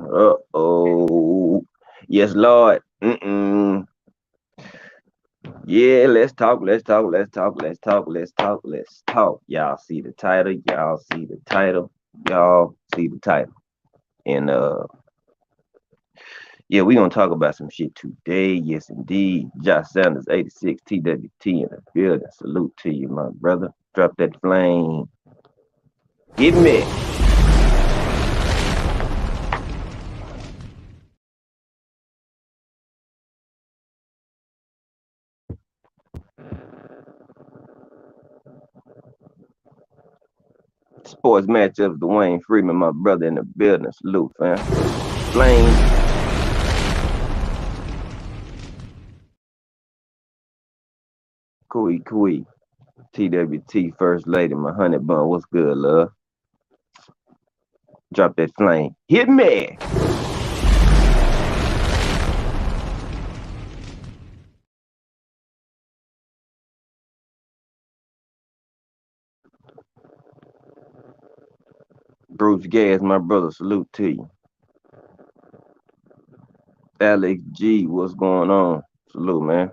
Uh-oh. Yes, Lord. Yeah, let's talk, let's talk, let's talk, let's talk, let's talk, let's talk. Y'all see the title, y'all see the title, y'all see the title. And yeah, we gonna talk about some shit today. Yes, indeed. Josh Sanders, 86 TWT in the building. Salute to you, my brother. Drop that flame. Hit me. Sports matchups, Dwayne Freeman, my brother in the building. Salute, fam. Flame. Kui. TWT First Lady, my honey bun. What's good, love? Drop that flame. Hit me. Bruce Gas, my brother. Salute to you. Alex G, what's going on? Salute, man.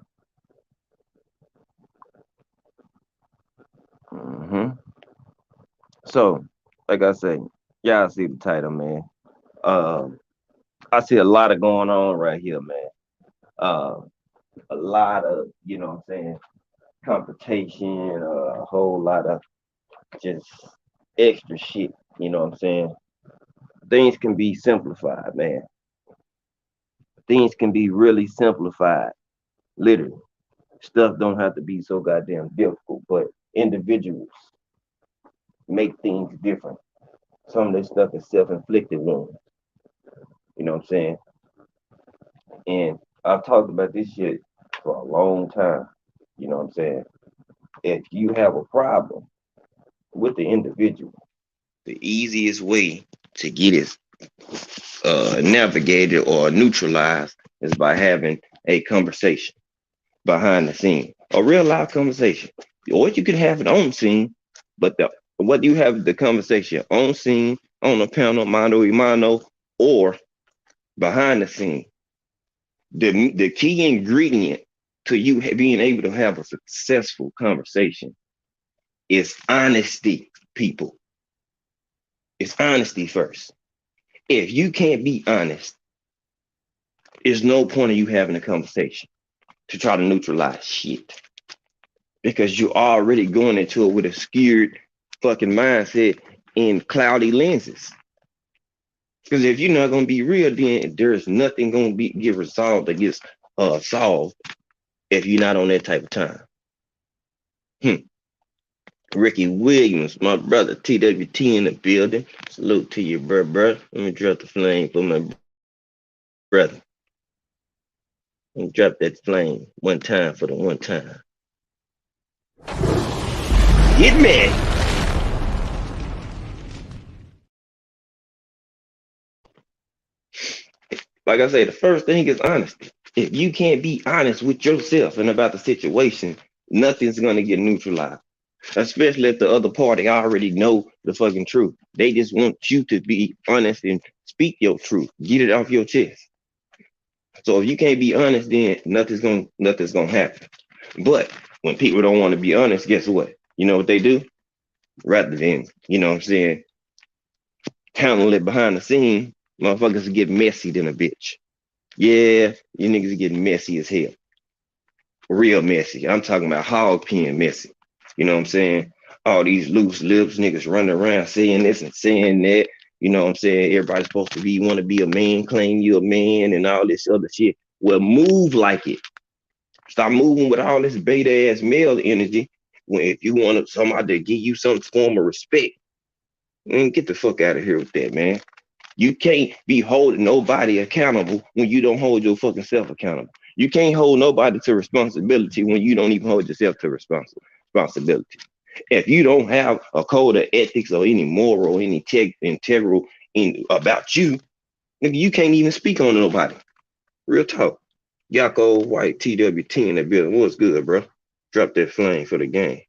So, like I say, y'all see the title, man. Um, I see a lot of going on right here, man. Uh, a lot of, what I'm saying, confrontation, a whole lot of just extra shit, you know what I'm saying? Things can be simplified, man. Things can be really simplified, literally. Stuff don't have to be so goddamn difficult, but individuals make things different. Some of this stuff is self-inflicted wounds, you know what I'm saying? And I've talked about this shit for a long time, you know what I'm saying? If you have a problem with the individual, the easiest way to get it navigated or neutralized is by having a conversation behind the scene, a real live conversation. Or you can have it on scene, but what you have the conversation on scene, on a panel, mano a mano, or behind the scene. The key ingredient to you being able to have a successful conversation is honesty, people. It's honesty first. If you can't be honest, there's no point of you having a conversation to try to neutralize shit. Because you're already going into it with a skewed fucking mindset and cloudy lenses. Because if you're not gonna be real, then there's nothing gonna get resolved that gets solved if you're not on that type of time. Ricky Williams, my brother, TWT in the building. Salute to you, bro. Let me drop the flame for my brother. Let me drop that flame one time for the one time. Get me! Like I say, the first thing is honesty. If you can't be honest with yourself and about the situation, nothing's gonna get neutralized. Especially if the other party already know the fucking truth. They just want you to be honest and speak your truth. Get it off your chest. So if you can't be honest, then nothing's gonna happen. But when people don't want to be honest, guess what? You know what they do? Rather than, you know what I'm saying, handle it behind the scene, motherfuckers get messy than a bitch. Yeah, you niggas get messy as hell. Real messy. I'm talking about hog pen messy. You know what I'm saying? All these loose lips, niggas running around saying this and saying that. You know what I'm saying? Everybody's supposed to want to be a man, claim you a man, and all this other shit. Well, move like it. Stop moving with all this beta ass male energy. When if you want somebody to give you some form of respect, man, get the fuck out of here with that, man. You can't be holding nobody accountable when you don't hold your fucking self accountable. You can't hold nobody to responsibility when you don't even hold yourself to responsibility. If you don't have a code of ethics or any moral, any integral about you, you can't even speak on nobody. Real talk. Yako White TWT in the building. What's good, bro? Drop that flame for the game.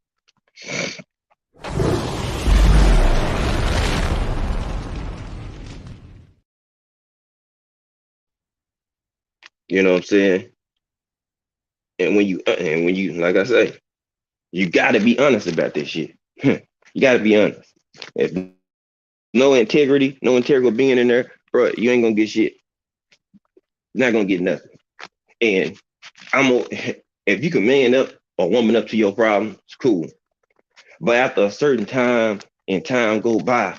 You know what I'm saying? And when you, like I say, you gotta be honest about this shit. You gotta be honest. If no integrity, no integral being in there, bro, you ain't gonna get shit. You're not gonna get nothing. And if you can man up or woman up to your problem, it's cool. But after a certain time and time go by,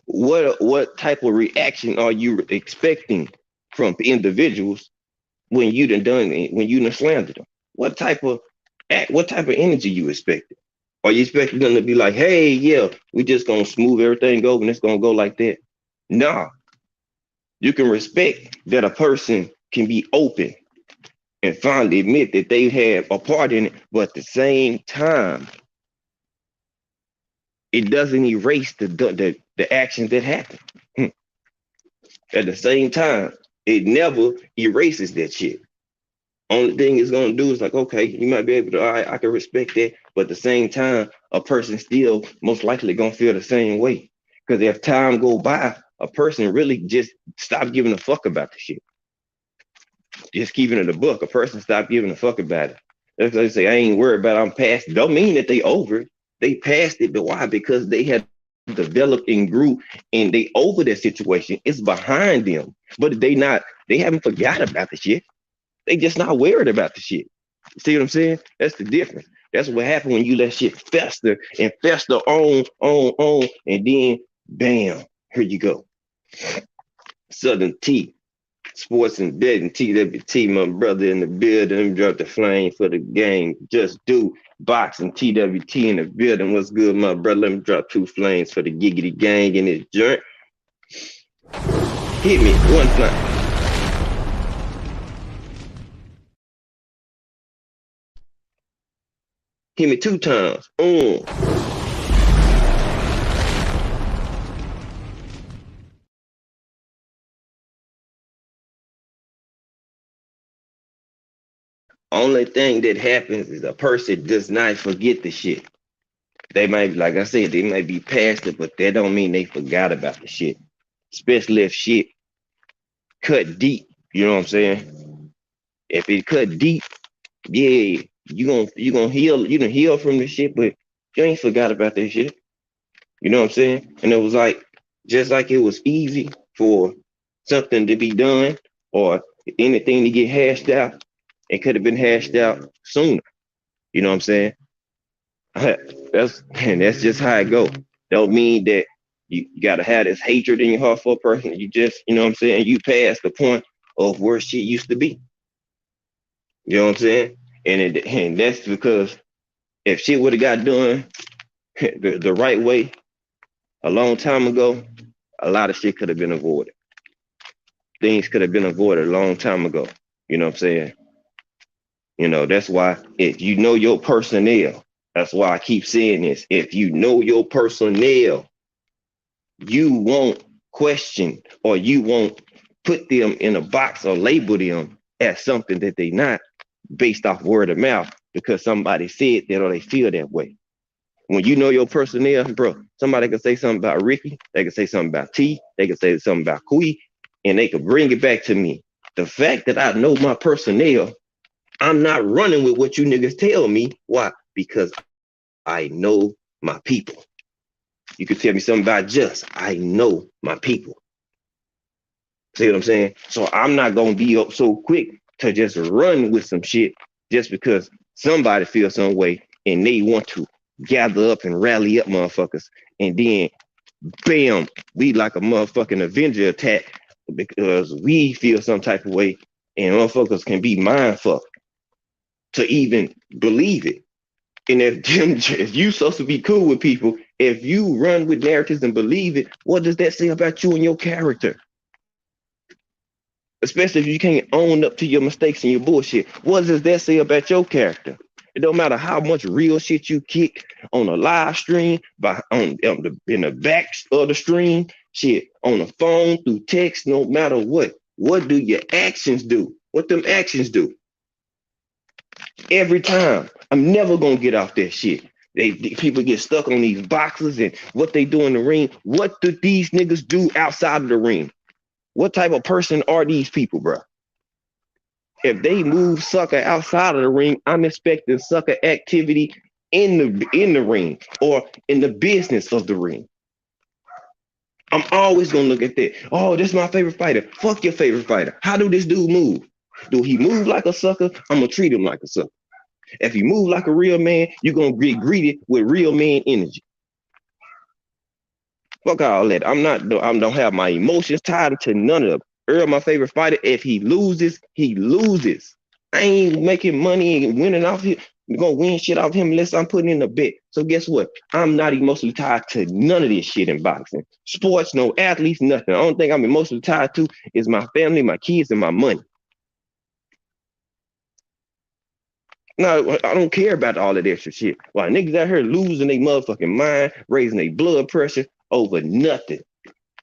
what type of reaction are you expecting from individuals when you done slandered them? What type of energy you expecting? Are you expecting them to be like, hey, yeah, we just gonna smooth everything over and it's gonna go like that? Nah, you can respect that a person can be open and finally admit that they have a part in it, but at the same time, it doesn't erase the actions that happen. At the same time, it never erases that shit. Only thing it's gonna do is like, okay, you might be able to, all right, I can respect that, but at the same time, a person still most likely gonna feel the same way. Because if time go by, a person really just stop giving a fuck about the shit. Just keeping it a book, a person stop giving a fuck about it. If they say I ain't worried about it, I'm past it. Don't mean that they over it. They passed it, but why? Because they have developed and grew and they over that situation. It's behind them. But they haven't forgot about the shit. They just not worried about the shit. See what I'm saying? That's the difference. That's what happens when you let shit fester and fester on, and then bam, here you go. Southern T, sports and betting, TWT, my brother in the building, drop the flame for the game. Just do boxing, TWT in the building. What's good, my brother? Let me drop two flames for the giggity gang in this joint. Hit me one flame. Hit me two times. Only thing that happens is a person does not forget the shit. They might, like I said, they might be past it, but that don't mean they forgot about the shit. Especially if shit cut deep. You know what I'm saying? If it cut deep, yeah, you gonna heal. You done heal from the shit, but you ain't forgot about that shit. You know what I'm saying? And it was like just like it was easy for something to be done or anything to get hashed out, it could have been hashed out sooner. You know what I'm saying? That's just how it go. Don't mean that you gotta have this hatred in your heart for a person. You just, you know what I'm saying? You pass the point of where shit used to be. You know what I'm saying? And that's because if shit would have got done the right way a long time ago, a lot of shit could have been avoided. Things could have been avoided a long time ago. You know what I'm saying? That's why if you know your personnel, that's why I keep saying this. If you know your personnel, you won't question or you won't put them in a box or label them as something that they not based off word of mouth because somebody said that or they feel that way. When you know your personnel, bro, somebody can say something about Ricky, they can say something about T, they can say something about Kui, and they can bring it back to me. The fact that I know my personnel, I'm not running with what you niggas tell me. Why? Because I know my people. You could tell me something about Just. I know my people. See what I'm saying? So I'm not gonna be up so quick to just run with some shit just because somebody feels some way and they want to gather up and rally up motherfuckers. And then bam, we like a motherfucking Avenger attack because we feel some type of way and motherfuckers can be mindfuck to even believe it. And if you supposed to be cool with people, if you run with narratives and believe it, what does that say about you and your character? Especially if you can't own up to your mistakes and your bullshit. What does that say about your character? It don't matter how much real shit you kick on a live stream, in the back of the stream, shit, on the phone, through text, no matter what. What do your actions do? What them actions do? Every time. I'm never gonna get off that shit. People get stuck on these boxes and what they do in the ring. What do these niggas do outside of the ring? What type of person are these people, bro? If they move sucker outside of the ring, I'm expecting sucker activity in the ring or in the business of the ring. I'm always gonna look at that. Oh, this is my favorite fighter. Fuck your favorite fighter. How do this dude move? Do he move like a sucker? I'm gonna treat him like a sucker. If he move like a real man, you're gonna get greeted with real man energy. Fuck all that. I don't have my emotions tied to none of them. Earl, my favorite fighter, if he loses, he loses. I ain't making money and winning off him. I'm gonna win shit off him unless I'm putting in a bet. So guess what? I'm not emotionally tied to none of this shit in boxing. Sports, no athletes, nothing. The only thing I'm emotionally tied to is my family, my kids, and my money. No, I don't care about all that extra shit. Why niggas out here losing their motherfucking mind, raising their blood pressure over nothing.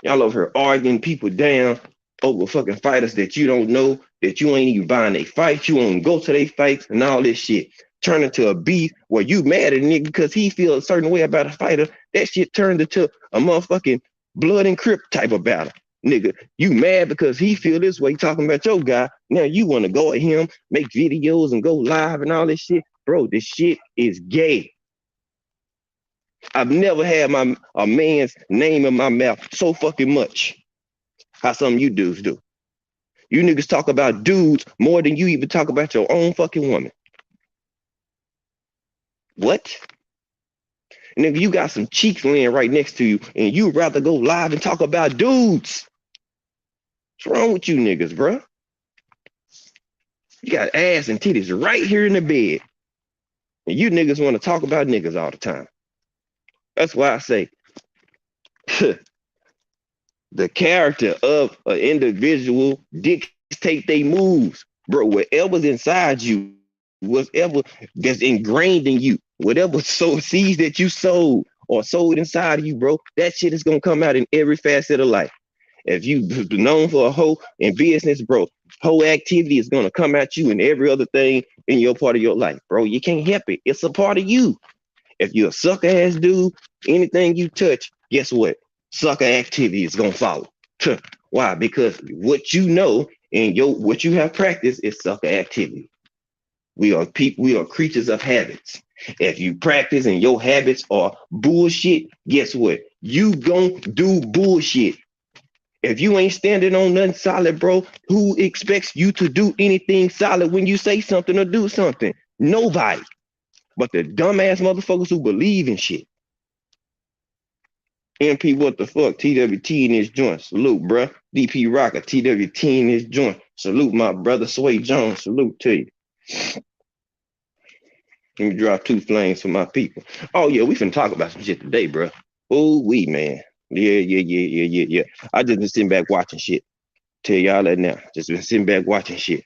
Y'all over here arguing people down over fucking fighters that you don't know, that you ain't even buying they fights, you won't go to their fights and all this shit. Turn into a beef where you mad at a nigga because he feels a certain way about a fighter. That shit turned into a motherfucking blood and crip type of battle. Nigga, you mad because he feel this way talking about your guy. Now you want to go at him, make videos and go live and all this shit. Bro, this shit is gay. I've never had a man's name in my mouth so fucking much. How some of you dudes do. You niggas talk about dudes more than you even talk about your own fucking woman. What? Nigga, you got some cheeks laying right next to you, and you'd rather go live and talk about dudes. What's wrong with you niggas, bro? You got ass and titties right here in the bed. And you niggas want to talk about niggas all the time. That's why I say the character of an individual dictate their moves. Bro, whatever's inside you, whatever that's ingrained in you, whatever seeds that you sowed or sowed inside of you, bro, that shit is gonna come out in every facet of life. If you known for a hoe in business, bro, hoe activity is gonna come at you in every other thing in your part of your life, bro. You can't help it. It's a part of you. If you're a sucker ass dude, anything you touch, guess what? Sucker activity is gonna follow. Why? Because what you know and what you have practiced is sucker activity. We are people, we are creatures of habits. If you practice and your habits are bullshit, guess what? You gon' do bullshit. If you ain't standing on nothing solid, bro, who expects you to do anything solid when you say something or do something? Nobody. But the dumbass motherfuckers who believe in shit. MP, what the fuck? TWT in this joint. Salute, bruh. DP Rocker, TWT in this joint. Salute, my brother Sway Jones. Salute to you. Let me drop 2 flames for my people. Oh, yeah, we finna talk about some shit today, bruh. Oh, man. Yeah. I just been sitting back watching shit. Tell y'all that now. Just been sitting back watching shit.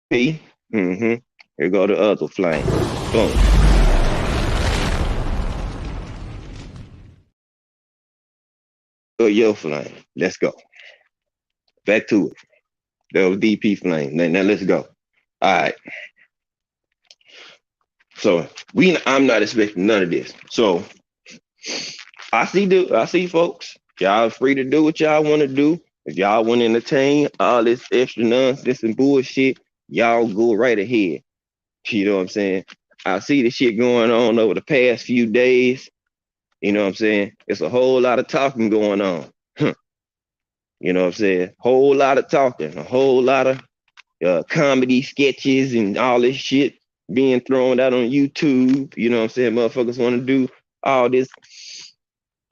P. Here go the other flame. Boom. Your flame. Let's go. Back to it. That was DP flame. Now let's go. All right. So I'm not expecting none of this. So I see folks. Y'all free to do what y'all want to do. If y'all want to entertain all this extra nonsense and bullshit, y'all go right ahead. You know what I'm saying? I see the shit going on over the past few days. You know what I'm saying? It's a whole lot of talking going on. You know what I'm saying? Whole lot of talking, a whole lot of comedy sketches and all this shit being thrown out on YouTube. You know what I'm saying? Motherfuckers want to do all this.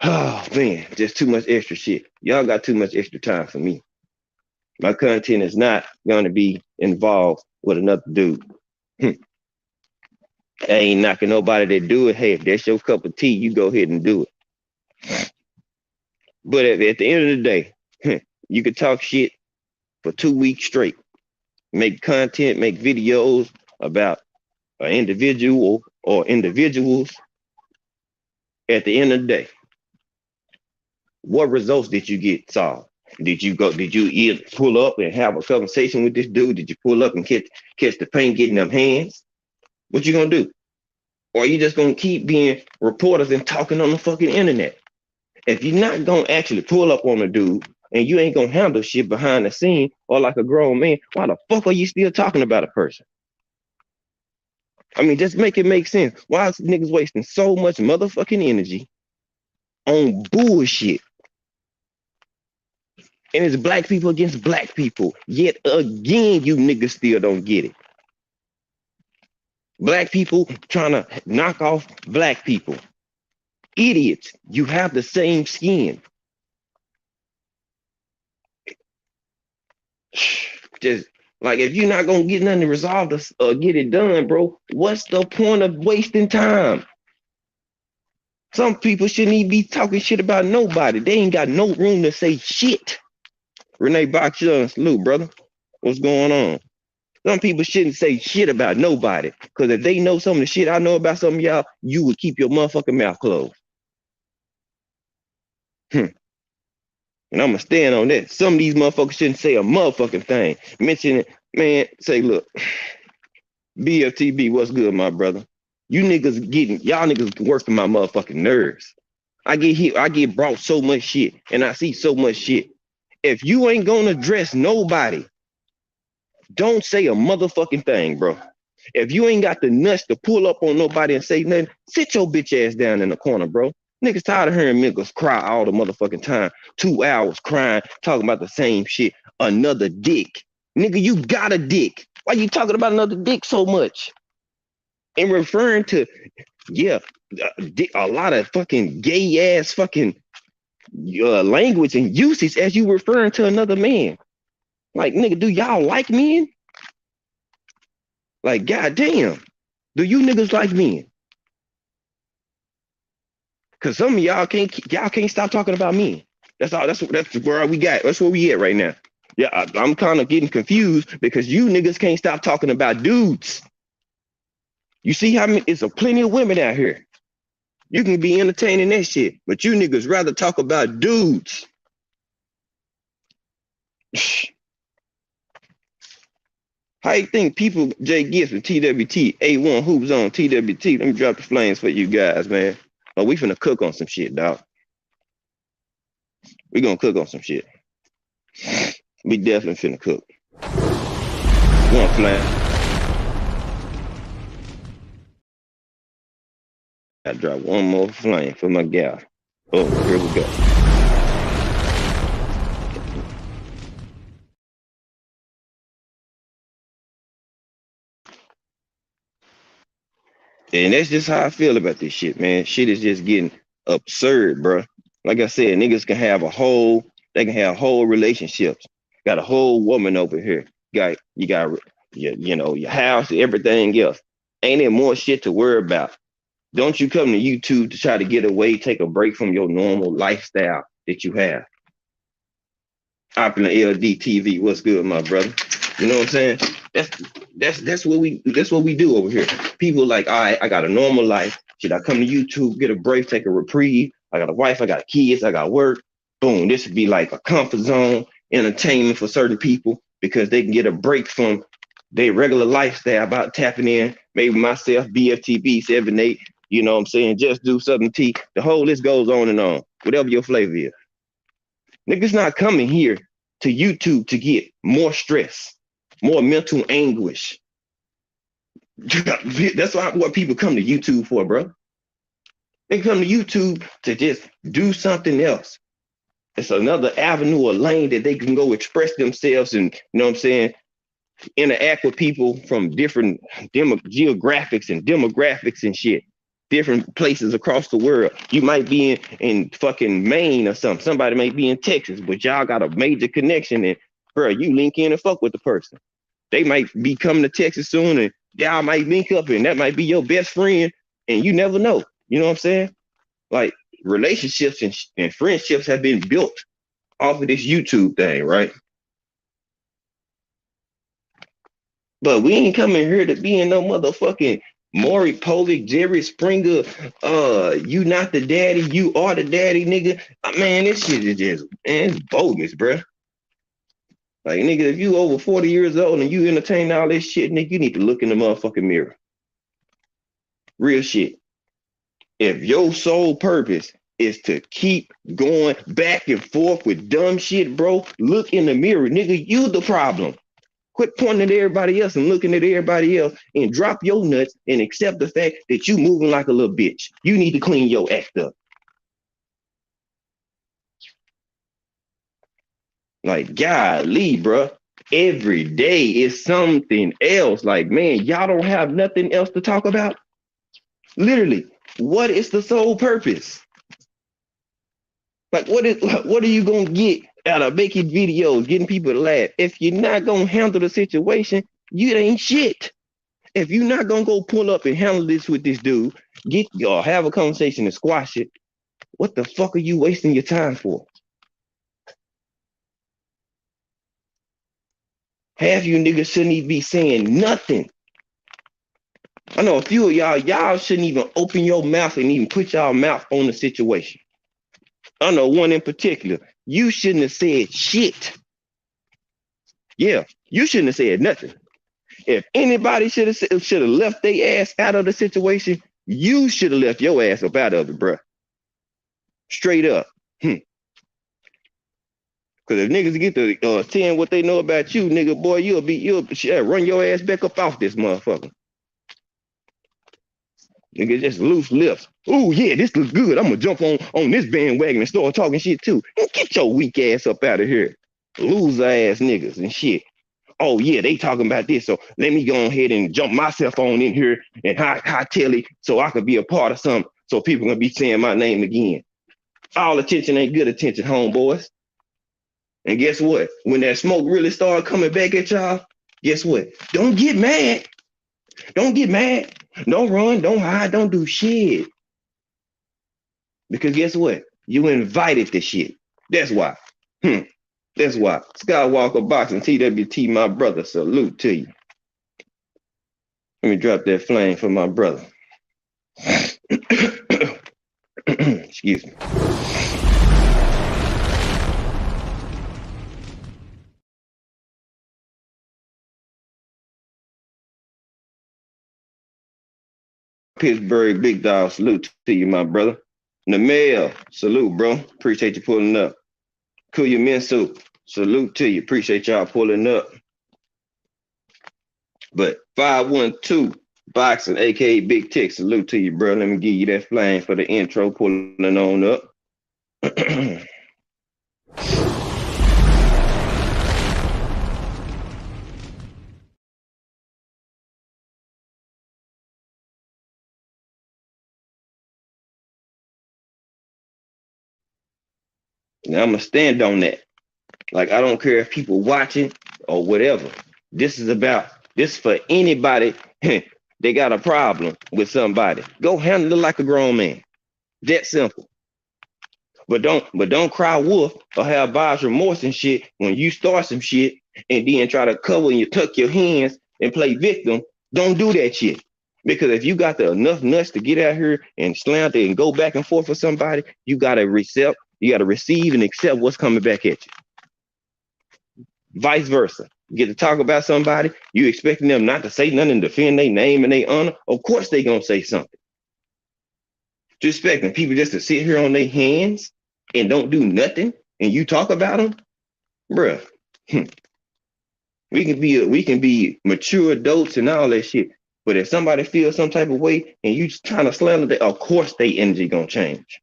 Oh man, just too much extra shit. Y'all got too much extra time for me. My content is not going to be involved with another dude. I ain't knocking nobody that do it. Hey, if that's your cup of tea, you go ahead and do it. But at the end of the day, you could talk shit for 2 weeks straight. Make content, make videos about an individual or individuals. At the end of the day, what results did you get solved? Did you either pull up and have a conversation with this dude? Did you pull up and catch the paint getting them hands? What you gonna do? Or you just gonna keep being reporters and talking on the fucking internet? If you're not gonna actually pull up on a dude and you ain't gonna handle shit behind the scene or like a grown man, why the fuck are you still talking about a person? I mean, just make it make sense. Why is niggas wasting so much motherfucking energy on bullshit? And it's black people against black people. Yet again, you niggas still don't get it. Black people trying to knock off black people. Idiots, you have the same skin. Just like if you're not gonna get nothing resolved or get it done, bro, what's the point of wasting time? Some people shouldn't even be talking shit about nobody. They ain't got no room to say shit. Renee Boxer, salute, brother. What's going on? Some people shouldn't say shit about nobody. Because if they know some of the shit I know about some of y'all, you would keep your motherfucking mouth closed. And I'm going to stand on that. Some of these motherfuckers shouldn't say a motherfucking thing. Mention it, man, say, look, BFTB, what's good, my brother? You niggas y'all niggas working my motherfucking nerves. I get brought so much shit, and I see so much shit. If you ain't gonna address nobody, don't say a motherfucking thing, bro. If you ain't got the nuts to pull up on nobody and say nothing, sit your bitch ass down in the corner, bro. Niggas tired of hearing niggas cry all the motherfucking time. 2 hours crying, talking about the same shit. Another dick. Nigga, you got a dick. Why you talking about another dick so much? And referring to, yeah, a lot of fucking gay ass fucking language and usage as you referring to another man. Like, nigga, do y'all like men? Like, goddamn, do you niggas like men? Cause some of y'all can't stop talking about men. That's all. That's where we got. That's where we at right now. Yeah, I'm kind of getting confused because you niggas can't stop talking about dudes. You see how many? It's a plenty of women out here. You can be entertaining that shit, but you niggas rather talk about dudes. How you think people, Jay Gibbs with TWT, A1 Hoops on TWT? Let me drop the flames for you guys, man. Oh, we finna cook on some shit, dog. We gonna cook on some shit. We definitely finna cook. One flame. I drop one more flame for my gal. Oh, here we go. And that's just how I feel about this shit, man. Shit is just getting absurd, bro. Like I said, niggas can have they can have whole relationships. Got a whole woman over here. You got your house, everything else. Ain't there more shit to worry about? Don't you come to YouTube to try to get away, take a break from your normal lifestyle that you have? Opulent LDTV, what's good, my brother? You know what I'm saying? That's what we do over here. People like, all right, I got a normal life. Should I come to YouTube, get a break, take a reprieve? I got a wife, I got kids, I got work. Boom, this would be like a comfort zone entertainment for certain people because they can get a break from their regular lifestyle about tapping in. Maybe myself, BFTB 78. You know what I'm saying? Just do something T. The whole list goes on and on. Whatever your flavor is. Niggas not coming here to YouTube to get more stress, more mental anguish. That's what people come to YouTube for, bro. They come to YouTube to just do something else. It's another avenue or lane that they can go express themselves and, you know what I'm saying, interact with people from different geographics and demographics and shit. Different places across the world. You might be in fucking Maine or something. Somebody might be in Texas, but y'all got a major connection and, bro, you link in and fuck with the person. They might be coming to Texas soon and y'all might link up and that might be your best friend and you never know. You know what I'm saying? Like relationships and friendships have been built off of this YouTube thing, right? But we ain't coming here to be in no motherfucking Maury Povich, Jerry Springer, you not the daddy, you are the daddy, nigga. Man, this shit is just, man, it's bogus, bro. Like, nigga, if you over 40 years old and you entertain all this shit, nigga, you need to look in the motherfucking mirror. Real shit. If your sole purpose is to keep going back and forth with dumb shit, bro, look in the mirror, nigga. You the problem. Quit pointing at everybody else and looking at everybody else and drop your nuts and accept the fact that you moving like a little bitch. You need to clean your act up. Like, golly, bro. Every day is something else. Like, man, y'all don't have nothing else to talk about. Literally, what is the sole purpose? Like, what are you gonna get out of making videos, getting people to laugh? If you're not gonna handle the situation, you ain't shit. If you're not gonna go pull up and handle this with this dude, get y'all have a conversation and squash it. What the fuck are you wasting your time for? Half you niggas shouldn't even be saying nothing. I know a few of y'all shouldn't even open your mouth and even put y'all mouth on the situation. I know one in particular. You shouldn't have said shit. Yeah, you shouldn't have said nothing. If anybody should have left their ass out of the situation, you should have left your ass up out of it, bruh. Straight up. Because if niggas get to 10 what they know about you, nigga, boy, you'll run your ass back up off this motherfucker. Nigga, just loose lips. Oh yeah, this looks good. I'm gonna jump on this bandwagon and start talking shit too. Get your weak ass up out of here. Loser ass niggas and shit. Oh yeah, they talking about this, so let me go ahead and jump myself on in here and high telly so I could be a part of something so people gonna be saying my name again. All attention ain't good attention, homeboys. And guess what? When that smoke really start coming back at y'all, guess what? Don't get mad. Don't get mad. Don't run, don't hide, don't do shit. Because guess what? You invited the shit. That's why. That's why. Skywalker Boxing, TWT, my brother. Salute to you. Let me drop that flame for my brother. Excuse me. Pittsburgh Big Dog, salute to you, my brother. Namel, salute, bro. Appreciate you pulling up. Kuya Minsu, salute to you. Appreciate y'all pulling up. But 512 Boxing, aka Big Tick, salute to you, bro. Let me give you that flame for the intro, pulling on up. Now I'm gonna stand on that. Like, I don't care if people watching or whatever. This is for anybody. They got a problem with somebody. Go handle it like a grown man. That simple. But don't cry wolf or have buyer's remorse and shit when you start some shit and then try to cover and you tuck your hands and play victim. Don't do that shit. Because if you got enough nuts to get out here and slam it and go back and forth with somebody, you gotta receive and accept what's coming back at you. Vice versa. You get to talk about somebody, you expecting them not to say nothing and defend their name and their honor. Of course they gonna say something. Just expecting people just to sit here on their hands and don't do nothing and you talk about them, bruh. We can be mature adults and all that shit. But if somebody feels some type of way and you just trying to slander them, of course their energy gonna change.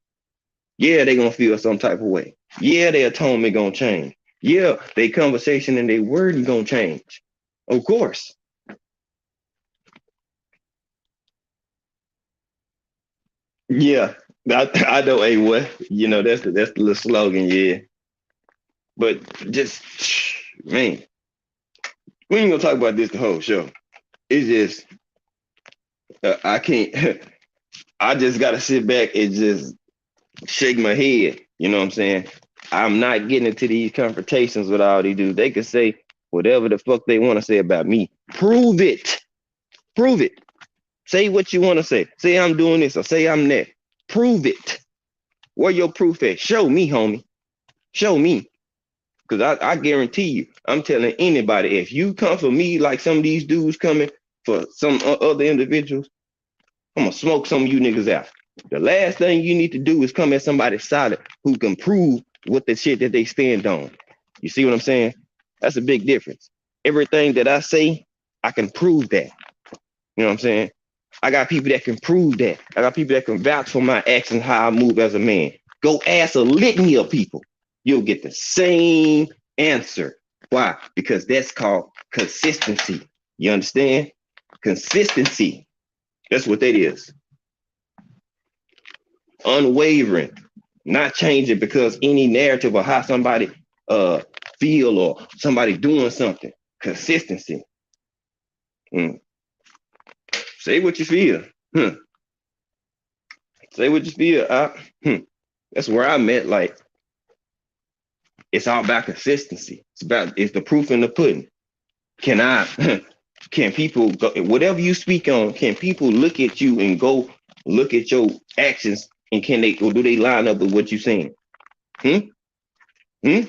Yeah, they gonna feel some type of way. Yeah, their atonement gonna change. Yeah, their conversation and their word gonna change. Of course. Yeah, I know a what. You know, that's the little slogan, yeah. But just man, we ain't gonna talk about this the whole show. It's just I can't. I just gotta sit back and just shake my head. You know what I'm saying? I'm not getting into these confrontations with all these dudes. They can say whatever the fuck they want to say about me. Prove it. Prove it. Say what you want to say. Say I'm doing this or say I'm that. Prove it. Where your proof at? Show me, homie. Show me. Because I guarantee you, I'm telling anybody, if you come for me like some of these dudes coming for some other individuals, I'm gonna smoke some of you niggas out. The last thing you need to do is come at somebody solid who can prove what the shit that they stand on. You see what I'm saying? That's a big difference. Everything that I say, I can prove that. You know what I'm saying? I got people that can prove that. I got people that can vouch for my actions, how I move as a man. Go ask a litany of people. You'll get the same answer. Why? Because that's called consistency. You understand? Consistency. That's what that is. Unwavering. Not changing because any narrative or how somebody feel or somebody doing something. Consistency. Mm. Say what you feel. Say what you feel. That's where I'm at. Like, it's all about consistency. It's the proof in the pudding. Can people go, whatever you speak on, can people look at you and go look at your actions and can they, or do they line up with what you're saying? Hmm? Hmm?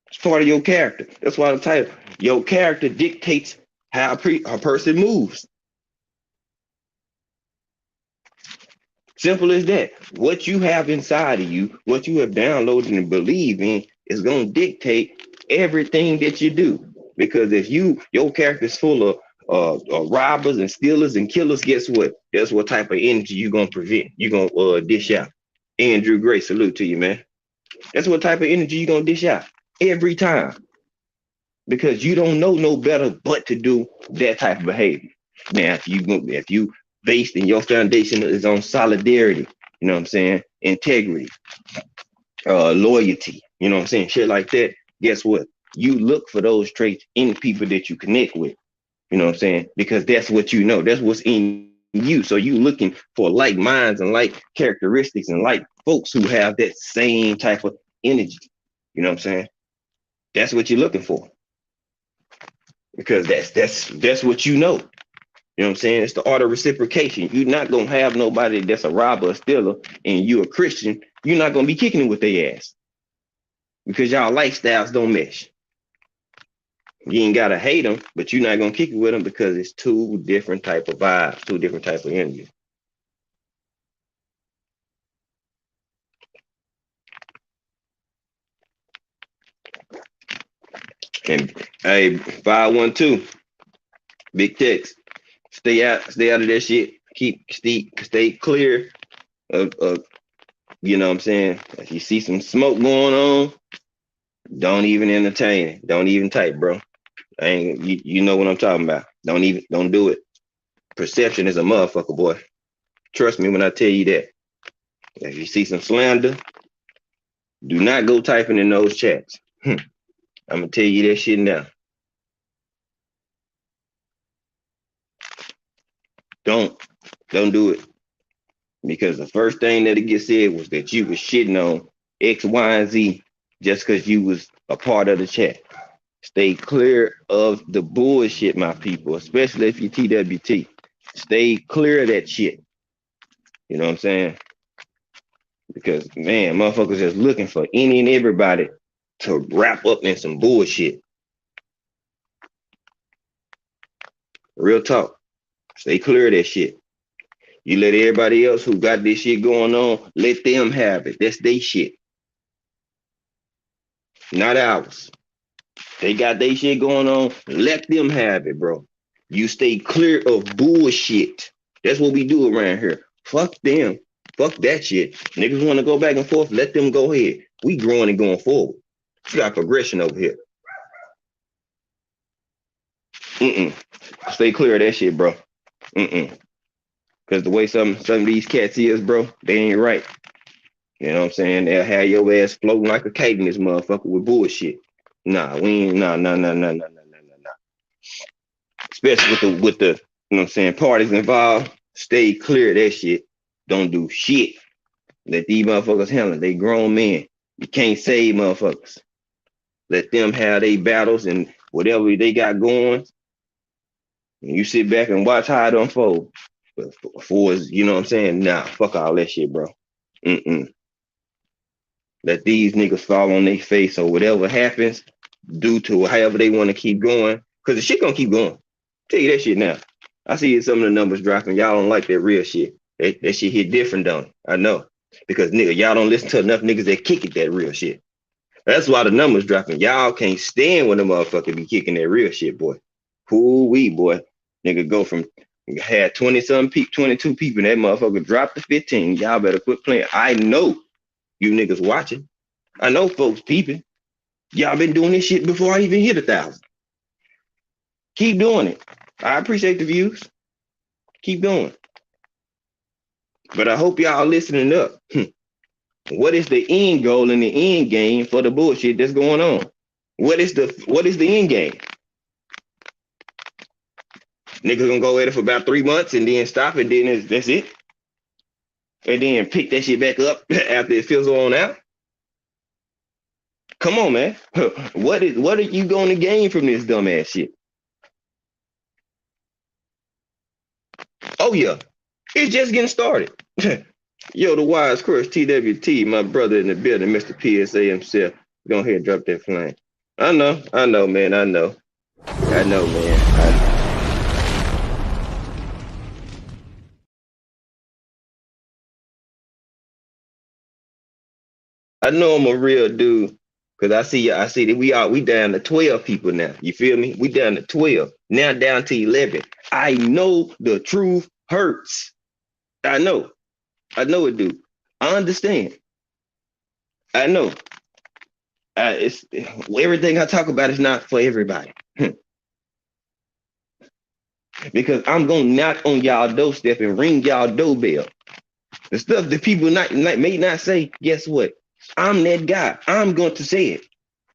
It's part of your character. That's why the title, your character dictates how a person moves. Simple as that. What you have inside of you, what you have downloaded and believe in, is going to dictate everything that you do. Because if your character is full of robbers and stealers and killers, guess what? That's what type of energy you're going to prevent. You're going to dish out. Andrew Gray, salute to you, man. That's what type of energy you're going to dish out every time. Because you don't know no better but to do that type of behavior. Now, if you based in your foundation is on solidarity, you know what I'm saying? Integrity, loyalty, you know what I'm saying? Shit like that. Guess what? You look for those traits in people that you connect with, you know what I'm saying? Because that's what you know. That's what's in you. So you looking for like minds and like characteristics and like folks who have that same type of energy. You know what I'm saying? That's what you're looking for. Because that's what you know. You know what I'm saying? It's the art of reciprocation. You're not gonna have nobody that's a robber or stealer and you a Christian. You're not gonna be kicking it with their ass because y'all lifestyles don't mesh. You ain't gotta hate them, but you're not gonna kick it with them because it's two different type of vibes, two different type of energy. And hey, 512, big text. Stay out of that shit. Stay clear of you know what I'm saying? If you see some smoke going on, don't even entertain it. Don't even type, bro. I ain't you know what I'm talking about. Don't do it. Perception is a motherfucker, boy. Trust me when I tell you that. If you see some slander, do not go typing in those chats. I'm gonna tell you that shit now. Don't do it. Because the first thing that it gets said was that you was shitting on X, Y, and Z just because you was a part of the chat. Stay clear of the bullshit, my people, especially if you TWT. Stay clear of that shit. You know what I'm saying? Because man, motherfuckers just looking for any and everybody to wrap up in some bullshit. Real talk. Stay clear of that shit. You let everybody else who got this shit going on, let them have it. That's their shit. Not ours. They got their shit going on. Let them have it, bro. You stay clear of bullshit. That's what we do around here. Fuck them. Fuck that shit. Niggas want to go back and forth. Let them go ahead. We growing and going forward. We got progression over here. Stay clear of that shit, bro. Because the way some of these cats is, bro, they ain't right. You know what I'm saying? They'll have your ass floating like a kite in this motherfucker with bullshit. Nah, we ain't. Nah. Especially with the you know what I'm saying parties involved. Stay clear of that shit. Don't do shit. Let these motherfuckers handle it. They grown men. You can't save motherfuckers. Let them have their battles and whatever they got going. And you sit back and watch how it unfold. But for you know what I'm saying? Nah, fuck all that shit, bro. Let these niggas fall on their face or whatever happens due to however they want to keep going. Because the shit gonna keep going. Tell you that shit now. I see some of the numbers dropping. Y'all don't like that real shit. That shit hit different, don't it? I know. Because nigga, y'all don't listen to enough niggas that kick it that real shit. That's why the numbers dropping. Y'all can't stand when the motherfucker be kicking that real shit, boy. Hoo-wee, boy. Nigga go from had 20-some people, 22 people, and that motherfucker dropped to 15. Y'all better quit playing. I know you niggas watching. I know folks peeping. Y'all been doing this shit before I even hit 1,000. Keep doing it. I appreciate the views. Keep going. But I hope y'all listening up. What is the end goal and the end game for the bullshit that's going on? What is the end game? Niggas gonna go at it for about 3 months and then stop, and then that's it. And then pick that shit back up after it fizzles on out. Come on, man. What are you going to gain from this dumbass shit? Oh yeah, it's just getting started. Yo, the wise course, TWT, my brother in the building, Mr. PSA himself. Go ahead and drop that flame. I know, man. I know, man. I know I'm a real dude because I see that we down to 12 people now. You feel me? We down to 12. Now down to 11. I know the truth hurts. I know it do. I understand. I know. It's everything I talk about is not for everybody. Because I'm gonna knock on y'all doorstep and ring y'all doorbell. The stuff that people may not say, guess what? I'm that guy. I'm going to say it.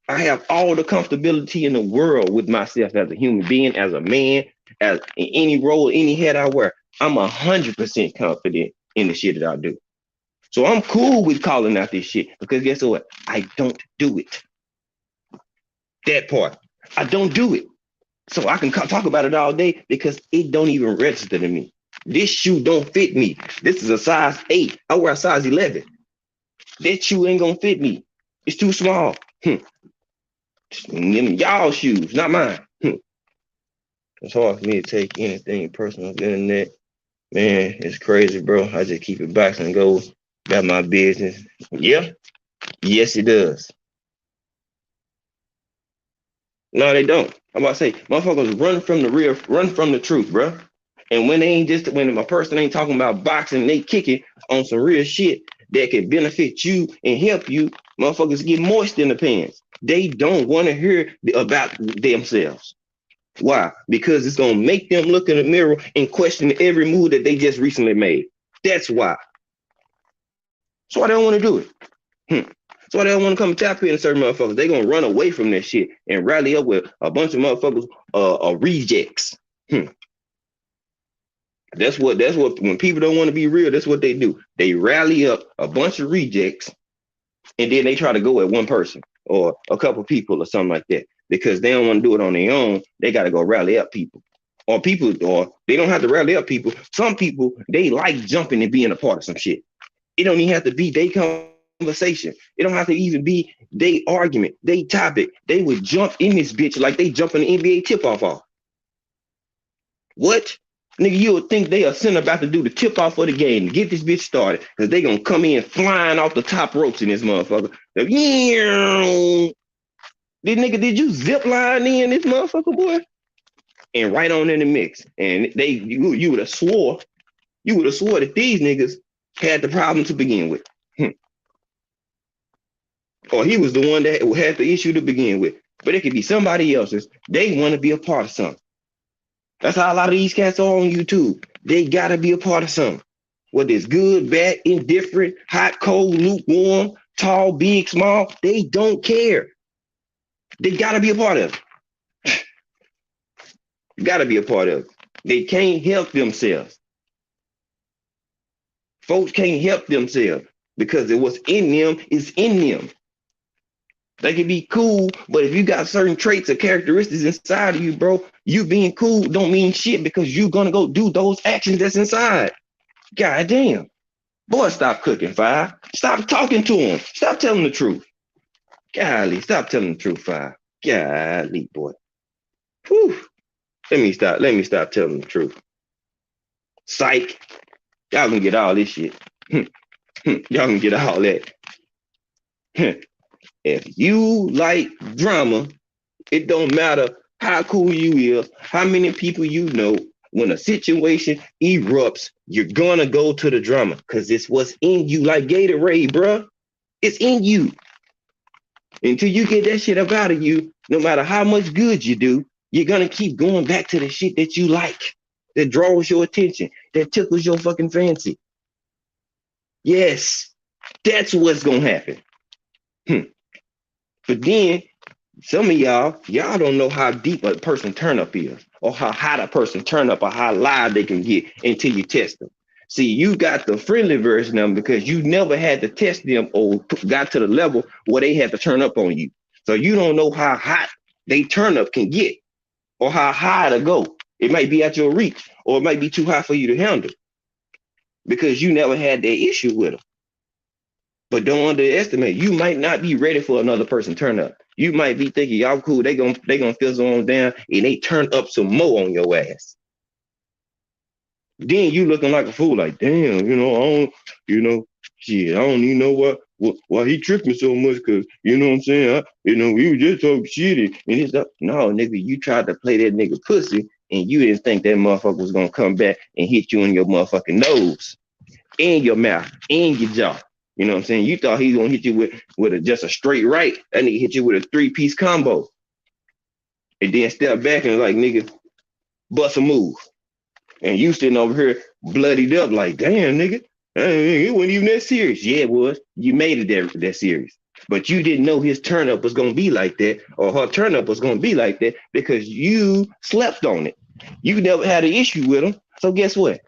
I have all the comfortability in the world with myself as a human being, as a man, as in any role, any hat I wear. I'm 100% confident in the shit that I do. So I'm cool with calling out this shit because guess what? I don't do it. That part. I don't do it. So I can talk about it all day because it don't even register to me. This shoe don't fit me. This is a size 8. I wear a size 11. That shoe ain't gonna fit me. It's too small. Y'all shoes, not mine. It's hard for me to take anything personal on the internet. Man, it's crazy, bro. I just keep it box and go about my business. Yeah. Yes, it does. No, they don't. I'm about to say, motherfuckers run from the truth, bro. And when a person ain't talking about boxing, they kick it on some real shit that can benefit you and help you, motherfuckers get moist in the pants. They don't want to hear about themselves. Why? Because it's gonna make them look in the mirror and question every move that they just recently made. That's why. That's why they don't want to do it. That's why they don't want to come tap in certain motherfuckers. They gonna run away from that shit and rally up with a bunch of motherfuckers rejects. That's what when people don't want to be real, that's what they do. They rally up a bunch of rejects and then they try to go at one person or a couple people or something like that. Because they don't want to do it on their own, they got to go rally up people. Or they don't have to rally up people. Some people, they like jumping and being a part of some shit. It don't even have to be their conversation. It don't have to even be their argument, their topic. They would jump in this bitch like they jump in the NBA tip-off off. What? Nigga, you would think they are sitting about to do the tip-off of the game to get this bitch started because they gonna come in flying off the top ropes in this motherfucker. Did you zip line in this motherfucker, boy? And right on in the mix. And you would have swore that these niggas had the problem to begin with. Or he was the one that had the issue to begin with. But it could be somebody else's. They want to be a part of something. That's how a lot of these cats are on YouTube. They gotta be a part of something. Whether it's good, bad, indifferent, hot, cold, lukewarm, tall, big, small, they don't care. They gotta be a part of it. Gotta be a part of it. They can't help themselves. Folks can't help themselves because what's in them is in them. They can be cool, but if you got certain traits or characteristics inside of you, bro, you being cool don't mean shit because you're gonna go do those actions that's inside. God damn. Boy, stop cooking, Five. Stop talking to him. Stop telling the truth. Golly, stop telling the truth, Five. Golly, boy. Whew. Let me stop telling the truth. psych. Y'all can get all this shit. Y'all can get all that. If you like drama, it don't matter how cool you is, how many people you know. When a situation erupts, you're gonna go to the drama because it's what's in you, like Gatorade, bruh. It's in you. Until you get that shit up out of you, no matter how much good you do, you're gonna keep going back to the shit that you like, that draws your attention, that tickles your fucking fancy. Yes, that's what's gonna happen. But then some of y'all don't know how deep a person turn up is, or how hot a person turn up, or how loud they can get until you test them. See, you got the friendly version of them because you never had to test them or got to the level where they had to turn up on you. So you don't know how hot they turn up can get, or how high to go. It might be at your reach, or it might be too high for you to handle because you never had that issue with them. But don't underestimate. You might not be ready for another person turn up. You might be thinking y'all cool. They gonna fizzle on down and they turn up some more on your ass. Then you looking like a fool. Like damn, I don't, shit. I don't even know why he tripping so much. Cause you know what I'm saying. We were just talking shitty and it's up. No, nigga, you tried to play that nigga pussy and you didn't think that motherfucker was gonna come back and hit you in your motherfucking nose, in your mouth, in your jaw. You know what I'm saying? You thought he was gonna hit you with just a straight right. That nigga hit you with a 3-piece combo. And then step back and like, nigga, bust a move. And you sitting over here bloodied up like, damn, nigga, it wasn't even that serious. Yeah, it was. You made it that serious. But you didn't know his turn up was gonna be like that, or her turn up was gonna be like that because you slept on it. You never had an issue with him. So guess what?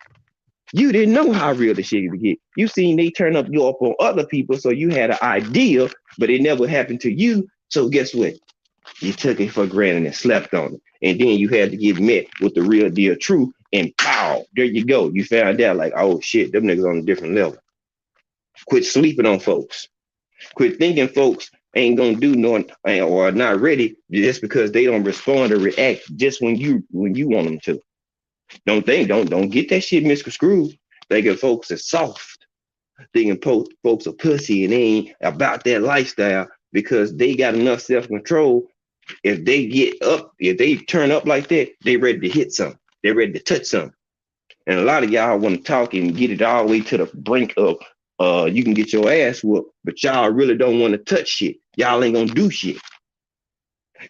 You didn't know how real the shit could get. You seen they turn up you up on other people, so you had an idea, but it never happened to you. So guess what? You took it for granted and slept on it. And then you had to get met with the real deal truth, and pow, there you go. You found out like, oh shit, them niggas on a different level. Quit sleeping on folks. Quit thinking folks ain't gonna do no or are not ready just because they don't respond or react just when you want them to. Don't get that shit misconstrued. Thinking folks are soft. Thinking folks are pussy and they ain't about that lifestyle because they got enough self-control. If they turn up like that, they ready to hit something. They ready to touch something. And a lot of y'all want to talk and get it all the way to the brink of you can get your ass whooped, but y'all really don't want to touch shit. Y'all ain't gonna do shit.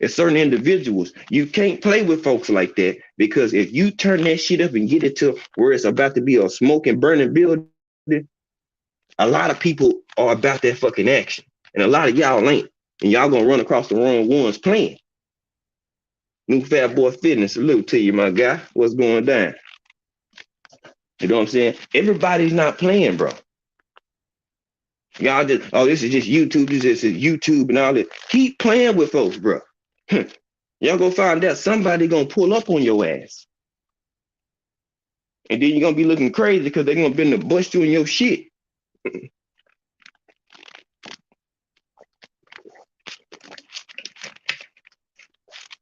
It's certain individuals, you can't play with folks like that because if you turn that shit up and get it to where it's about to be a smoking, burning building, a lot of people are about that fucking action. And a lot of y'all ain't. And y'all gonna run across the wrong ones playing. New Fat Boy Fitness, salute to you, my guy. What's going down? You know what I'm saying? Everybody's not playing, bro. Y'all just, this is just YouTube, this is YouTube and all that. Keep playing with folks, bro. Y'all gonna find out somebody gonna pull up on your ass. And then you're gonna be looking crazy because they're gonna bend the bust you in your shit.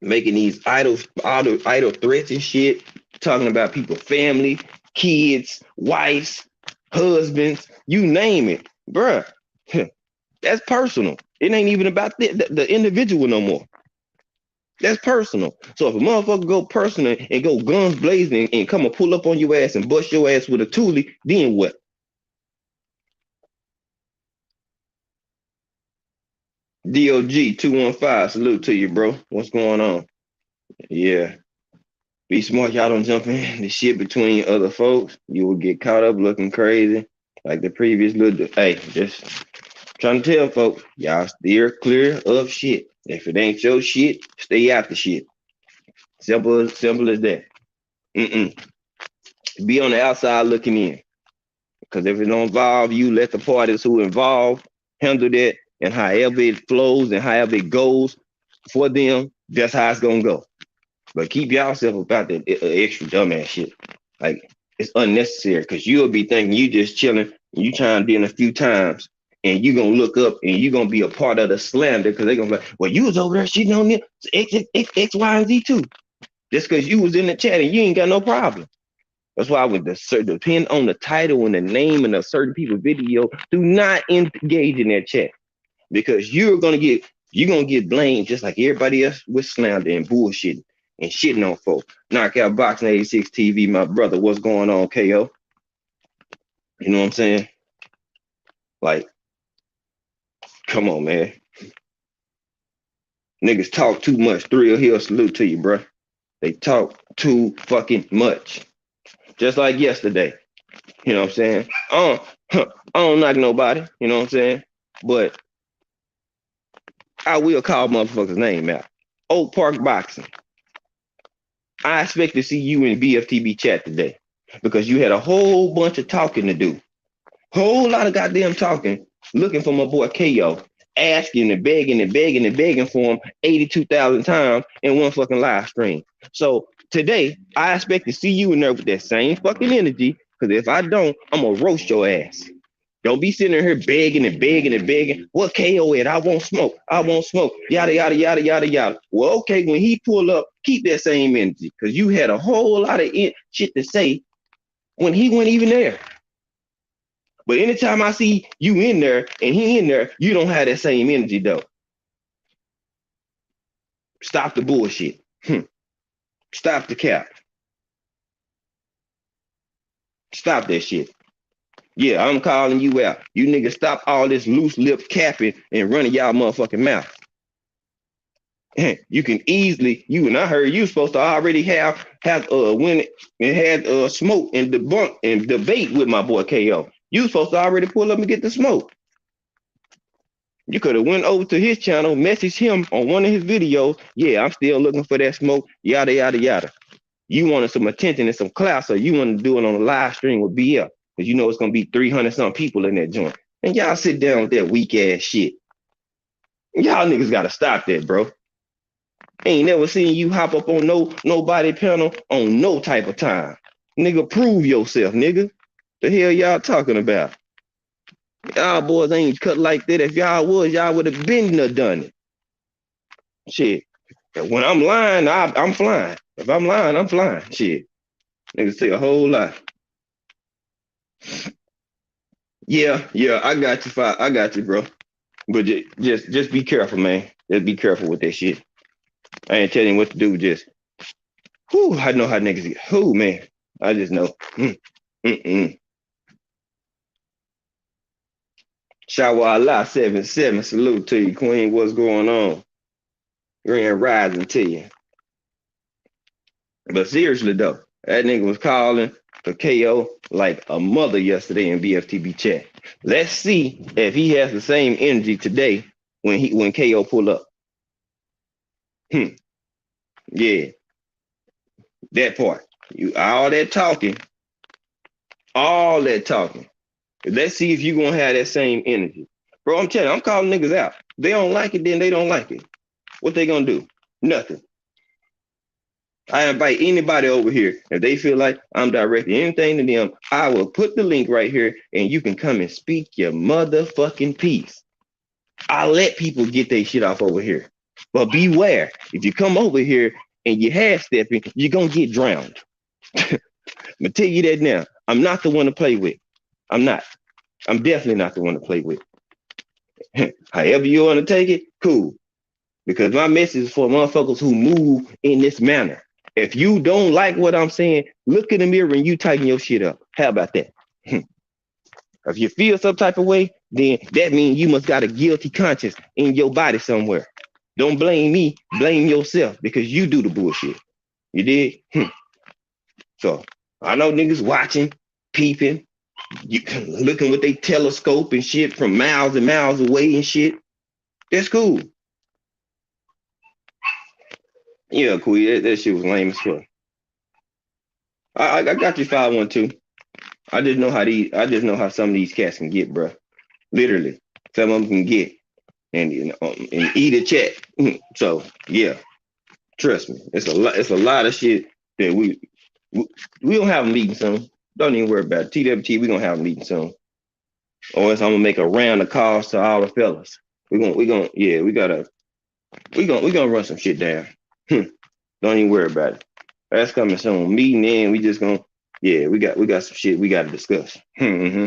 Making these idle threats and shit, talking about people, family, kids, wives, husbands, you name it, bruh. That's personal. It ain't even about the individual no more. That's personal. So if a motherfucker go personal and go guns blazing and come and pull up on your ass and bust your ass with a toolie, then what? DOG 215, salute to you, bro. What's going on? Yeah. Be smart, y'all don't jump in the shit between other folks. You will get caught up looking crazy. Like the previous little, hey, just trying to tell folks, y'all steer clear of shit. If it ain't your shit, stay out the shit. Simple as that. Be on the outside looking in. Because if it don't involve you, let the parties who involved handle that. And however it flows and however it goes for them, that's how it's gonna go. But keep yourself about that extra dumbass shit. Like it's unnecessary because you'll be thinking you just chilling, and you trying to in a few times, and you gonna look up and you gonna be a part of the slander because they gonna be like, well, you was over there shitting on X, Y, and Z too. Just because you was in the chat and you ain't got no problem. That's why when depend on the title and the name and a certain people's video, do not engage in that chat because you're gonna get blamed just like everybody else with slander and bullshit and shitting on folks. Knockout Boxing 86 TV, my brother, what's going on, KO? You know what I'm saying? Like, come on, man. Niggas talk too much. Thrill Hill, salute to you, bro. They talk too fucking much. Just like yesterday. You know what I'm saying? I don't knock nobody. You know what I'm saying? But I will call motherfuckers' name out. Oak Park Boxing. I expect to see you in BFTB chat today because you had a whole bunch of talking to do. Whole lot of goddamn talking, looking for my boy KO, asking and begging and begging and begging for him 82,000 times in one fucking live stream. So today, I expect to see you in there with that same fucking energy because if I don't, I'm going to roast your ass. Don't be sitting here begging and begging and begging. What KO at? I won't smoke. I won't smoke. Yada, yada, yada, yada, yada. Well, okay, when he pull up, keep that same energy because you had a whole lot of shit to say when he wasn't even there. But anytime I see you in there and he in there, you don't have that same energy though. Stop the bullshit. Stop the cap. Stop that shit. Yeah, I'm calling you out. You niggas stop all this loose lip capping and running y'all motherfucking mouth. You can easily, and I heard you supposed to already have when and had smoke and debunk and debate with my boy KO. You supposed to already pull up and get the smoke. You could have went over to his channel, messaged him on one of his videos. Yeah, I'm still looking for that smoke. Yada yada yada. You wanted some attention and some clout, so you want to do it on a live stream with BL because you know it's gonna be 300 some people in that joint. And y'all sit down with that weak ass shit. Y'all niggas gotta stop that, bro. Ain't never seen you hop up on nobody panel on no type of time. Nigga, prove yourself, nigga. The hell y'all talking about? Y'all boys ain't cut like that. If y'all was, y'all would have been done it. Shit. When I'm lying, I'm flying. If I'm lying, I'm flying. Shit. Niggas say a whole lot. Yeah, I got you, I got you, bro. But just be careful, man. Just be careful with that shit. I ain't telling you what to do. Just, I know how niggas get. Man. I just know. Shawa Allah 77. Salute to you, Queen. What's going on? Grand rising to you. But seriously though, that nigga was calling for KO like a mother yesterday in BFTB chat. Let's see if he has the same energy today when KO pull up. Yeah, that part. All that talking. Let's see if you gonna have that same energy. Bro, I'm telling you, I'm calling niggas out. They don't like it, then they don't like it. What they gonna do? Nothing. I invite anybody over here. If they feel like I'm directing anything to them, I will put the link right here and you can come and speak your motherfucking piece. I'll let people get their shit off over here. But beware, if you come over here and you half stepping, you're gonna get drowned. I'm gonna tell you that now. I'm not the one to play with. I'm not. I'm definitely not the one to play with. However you want to take it, cool. Because my message is for motherfuckers who move in this manner. If you don't like what I'm saying, look in the mirror and you tighten your shit up. How about that? If you feel some type of way, then that means you must got a guilty conscience in your body somewhere. Don't blame me, blame yourself because you do the bullshit. You did? So I know niggas watching, peeping, looking with their telescope and shit from miles and miles away and shit. That's cool. Yeah, cool. That shit was lame as fuck. I got you 512. I just know how some of these cats can get, bro. Literally, some of them can get and eat a check. So yeah, trust me, it's a lot. It's a lot of shit that we don't have a meeting soon. Don't even worry about it. TWT, we gonna have a meeting soon. Or else I'm gonna make a round of calls to all the fellas. We gonna run some shit down. Don't even worry about it. That's coming soon. Meeting in, we just gonna Yeah, we got some shit we got to discuss. Mm-hmm.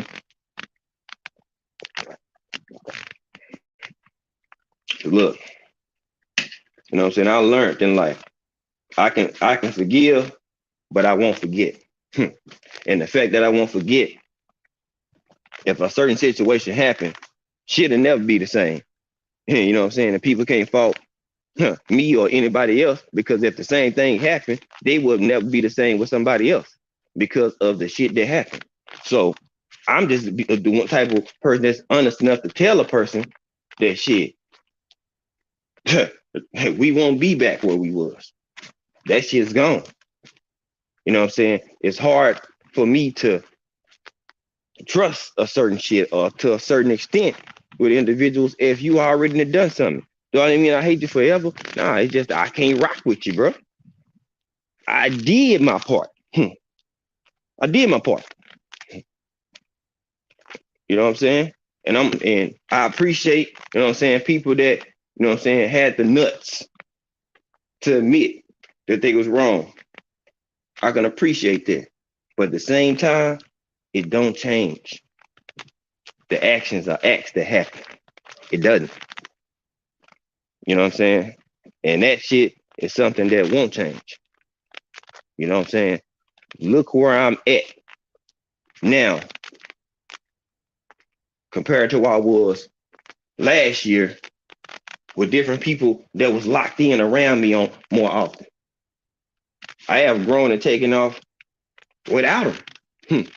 Look, you know what I'm saying? I learned in life. I can forgive, but I won't forget. And the fact that I won't forget, if a certain situation happened, shit'll never be the same. You know what I'm saying? And people can't fault me or anybody else, because if the same thing happened, they would never be the same with somebody else because of the shit that happened. So I'm just the one type of person that's honest enough to tell a person that shit, we won't be back where we was. That shit's gone. You know what I'm saying? It's hard for me to trust a certain shit or to a certain extent with individuals if you already done something. Do I mean I hate you forever? Nah, it's just I can't rock with you, bro. I did my part. I did my part. You know what I'm saying? And I appreciate, you know what I'm saying, people that, you know what I'm saying, had the nuts to admit that they was wrong. I can appreciate that. But at the same time, it don't change. The actions are acts that happen. It doesn't. You know what I'm saying? And that shit is something that won't change. You know what I'm saying? Look where I'm at now compared to where I was last year with different people that was locked in around me on more often. I have grown and taken off without them.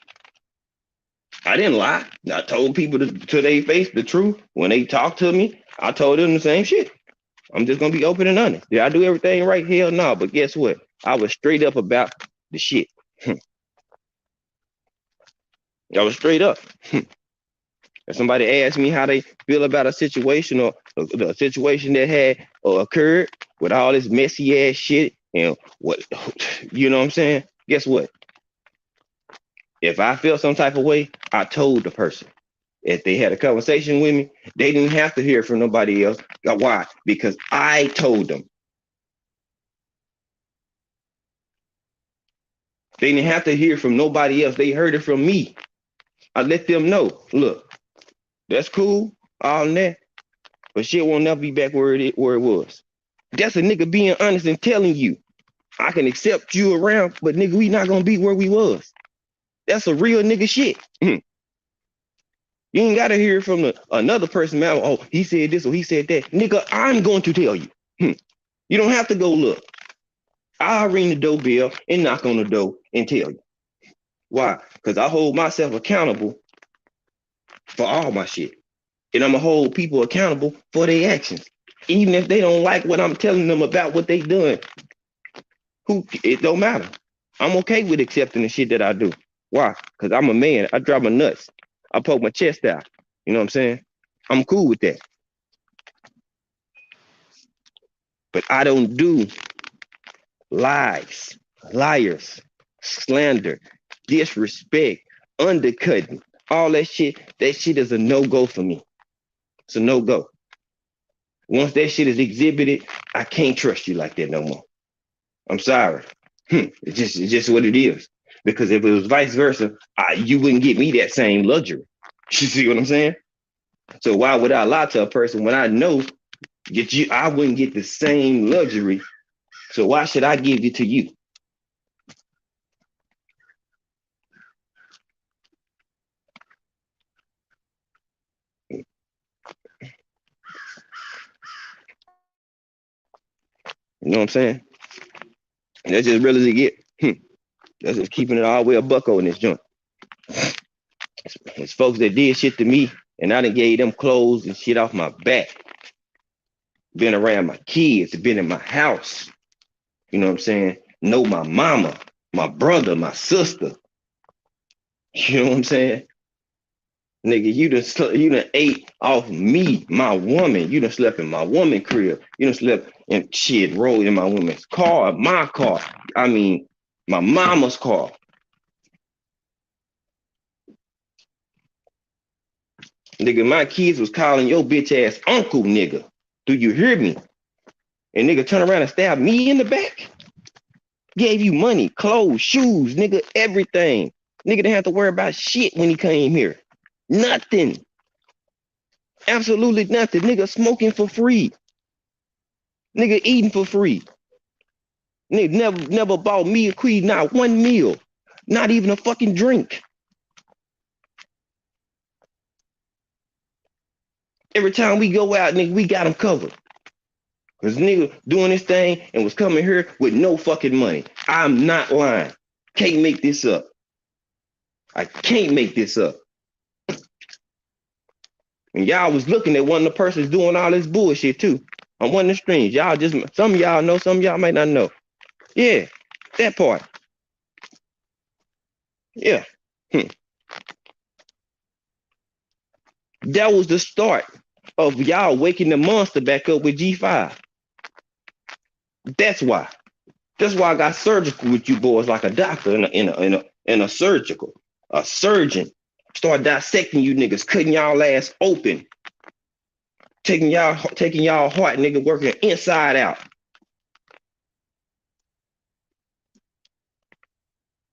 I didn't lie. I told people to their face the truth. When they talked to me, I told them the same shit. I'm just gonna be open and honest. Did I do everything right? Hell no. But guess what? I was straight up about the shit. I was straight up. If somebody asked me how they feel about a situation or the situation that had occurred with all this messy ass shit and what, you know what I'm saying? Guess what? If I felt some type of way, I told the person. If they had a conversation with me, they didn't have to hear from nobody else. Why? Because I told them. They didn't have to hear from nobody else. They heard it from me. I let them know, look, that's cool, all that, but shit won't never be back where it was. That's a nigga being honest and telling you, I can accept you around, but nigga, we not gonna be where we was. That's a real nigga shit. You ain't gotta hear from another person, man. Oh, he said this or he said that. Nigga, I'm going to tell you. You don't have to go look. I'll ring the doorbell and knock on the door and tell you. Why? Because I hold myself accountable for all my shit. And I'm gonna hold people accountable for their actions. Even if they don't like what I'm telling them about what they done, it don't matter. I'm okay with accepting the shit that I do. Why? Because I'm a man. I drop my nuts. I poke my chest out. You know what I'm saying? I'm cool with that. But I don't do lies, liars, slander, disrespect, undercutting, all that shit. That shit is a no-go for me. It's a no-go. Once that shit is exhibited, I can't trust you like that no more. I'm sorry. It's just what it is. Because if it was vice versa, you wouldn't get me that same luxury. You see what I'm saying? So why would I lie to a person when I know I wouldn't get the same luxury? So why should I give it to you? You know what I'm saying? And that's just real as it get. That's just keeping it all the way a bucko in this joint. It's folks that did shit to me, and I done gave them clothes and shit off my back. Been around my kids, been in my house. You know what I'm saying? Know my mama, my brother, my sister. You know what I'm saying? Nigga, you done ate off me, my woman. You done slept in my woman crib. You done slept in shit, rolled in my woman's car, my car. I mean, my mama's car. Nigga, my kids was calling your bitch ass uncle, nigga. Do you hear me? And nigga turn around and stab me in the back. Gave you money, clothes, shoes, nigga, everything. Nigga didn't have to worry about shit when he came here. Nothing. Absolutely nothing. Nigga smoking for free. Nigga eating for free. Nigga never bought me a queen, not one meal. Not even a fucking drink. Every time we go out, nigga, we got him covered. Cause nigga doing this thing and was coming here with no fucking money. I'm not lying. Can't make this up. I can't make this up. And y'all was looking at one of the persons doing all this bullshit too. On one of the streams. Y'all just, some of y'all know, some of y'all might not know. Yeah, that part. Yeah. That was the start of y'all waking the monster back up with G5. That's why. That's why I got surgical with you boys like a doctor in a surgical, a surgeon. Start dissecting you niggas, cutting y'all ass open, taking y'all heart, nigga, working inside out.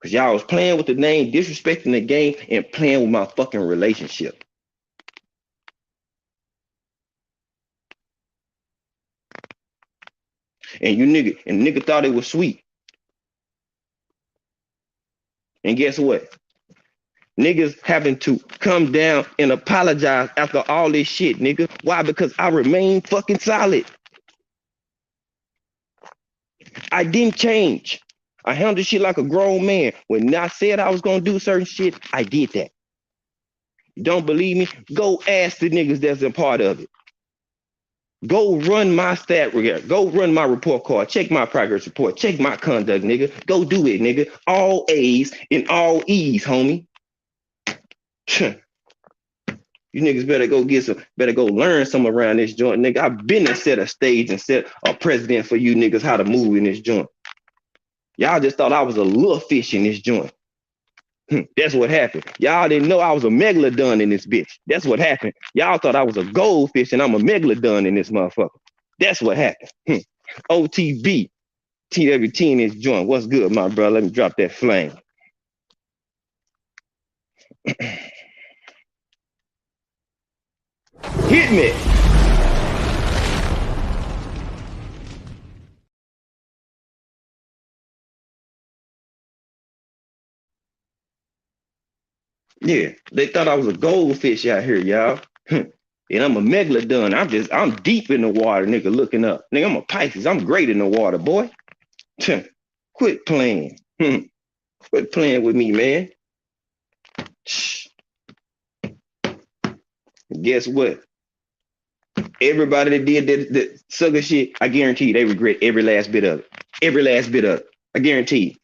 Cause y'all was playing with the name, disrespecting the game, and playing with my fucking relationship. And nigga thought it was sweet. And guess what? Niggas having to come down and apologize after all this shit, nigga. Why? Because I remain fucking solid. I didn't change. I handled shit like a grown man. When I said I was gonna do certain shit, I did that. You don't believe me? Go ask the niggas that's a part of it. Go run my stat report. Go run my report card. Check my progress report. Check my conduct, nigga. Go do it, nigga. All A's and all E's, homie. You niggas better go learn some around this joint, nigga. I've been to set a stage and set a precedent for you niggas how to move in this joint. Y'all just thought I was a little fish in this joint. That's what happened. Y'all didn't know I was a megalodon in this bitch. That's what happened. Y'all thought I was a goldfish and I'm a megalodon in this motherfucker. That's what happened. OTB, TWT in this joint. What's good, my brother? Let me drop that flame. Hit me. Yeah, they thought I was a goldfish out here, y'all. And I'm a megalodon. I'm deep in the water, nigga, looking up. Nigga, I'm a Pisces. I'm great in the water, boy. Quit playing. Quit playing with me, man. Guess what? Everybody that did that sucker shit, I guarantee they regret every last bit of it. Every last bit of it. I guarantee.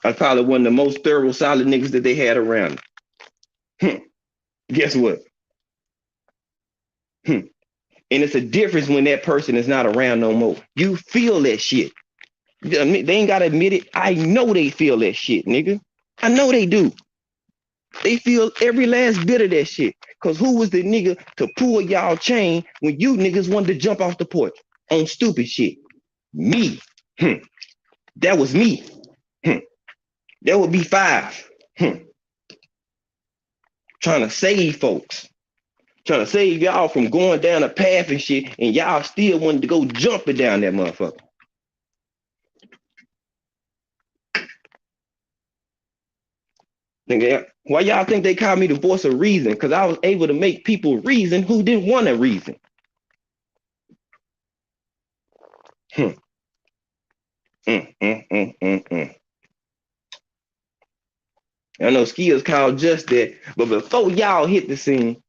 I was probably one of the most thorough, solid niggas that they had around. Guess what? And it's a difference when that person is not around no more. You feel that shit. They ain't gotta admit it. I know they feel that shit, nigga. I know they do. They feel every last bit of that shit. Cause who was the nigga to pull y'all chain when you niggas wanted to jump off the porch on stupid shit? Me. That was me. That would be 5. Trying to save folks. Trying to save y'all from going down a path and shit, and y'all still wanted to go jumping down that motherfucker. Nigga, why y'all think they called me the voice of reason? Because I was able to make people reason who didn't want to reason. I know Skills called just that, but before y'all hit the scene,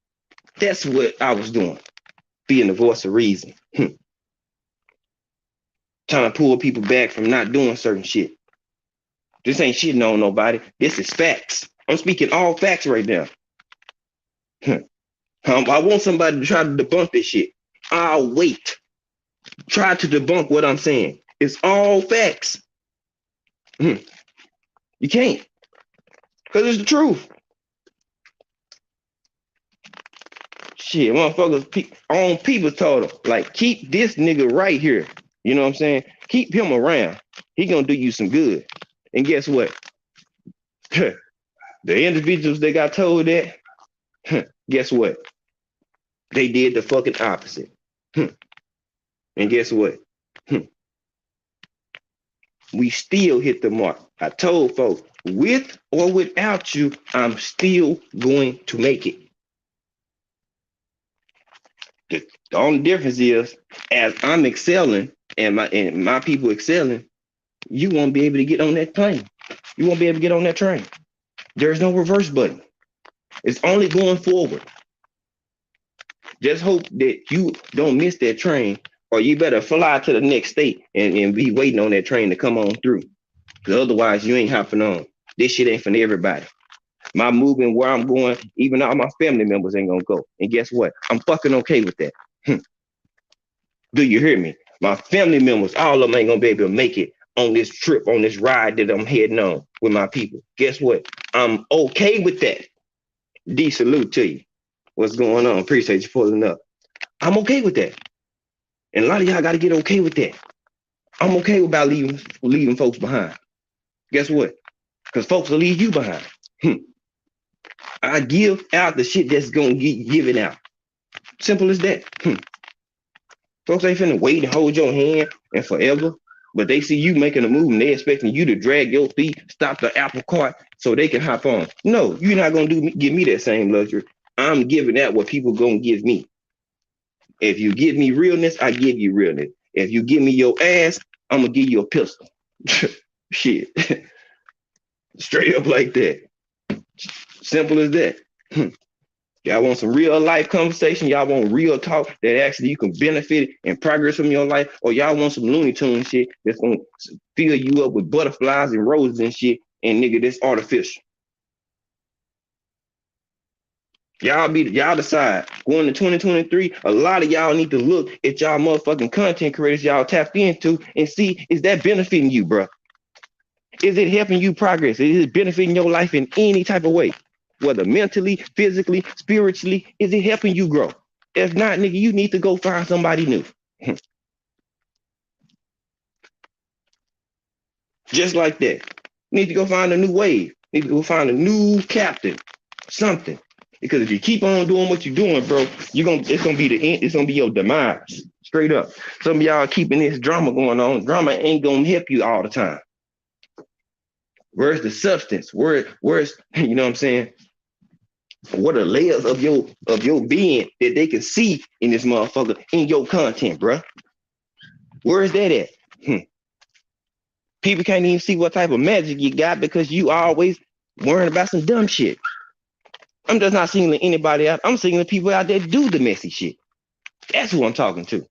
that's what I was doing. Being the voice of reason. Trying to pull people back from not doing certain shit. This ain't shitting on nobody. This is facts. I'm speaking all facts right now. I want somebody to try to debunk this shit. I'll wait. Try to debunk what I'm saying. It's all facts. You can't. Because it's the truth. Shit, motherfuckers on people told them, like, keep this nigga right here. You know what I'm saying? Keep him around. He gonna do you some good. And guess what? The individuals that got told that, guess what? They did the fucking opposite. And guess what? We still hit the mark. I told folks, with or without you, I'm still going to make it. The only difference is, as I'm excelling and my people excelling, you won't be able to get on that plane. You won't be able to get on that train. There's no reverse button. It's only going forward. Just hope that you don't miss that train, or you better fly to the next state and be waiting on that train to come on through. Because otherwise, you ain't hopping on. This shit ain't for everybody. My moving where I'm going, even all my family members ain't gonna go. And guess what? I'm fucking okay with that. Do you hear me? My family members, all of them ain't gonna be able to make it on this trip, on this ride that I'm heading on with my people. Guess what? I'm okay with that. D, salute to you. What's going on? Appreciate you pulling up. I'm okay with that. And a lot of y'all gotta get okay with that. I'm okay about leaving folks behind. Guess what? Because folks will leave you behind. I give out the shit that's gonna get given out. Simple as that. Folks ain't finna wait and hold your hand and forever, but they see you making a move and they expecting you to drag your feet, stop the apple cart so they can hop on. No, you're not gonna give me that same luxury. I'm giving out what people gonna give me. If you give me realness, I give you realness. If you give me your ass, I'm gonna give you a pistol. Shit. Straight up like that. Simple as that. Y'all want some real life conversation? Y'all want real talk that actually you can benefit and progress from your life? Or y'all want some Looney Tunes shit that's gonna fill you up with butterflies and roses and shit, and nigga, that's artificial. Y'all decide. Going to 2023, a lot of y'all need to look at y'all motherfucking content creators y'all tapped into and see, is that benefiting you, bro? Is it helping you progress? Is it benefiting your life in any type of way? Whether mentally, physically, spiritually, is it helping you grow? If not, nigga, you need to go find somebody new. Just like that. You need to go find a new wave. You need to go find a new captain. Something. Because if you keep on doing what you're doing, bro, it's gonna be the end, it's gonna be your demise. Straight up. Some of y'all keeping this drama going on. Drama ain't gonna help you all the time. Where's the substance? Where's you know what I'm saying? What are layers of your being that they can see in this motherfucker in your content, bro? Where is that at? People can't even see what type of magic you got because you always worrying about some dumb shit. I'm just not singling anybody out. I'm singling people out there do the messy shit. That's who I'm talking to.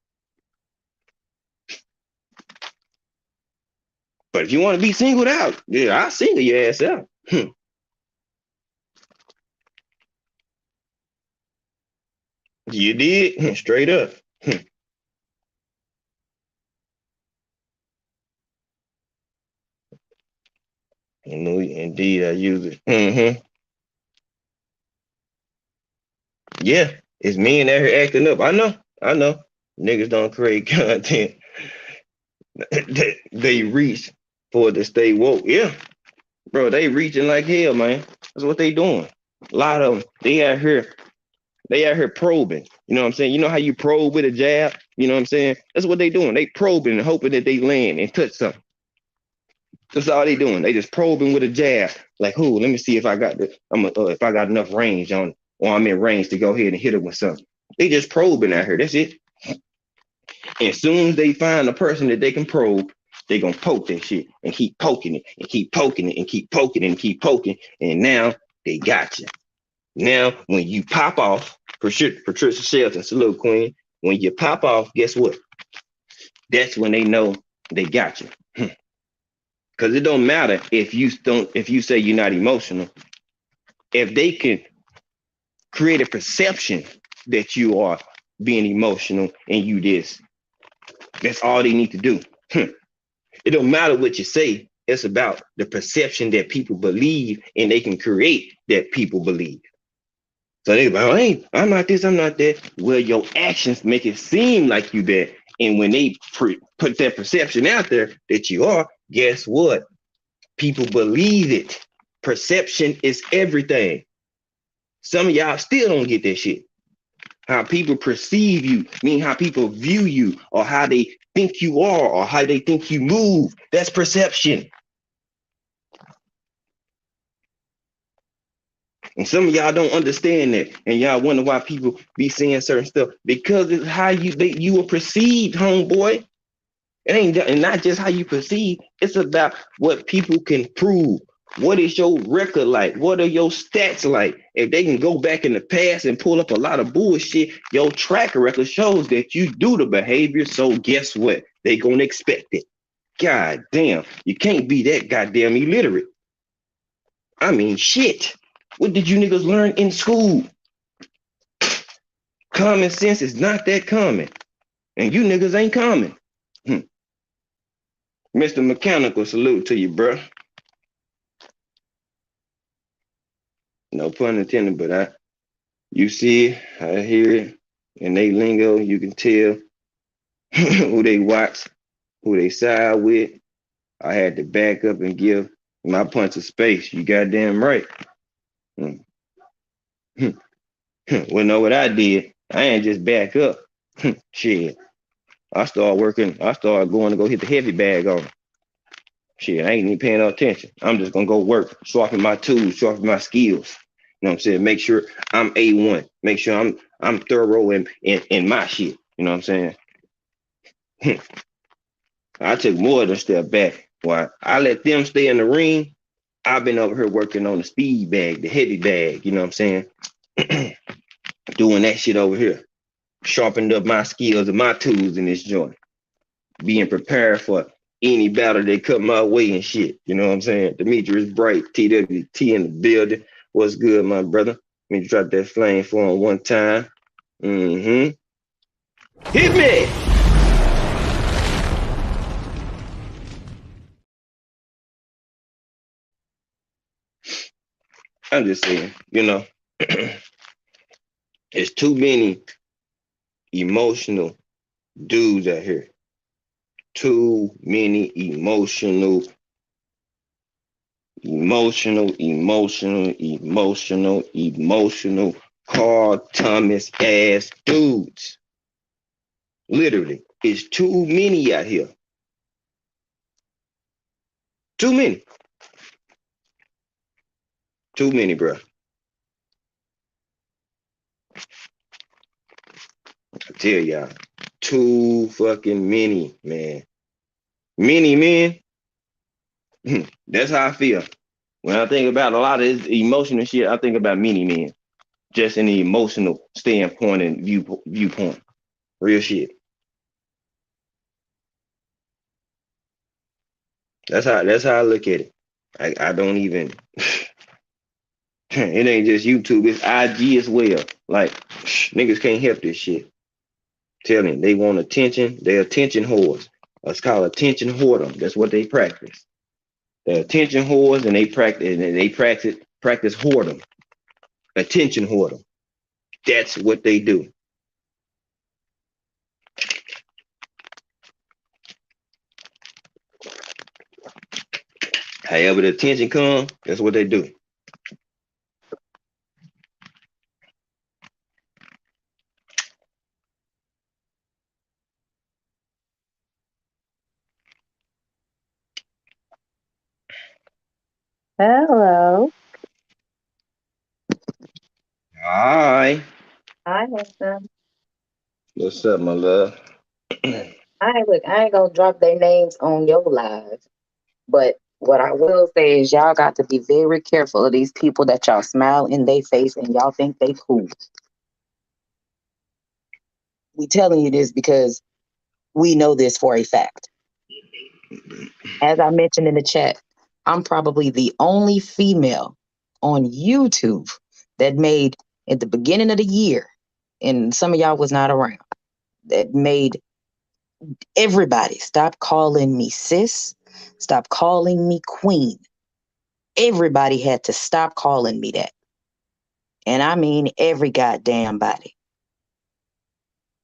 But if you want to be singled out, yeah, I'll single your ass out. You did? Straight up. You know, indeed, I use it. Yeah, it's me and here acting up. I know. Niggas don't create content. They reach for it to stay woke. Yeah, bro, they reaching like hell, man. That's what they doing. A lot of them, they out here probing. You know what I'm saying? You know how you probe with a jab? You know what I'm saying? That's what they doing. They probing and hoping that they land and touch something. That's all they doing. They just probing with a jab. Like, who? Let me see if I got if I got enough range on, or I'm in range to go ahead and hit it with something. They just probing out here. That's it. And as soon as they find a person that they can probe, they gonna poke that shit and keep poking it and keep poking it and keep poking it and keep poking. And now they got you. Now, when you pop off, Patricia Shelton, salute queen. When you pop off, guess what? That's when they know they got you. Because it don't matter if you say you're not emotional. If they can create a perception that you are being emotional and you this, that's all they need to do. It don't matter what you say. It's about the perception that people believe, and they can create that people believe. So they go, hey, I'm not this, I'm not that. Well, your actions make it seem like you that, And when they put that perception out there that you are, guess what? People believe it. Perception is everything. Some of y'all still don't get that shit. How people perceive you, mean how people view you, or how they think you are, or how they think you move. That's perception. And some of y'all don't understand that, and y'all wonder why people be saying certain stuff, because it's how you were perceived, homeboy. It ain't, and not just how you perceive. It's about what people can prove. What is your record like? What are your stats like? If they can go back in the past and pull up a lot of bullshit, your track record shows that you do the behavior. So guess what? They gonna expect it. God damn, you can't be that goddamn illiterate. I mean, shit. What did you niggas learn in school? Common sense is not that common, and you niggas ain't common. Mr. Mechanical, salute to you, bro. No pun intended, but you see it, I hear it, and they lingo, you can tell who they watch, who they side with. I had to back up and give my punch of space. You goddamn right. Hmm. Well, know what I did? I ain't just back up. Shit. I started going to go hit the heavy bag on. Shit, I ain't even paying no attention. I'm just gonna go work, sharpen my tools, sharpen my skills. You know what I'm saying? Make sure I'm A1. Make sure I'm thorough in my shit. You know what I'm saying? I took more than a step back. Why? I let them stay in the ring. I've been over here working on the speed bag, the heavy bag. You know what I'm saying? Doing that shit over here. Sharpened up my skills and my tools in this joint. Being prepared for any battle that come my way and shit. You know what I'm saying? Demetrius Bright, TWT in the building. What's good, my brother? Let me drop that flame for him one time. Mm-hmm. Hit me! I'm just saying, it's too many emotional dudes out here. Too many emotional Carl Thomas ass dudes. Literally, it's too many out here. Too many. Too many, bro. I tell y'all, too fucking many, man. Many men. That's how I feel. When I think about a lot of this emotional shit, I think about many men. Just in the emotional standpoint and viewpoint. Real shit. That's how I look at it. I don't even it ain't just YouTube, it's IG as well. Like niggas can't help this shit. Tell them they want attention, they're attention whores. It's called attention whoredom. That's what they practice. They're attention whores and they practice whoredom. Attention whoredom. That's what they do. However the attention comes, that's what they do. Hello. Hi. Hi, handsome. What's up, my love? I ain't gonna drop their names on your live, but what I will say is y'all got to be very careful of these people that y'all smile in their face and y'all think they cool. We telling you this because we know this for a fact. As I mentioned in the chat, I'm probably the only female on YouTube that made at the beginning of the year, and some of y'all was not around, that made everybody stop calling me sis, stop calling me queen. Everybody had to stop calling me that. And I mean every goddamn body.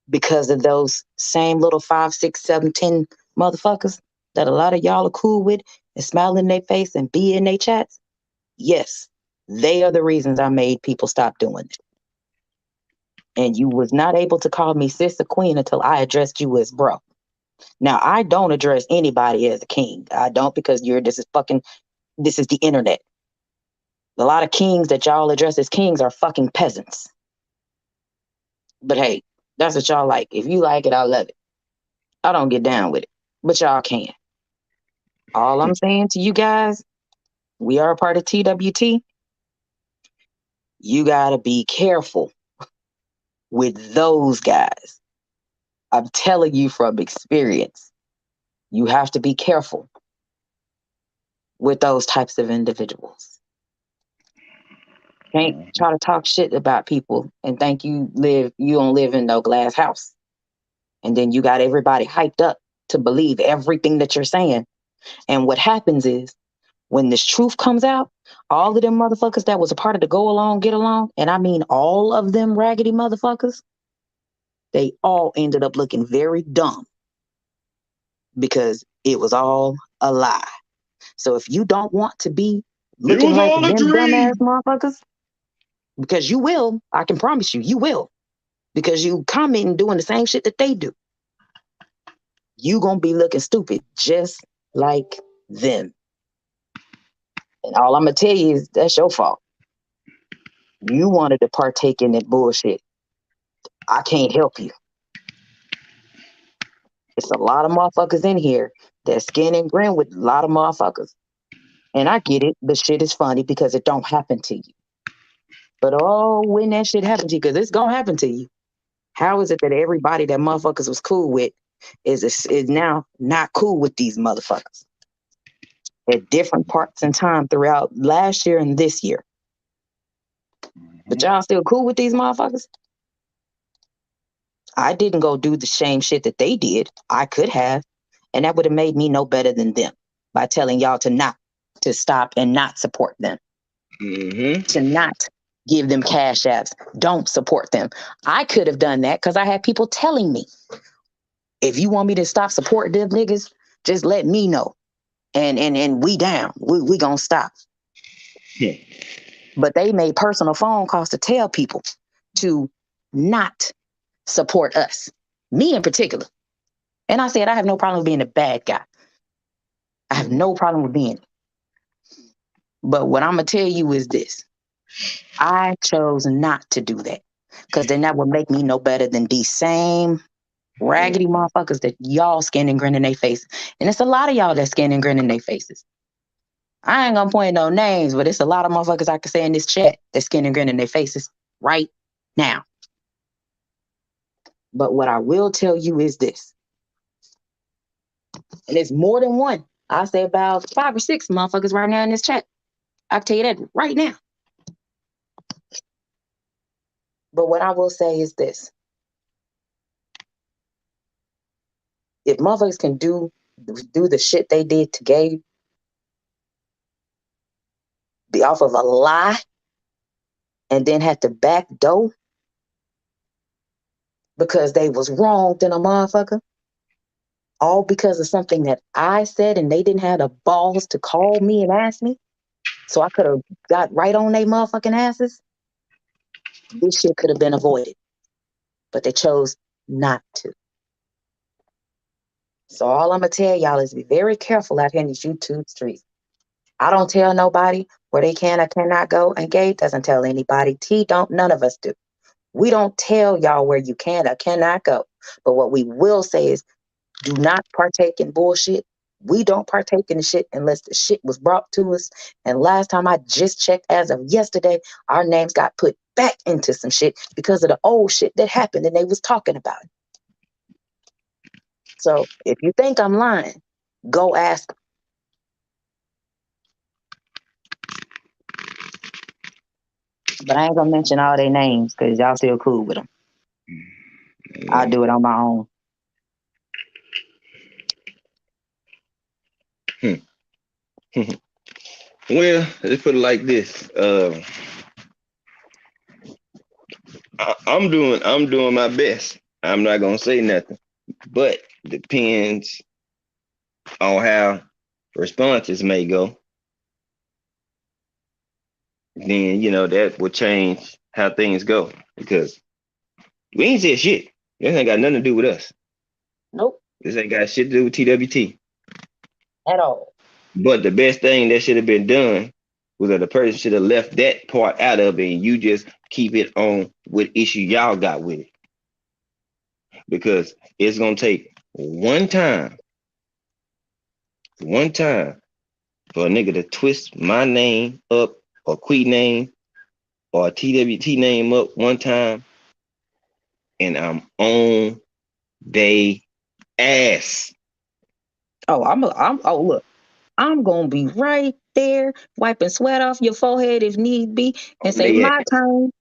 because of those same little 5, 6, 7, 10 motherfuckers that a lot of y'all are cool with and smile in their face and be in their chats. Yes, they are the reasons I made people stop doing it. And you was not able to call me sis or queen until I addressed you as bro. Now I don't address anybody as a king. I don't because this is the internet. A lot of kings that y'all address as kings are fucking peasants. But hey, that's what y'all like. If you like it, I love it. I don't get down with it. But y'all can. All I'm saying to you guys, we are a part of TWT. You gotta be careful with those guys. I'm telling you from experience. You have to be careful with those types of individuals. Can't try to talk shit about people and think you don't live in no glass house. And then you got everybody hyped up to believe everything that you're saying. And what happens is when this truth comes out, all of them motherfuckers that was a part of the go along, get along, and I mean all of them raggedy motherfuckers, they all ended up looking very dumb because it was all a lie. So if you don't want to be It looking was like all a them dumbass dream. motherfuckers, because you will, I can promise you, you will, because you comment and doing the same shit that they do. You gonna be looking stupid just like them. And all I'm gonna tell you is that's your fault. You wanted to partake in that bullshit. I can't help you. It's a lot of motherfuckers in here that skin and grin with a lot of motherfuckers. And I get it. The shit is funny because it don't happen to you. But oh, when that shit happens to you, because it's gonna happen to you. How is it that everybody that motherfuckers was cool with is now not cool with these motherfuckers at different parts in time throughout last year and this year? But y'all still cool with these motherfuckers? I didn't go do the same shit that they did. I could have, and that would have made me no better than them by telling y'all to stop and not support them, Mm-hmm. to not give them cash apps, don't support them. I could have done that because I had people telling me, if you want me to stop supporting them niggas, just let me know. And we down. We gonna stop. But they made personal phone calls to tell people to not support us, me in particular. And I said, I have no problem with being a bad guy. I have no problem with being it. But what I'm going to tell you is this. I chose not to do that because then that would make me no better than these same raggedy motherfuckers that y'all skin and grin in their faces. And it's a lot of y'all that skin and grin in their faces. I ain't going to point no names, but it's a lot of motherfuckers I can say in this chat that skin and grin in their faces right now. But what I will tell you is this. And it's more than one. I say about 5 or 6 motherfuckers right now in this chat. I'll tell you that right now. But what I will say is this. If motherfuckers can do the shit they did to Gabe, be off of a lie, and then had to backdoor because they was wronged in a motherfucker, all because of something that I said and they didn't have the balls to call me and ask me, so I could have got right on they motherfucking asses, this shit could have been avoided. But they chose not to. So all I'm going to tell y'all is be very careful out here in these YouTube streets. I don't tell nobody where they can or cannot go, and Gabe doesn't tell anybody. T don't, none of us do. We don't tell y'all where you can or cannot go. But what we will say is do not partake in bullshit. We don't partake in the shit unless the shit was brought to us. And last time I just checked, as of yesterday, our names got put back into some shit because of the old shit that happened and they was talking about it. So if you think I'm lying, go ask. But I ain't gonna mention all their names because y'all still cool with them. I'll do it on my own. Well, let's put it like this. I'm doing my best I'm not gonna say nothing, but depends on how responses may go. Then that will change how things go because we ain't said shit. This ain't got nothing to do with us. Nope, This ain't got shit to do with TWT. at all. But the best thing that should have been done was that the person should have left that part out of it and you just keep it on what issue y'all got with it. Because it's gonna take one time for a nigga to twist my name up or Quee name or TWT name up one time and I'm on they ass. Oh, look, I'm gonna be right there, wiping sweat off your forehead if need be, and On say they my ass. turn.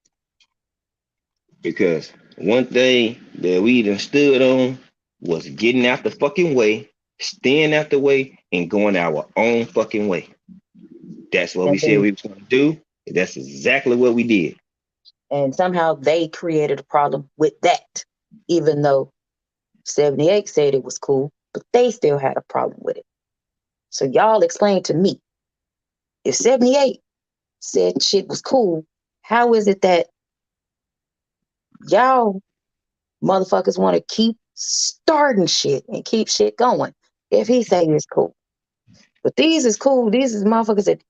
Because one thing that we done stood on was getting out the fucking way, staying out the way, and going our own fucking way. That's what we And said then we was gonna do. That's exactly what we did. and somehow they created a problem with that, even though 78 said it was cool, but they still had a problem with it. So y'all explain to me, if 78 said shit was cool, how is it that y'all motherfuckers want to keep starting shit and keep shit going if he say it's cool? But these is cool. These is motherfuckers that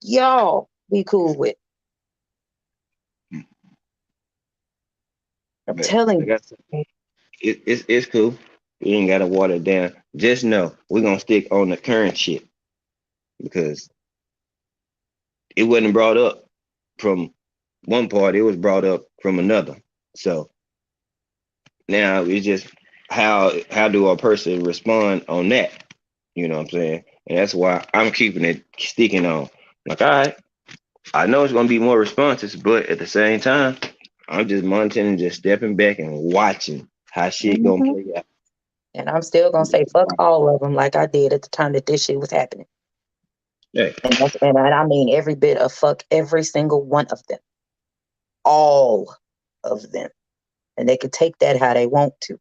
y'all be cool with. I'm But telling like I said, you. it's cool. We ain't gotta water it down. Just know we're gonna stick on the current shit because it wasn't brought up from one part, it was brought up from another. So now it's just how do a person respond on that? You know what I'm saying? And that's why I'm keeping it sticking on. Like, all right, I know it's gonna be more responses, but at the same time, I'm just monitoring and just stepping back and watching how shit gonna Mhm. play out. And I'm still gonna say fuck all of them like I did at the time that this shit was happening. Hey, And I mean every bit of fuck every single one of them. All of them. And they could take that how they want to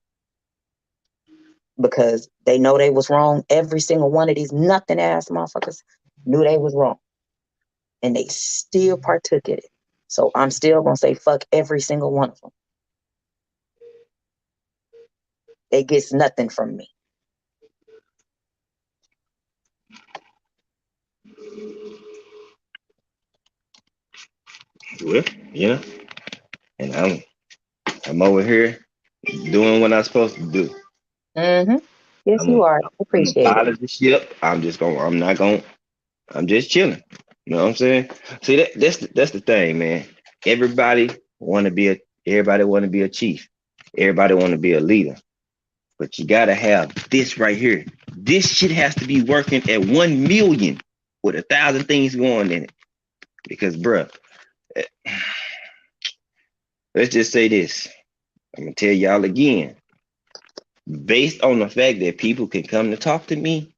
because they know they was wrong. Every single one of these nothing ass motherfuckers knew they was wrong. And they still partook in it. So I'm still gonna say fuck every single one of them. They gets nothing from me. well, you know, and I'm over here doing what I'm supposed to do. Mm-hmm. Yes, I'm you a are. I'm a Appreciate it. pilot the ship. I'm not going. I'm just chilling. You know what I'm saying? See that's the thing, man. Everybody want to be a everybody want to be a chief. Everybody want to be a leader. But you gotta have this right here. This shit has to be working at 1 million with 1,000 things going in it. Because, bruh, eh, let's just say this. I'm gonna tell y'all again. Based on the fact that people can come to talk to me,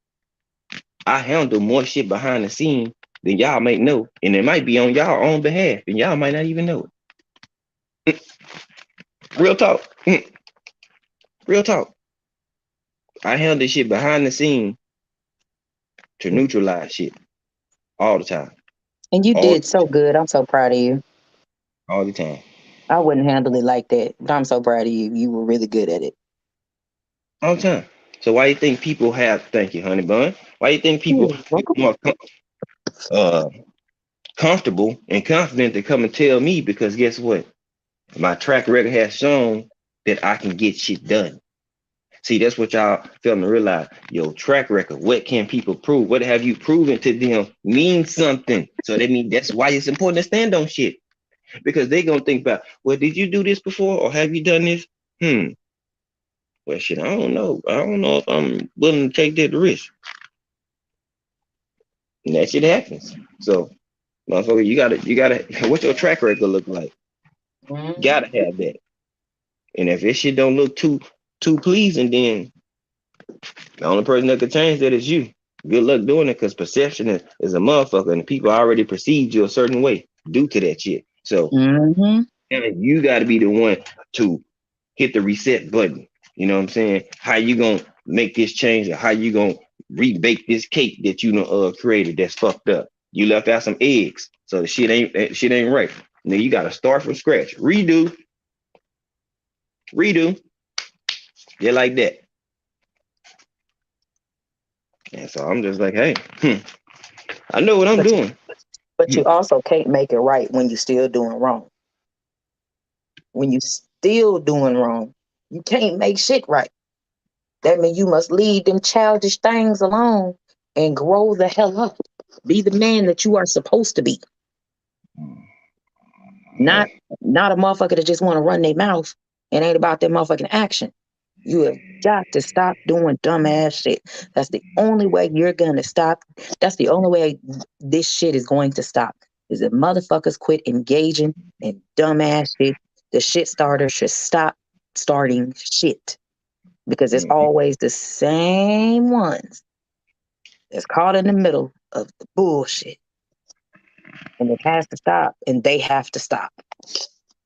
I handle more shit behind the scene than y'all might know, and it might be on y'all own behalf, and y'all might not even know it. Real talk. Real talk. I handle this shit behind the scene to neutralize shit all the time. And you All did so good. I'm so proud of you. all the time. I wouldn't handle it like that, but I'm so proud of you. You were really good at it. All the time. So why you think people have thank you, honey bun? Why you think people You're feel welcome. more uh comfortable and confident to come and tell me because guess what? My track record has shown that I can get shit done. See, that's what y'all failing to realize. Your track record. What can people prove? What have you proven to them means something. So that means that's why it's important to stand on shit. Because they gonna think about, well, did you do this before or have you done this? Hmm. Well, shit, I don't know. I don't know if I'm willing to take that risk. And that shit happens. So, motherfucker, you gotta. What's your track record look like? You Mhm. gotta have that. And if this shit don't look too pleasing, then the only person that could change that is you. Good luck doing it because perception is a motherfucker and people already perceive you a certain way due to that shit. So Mhm. you got to be the one to hit the reset button. You know what I'm saying? How you gonna make this change, or how you gonna rebake this cake that you know created that's fucked up? You left out some eggs, so the shit ain't right. Now you gotta start from scratch, redo, yeah, like that. And so I'm just like, hey, I know what I'm But you, doing. but you also can't make it right when you're still doing wrong. When you still doing wrong, you can't make shit right. That means you must leave them childish things alone and grow the hell up. Be the man that you are supposed to be. Not Man, not a motherfucker that just want to run their mouth and ain't about their motherfucking action. You have got to stop doing dumbass shit. That's the only way you're gonna stop. That's the only way this shit is going to stop. Is that motherfuckers quit engaging in dumbass shit. The shit starter should stop starting shit because it's mhm, always the same ones that's caught in the middle of the bullshit. And it has to stop, and they have to stop.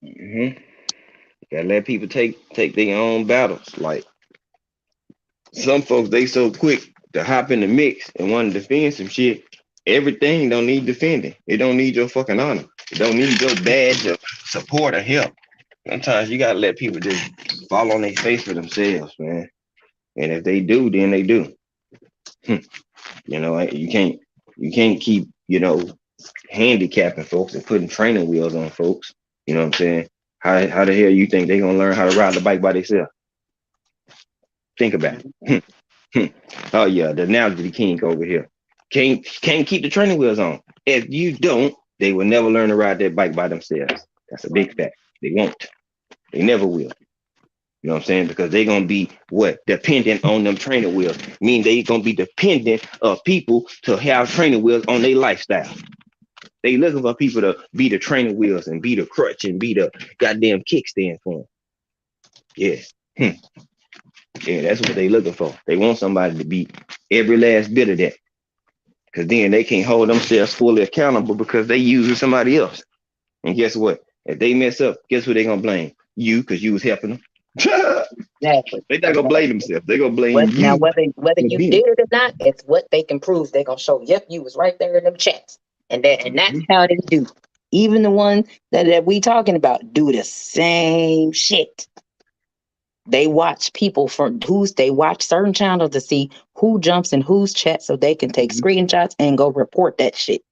mhm. Gotta let people take their own battles. Like some folks, they so quick to hop in the mix and want to defend some shit. Everything don't need defending. It don't need your fucking honor. It don't need your badge of support or help. Sometimes you gotta let people just fall on their face for themselves, man. And if they do, then they do. Hmm. You know, you can't keep, handicapping folks and putting training wheels on folks. You know what I'm saying? How the hell you think they gonna learn how to ride the bike by themselves? Think about it. Oh yeah, the analogy king over here. Can't keep the training wheels on. If you don't, they will never learn to ride that bike by themselves. That's a big fact. They won't. They never will. You know what I'm saying? Because they're gonna be what? Dependent on them training wheels. Mean they gonna be dependent of people to have training wheels on their lifestyle. They looking for people to be the training wheels and be the crutch and be the goddamn kickstand for them. Yeah. Hmm. Yeah, that's what they looking for. They want somebody to be every last bit of that. Cause then they can't hold themselves fully accountable because they using somebody else. And guess what? If they mess up, guess who they gonna blame? You, because you was helping them. Exactly. They not gonna blame themselves. They gonna blame What now? you Whether for you them. did it or not, it's what they can prove. They're gonna show. Yep, you was right there in them chats, and that's Mhm. how they do. Even the ones that we talking about do the same shit. They watch people from who's they watch certain channels to see who jumps in whose chat so they can take Mhm. screenshots and go report that shit.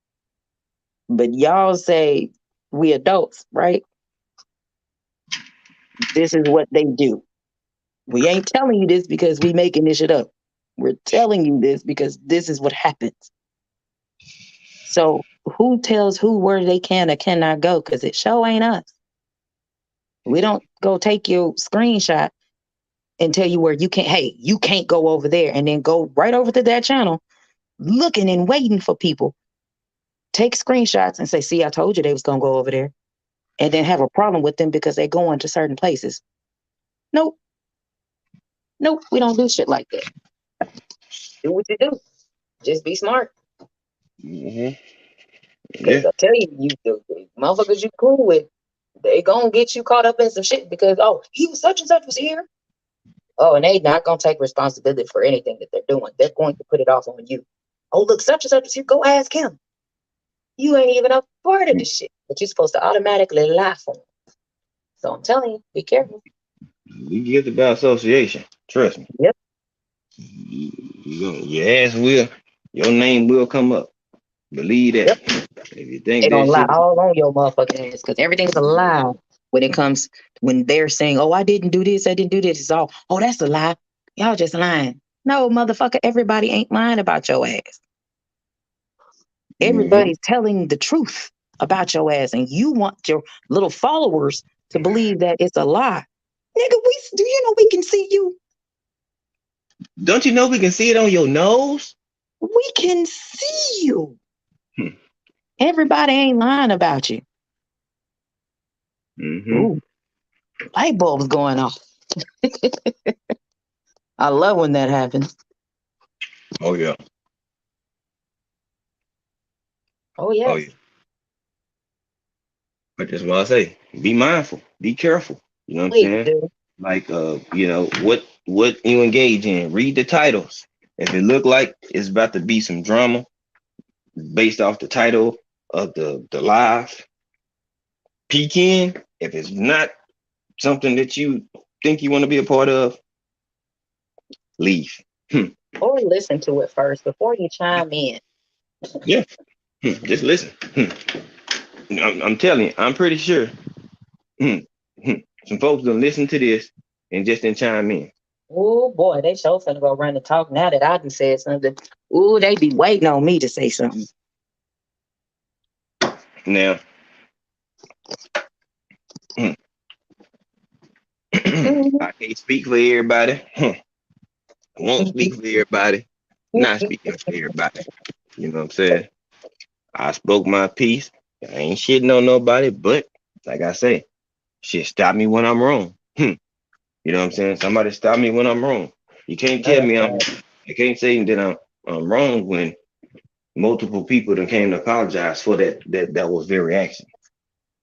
But y'all say we adults, right? This is what they do. We ain't telling you this because we making this shit up. We're telling you this because this is what happens. So who tells who where they can or cannot go? Because it show ain't us. We don't go take your screenshot and tell you where you can't. Hey, you can't go over there, and then go right over to that channel, looking and waiting for people. Take screenshots and say, "See, I told you they was gonna go over there," and then have a problem with them because they going to certain places. Nope, nope. We don't do shit like that. Do what you do. Just be smart. Mhm. Because Yeah. I tell you, the motherfuckers you cool with, they gonna get you caught up in some shit because he was such and such was here. Oh, and they not gonna take responsibility for anything that they're doing. They're going to put it off on you. Oh, look, such and such was here. Go ask him. You ain't even a part of this shit, but you're supposed to automatically lie for him. So I'm telling you, be careful. We get about association. Trust me. Yep, Your ass will, your name will come up. Believe that. yep. If you think They're that gonna lie shit, all on your motherfucking ass because everything's a lie when it comes when they're saying, "Oh, I didn't do this, I didn't do this." It's all, "Oh, that's a lie. Y'all just lying." No, motherfucker, everybody ain't lying about your ass. hmm Everybody's telling the truth about your ass, and you want your little followers to believe that it's a lie. Nigga, we do you know we can see you? don't you know we can see it on your nose? We can see you. Hmm. Everybody ain't lying about you. Mm-hmm. Ooh, light bulbs going off. I love when that happens. Oh yeah. Oh Oh yeah. yes, But that's why I say, be mindful, be careful. You know what I'm please saying? do. Like what you engage in. Read the titles. If it look like it's about to be some drama based off the title of the live, peek in. If it's not something that you think you want to be a part of, leave. Hmm. Or listen to it first before you chime in. Yeah. Just listen. I'm telling you, I'm pretty sure hmm, some folks gonna listen to this and just then chime in. Oh boy, they sure finna go run and talk now that I done said something. Ooh, they be waiting on me to say something. Now, Mhm. I can't speak for everybody. I won't speak for everybody. Not speaking for everybody. You know what I'm saying? I spoke my piece. I ain't shitting on nobody, but like I say, shit, stop me when I'm wrong. You know what I'm saying? Somebody stop me when I'm wrong. You can't No, tell that's me right. you can't say that I'm wrong when multiple people that came to apologize for that was their reaction.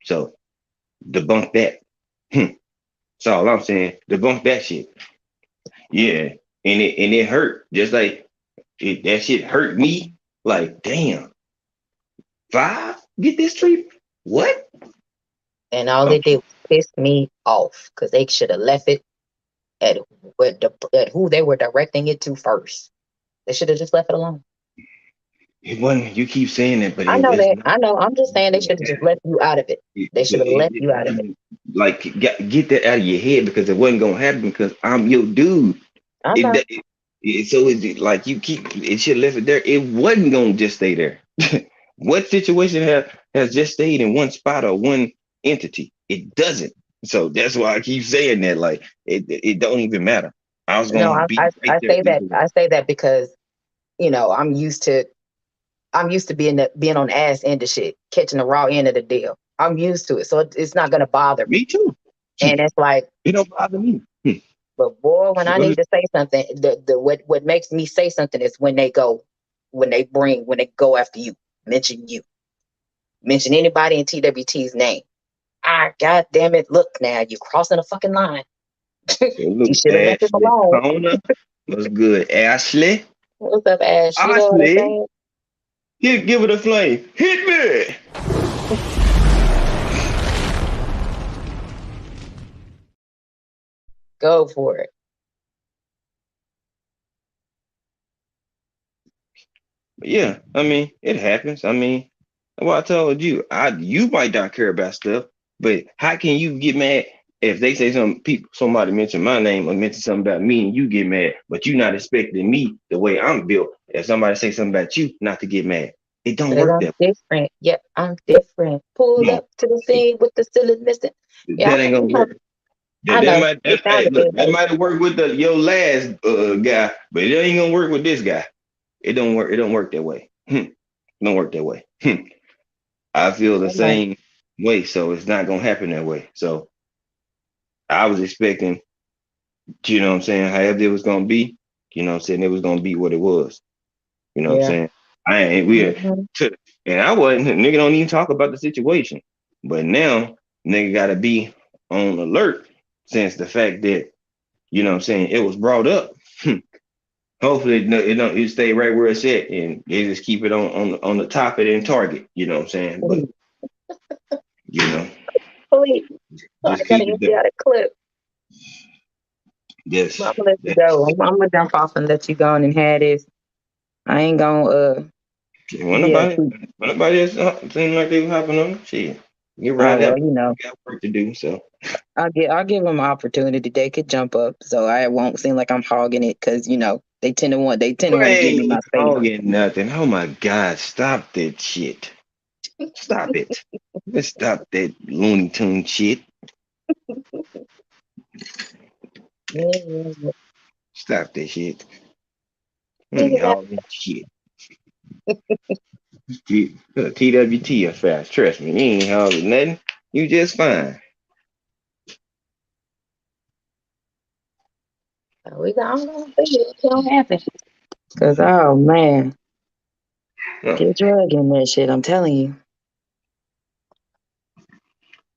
So debunk that. That's all I'm saying. Debunk that shit. Yeah. And it hurt. Just like that shit hurt me. Like, damn, five? Get this treatment? What? And all they Okay. did was piss me off because they should have left it at at who they were directing it to first. They should have just left it alone. It wasn't, you keep saying it, but I it know was that. not. I know. I'm just saying they should have just left you out of it. They should have left you out of it. Like get that out of your head because it wasn't gonna happen because I'm your dude. I It, know. so it's like you keep it should left it there. It wasn't gonna just stay there. What situation has just stayed in one spot or one entity? It doesn't. So that's why I keep saying that. Like it don't even matter. I was No, gonna I, be I, right I there say that. either way. I say that because I'm used to being on the ass end of shit, catching the raw end of the deal. I'm used to it, so it's not gonna bother me. Me too. And it's like, It don't bother me. but boy, when I Well, need to say something, the what makes me say something is when they go after you, mention anybody in TWT's name. Ah, god damn it! Look now, you're crossing a fucking line. so look, You should have left it Ashley alone. Kona was good. Ashley, What's up, Ash? You know what I'm Ashley, saying? give it a flame. Hit me. Go for it. But yeah, I mean, it happens. I mean, what I told you, you might not care about stuff, but how can you get mad if they say somebody mention my name or mention something about me and you get mad, but you not expecting me the way I'm built. If somebody say something about you, not to get mad. It don't Cause work I'm that different. Yep, I'm different. Pull way. up to the No, scene with the ceiling missing. Yeah, that ain't gonna work. I That know. might It hey, sounded look, good that though. might have worked with your last guy, but it ain't gonna work with this guy. It don't work. It don't work that way. Don't work that way. I feel the I know. same way, so it's not gonna happen that way. So I was expecting, you know what I'm saying, however it was gonna be, you know what I'm saying, it was gonna be what it was. You know what I'm Yeah. saying? I ain't we Hmm. and I wasn't nigga don't even talk about the situation. But now nigga gotta be on alert since the fact that, you know what I'm saying, it was brought up. Hopefully it stay right where it's at and they just keep it on the top of it and target, you know what I'm saying? But you know, Please. I just gotta keep it empty there. out a clip. Yes. I'm gonna let you go. I'm gonna jump off and let you go on and have this. I ain't gonna When be a nobody, when nobody else seemed like they were hopping on, shit, get oh right well, up. Got work to do. So I'll give them an opportunity. They could jump up, so I won't seem like I'm hogging it because they tend to want to give me wait, my space. hogging nothing. Oh my God, stop that shit. Stop it. Let's stop that Looney Tune shit. Yeah, Stop that shit. yeah. All that shit. TWT are fast. Trust me, you ain't hogging nothing. You just fine. I'm gonna see it. It don't happen. Cause oh man, Huh. get drug in that shit. I'm telling you.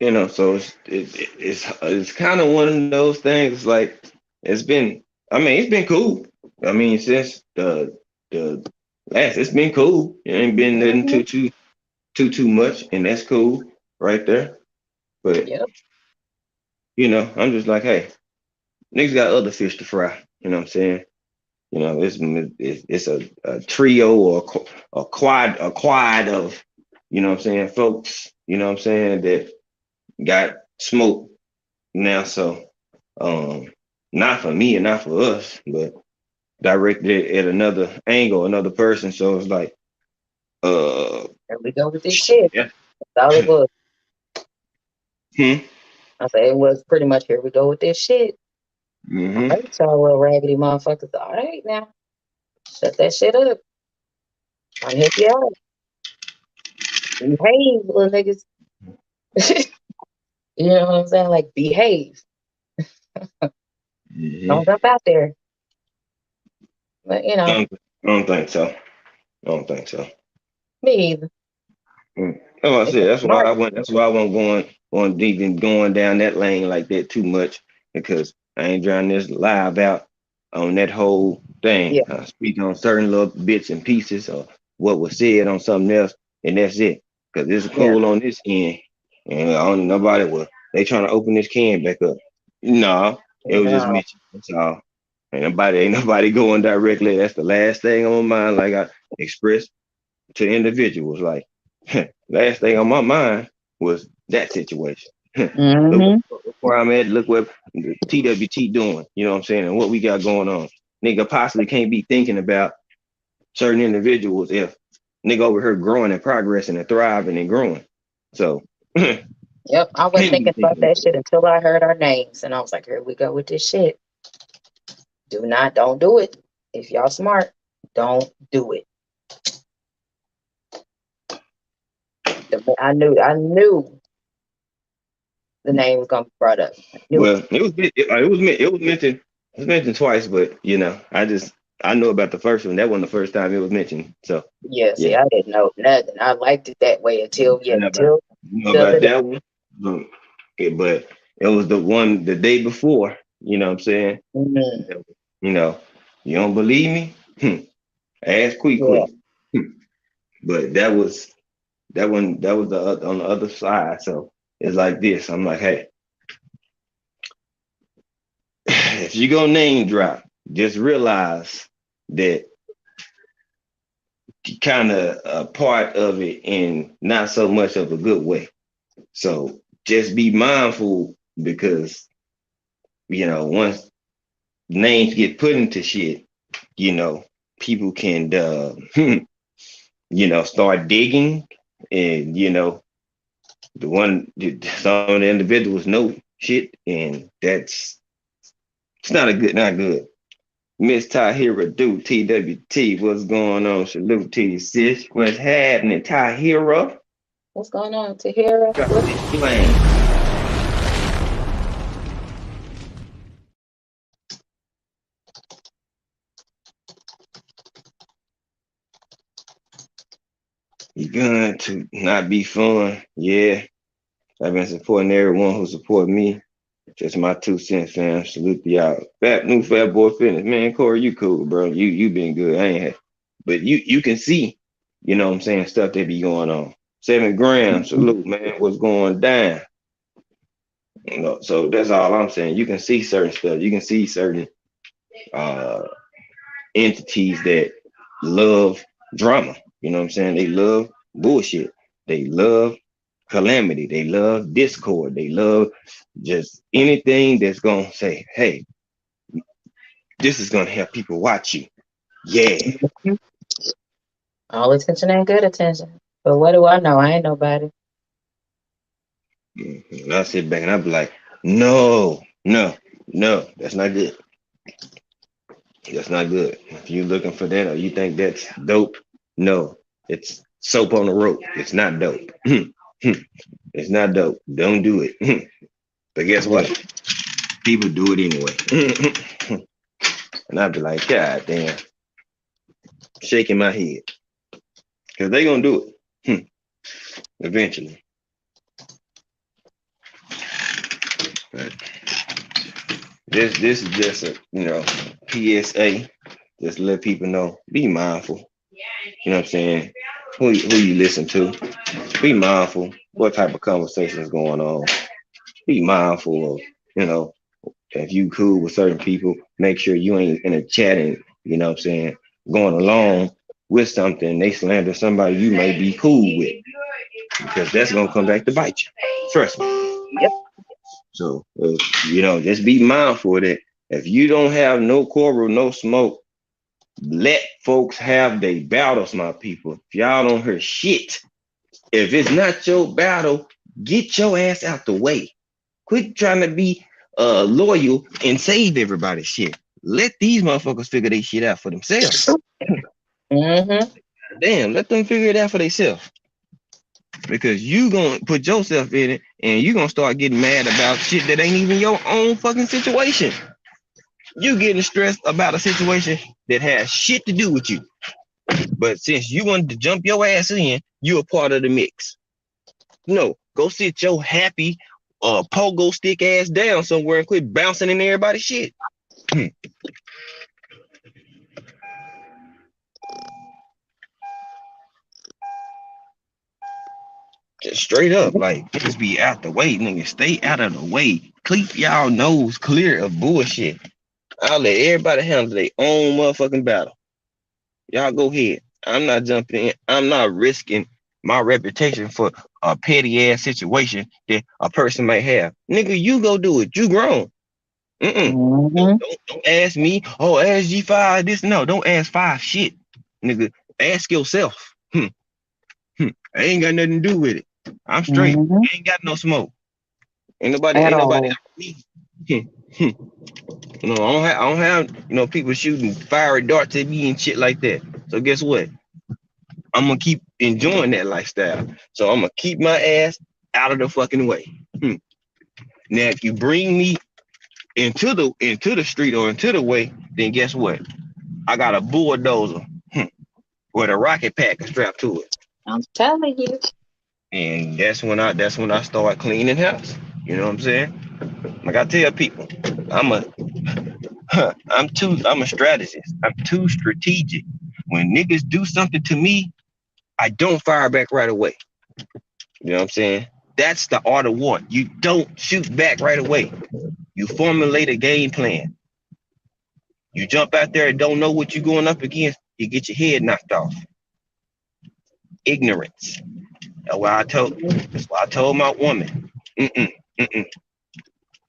So it's kind of one of those things. Like it's been, I mean, it's been cool. I mean, since the last, it's been cool. It ain't been nothing Mhm. too much, and that's cool right there. But Yep. I'm just like, hey, niggas got other fish to fry. You know what I'm saying? It's a trio or a quad of, what I'm saying, folks. You know what I'm saying, that got smoke now. So, um, not for me and not for us, but directed at another angle, another person. So it's like, There we go with this shit. shit. That's all it was. Hmm. I said it was pretty much here we go with this shit. All Hmm. right, y'all little raggedy motherfuckers. All right now. Shut that shit up. Trying to help you out. Behave, little niggas. You know what I'm saying? Like behave. Hmm. Don't jump out there. But I don't think so. I don't think so. me either. Like I It's said, a that's why smart. I went. That's why I wasn't going deep and going down that lane like that too much, because I ain't trying to just live out on that whole Yeah, thing. I speak on certain little bits and pieces of what was said on something else, and that's it. Because it's yeah. cool on this end, and I don't nobody will. They trying to open this can back up. No, it was just No. mentioned. That's all. Ain't nobody going directly. That's the last thing on my mind. Like I expressed to individuals. Like, last thing on my mind was that situation. Look Mm-hmm. where I'm at. Look what the TWT doing. You know what I'm saying? And what we got going on. Nigga possibly can't be thinking about certain individuals if nigga over here growing and progressing and thriving and growing. So can't Yep. I wasn't be thinking about thinking that about shit until I heard our names. And I was like, here we go with this shit. Don't do it. If y'all smart, don't do it. I knew the name was gonna be brought up. I knew it. well, it was mentioned twice, but I know about the first one. That wasn't the first time it was mentioned. So Yeah, see, yeah. I didn't know nothing. I liked it that way until You yeah, know about until you know the other about day. that one? Um, okay, but it was the one the day before. You know what I'm saying? Mm, You know, you don't believe me? Ask Quick yeah. Quick. But that was on the other side. So it's like this. I'm like, hey, if you go name drop, just realize that kind of a part of it in not so much of a good way. So just be mindful, because once names get put into shit, you know, people can start digging, and some of the individuals know shit, and it's not good. Miss Tahira do TWT, what's going on? Salute to you, sis. What's happening, Tahira? What's going on, Tahira? Drop What? this flame. You going to not be fun? Yeah, I've been supporting everyone who support me. Just my 2 cents, fam. Salute to y'all. Fat boy fitness, man. Corey, you cool, bro. You been good. I ain't had, but you can see, what I'm saying, stuff that be going on. 7 grams, salute, man. What's going down? So that's all I'm saying. You can see certain stuff. You can see certain uh entities that love drama. You know what I'm saying? They love bullshit. They love calamity. They love discord. They love just anything that's gonna say, hey, this is gonna help people watch you. Yeah. Mhm. All attention ain't good attention. But what do I know? I ain't nobody. And I sit back and I be like, no, no, no, that's not good. That's not good. If you're looking for that or you think that's dope, no, it's soap on the rope. It's not dope. It's not dope. Don't do it. But guess Yeah. what? People do it anyway. And I'd be like, God damn, shaking my head. Because they gonna do it eventually. But this is just a PSA. Just let people know. Be mindful. You know what I'm saying? Who you listen to. Be mindful what type of conversation is going on. Be mindful of, you know, if you cool with certain people, make sure you ain't in a chatting, what I'm saying, going along with something, they slander somebody you may be cool with. Because that's gonna come back to bite you. Trust me. Yep. So just be mindful of that. If you don't have no quarrel, no smoke, let folks have their battles, my people. If y'all don't hear shit, if it's not your battle, get your ass out the way. Quit trying to be loyal and save everybody's shit. Let these motherfuckers figure their shit out for themselves. Mm-hmm. Damn, let them figure it out for themselves. Because you gonna put yourself in it and you gonna start getting mad about shit that ain't even your own fucking situation. You getting stressed about a situation that has shit to do with you. But since you wanted to jump your ass in, you a part of the mix. No, go sit your happy pogo stick ass down somewhere and quit bouncing in everybody's shit. Just straight up, like, just be out the way, nigga. Stay out of the way. Keep y'all nose clear of bullshit. I'll let everybody handle their own motherfucking battle. Y'all go ahead. I'm not jumping in. I'm not risking my reputation for a petty ass situation that a person might have. Nigga, you go do it. You grown. Mm-mm. Mm-hmm. Don't ask me. Oh, ask G5 this. No, don't ask five shit. Nigga, ask yourself. I ain't got nothing to do with it. I'm straight. Mm-hmm. Ain't got no smoke. At Ain't nobody all. after me. I don't have people shooting fiery darts at me and shit like that. So guess what? I'm gonna keep enjoying that lifestyle. So I'm gonna keep my ass out of the fucking way. Now, if you bring me into the street or into the way, then guess what? I got a bulldozer with a rocket pack strapped to it, I'm telling you. and that's when I start cleaning house. You know what I'm saying? Like I tell people, I'm a I'm a strategist. I'm too strategic. When niggas do something to me, I don't fire back right away. You know what I'm saying? That's the art of war. You don't shoot back right away. You formulate a game plan. You jump out there and don't know what you're going up against, you get your head knocked off. Ignorance. That's why I told my woman. Mm-mm, mm-mm.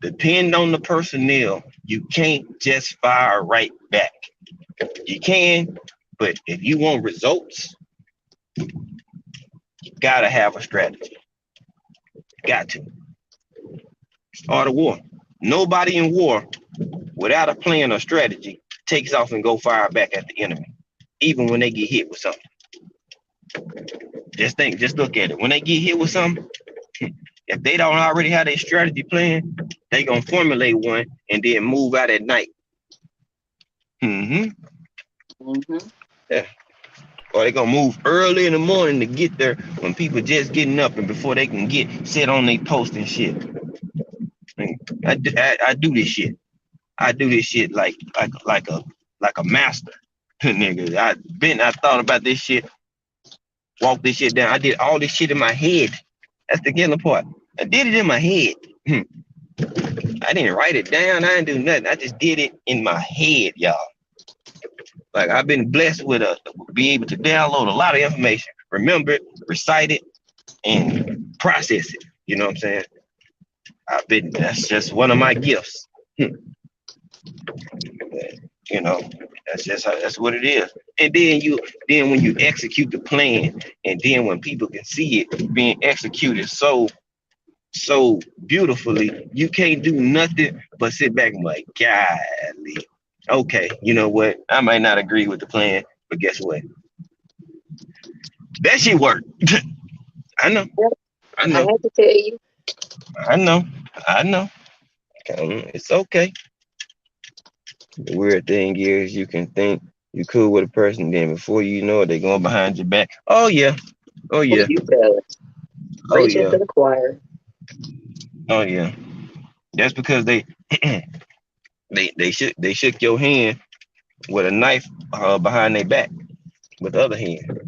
Depend on the personnel. You can't just fire right back. You can, but if you want results, you gotta have a strategy. Got to. Art of war. Nobody in war without a plan or strategy takes off and go fire back at the enemy, even when they get hit with something. Just look at it. When they get hit with something, if they don't already have their strategy plan, they gonna formulate one and then move out at night. Mm-hmm. Mm-hmm. Yeah. Or they gonna move early in the morning to get there when people just getting up and before they can get sit on their post and shit. I do this shit. I do this shit like a master. Nigga, I thought about this shit, walked this shit down. I did all this shit in my head. That's the killer part. I did it in my head. I didn't write it down. I didn't do nothing. I just did it in my head, y'all. Like I've been blessed with be able to download a lot of information, remember it, recite it, and process it. You know what I'm saying? That's just one of my gifts. You know, that's what it is. And then when you execute the plan, and then when people can see it being executed so beautifully, you can't do nothing but sit back and be like, golly, okay, you know what? I might not agree with the plan, but guess what? That shit worked. I know, Yep. I I know, had to tell you. I know, I know. It's okay. The weird thing is you can think you cool with a person, then before you know it, they going behind your back. Oh yeah, oh Who yeah, you tell it? oh Preaching yeah, to the choir. oh yeah. That's because they shook your hand with a knife behind their back with the other hand.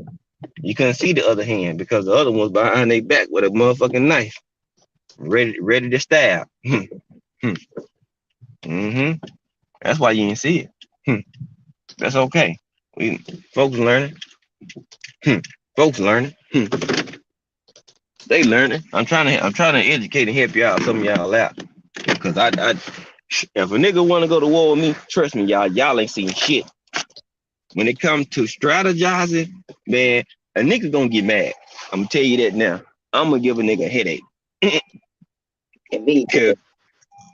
You couldn't see the other hand because the other one's behind their back with a motherfucking knife, ready to stab. Mm-hmm. That's why you didn't see it. That's okay. We folks learning. Folks learning. They learning. I'm trying to educate and help y'all, some of y'all out. Cause I if a nigga wanna go to war with me, trust me, y'all ain't seen shit. When it comes to strategizing, man, a nigga gonna get mad. I'm gonna tell you that now. I'm gonna give a nigga a headache. Indeed. Cause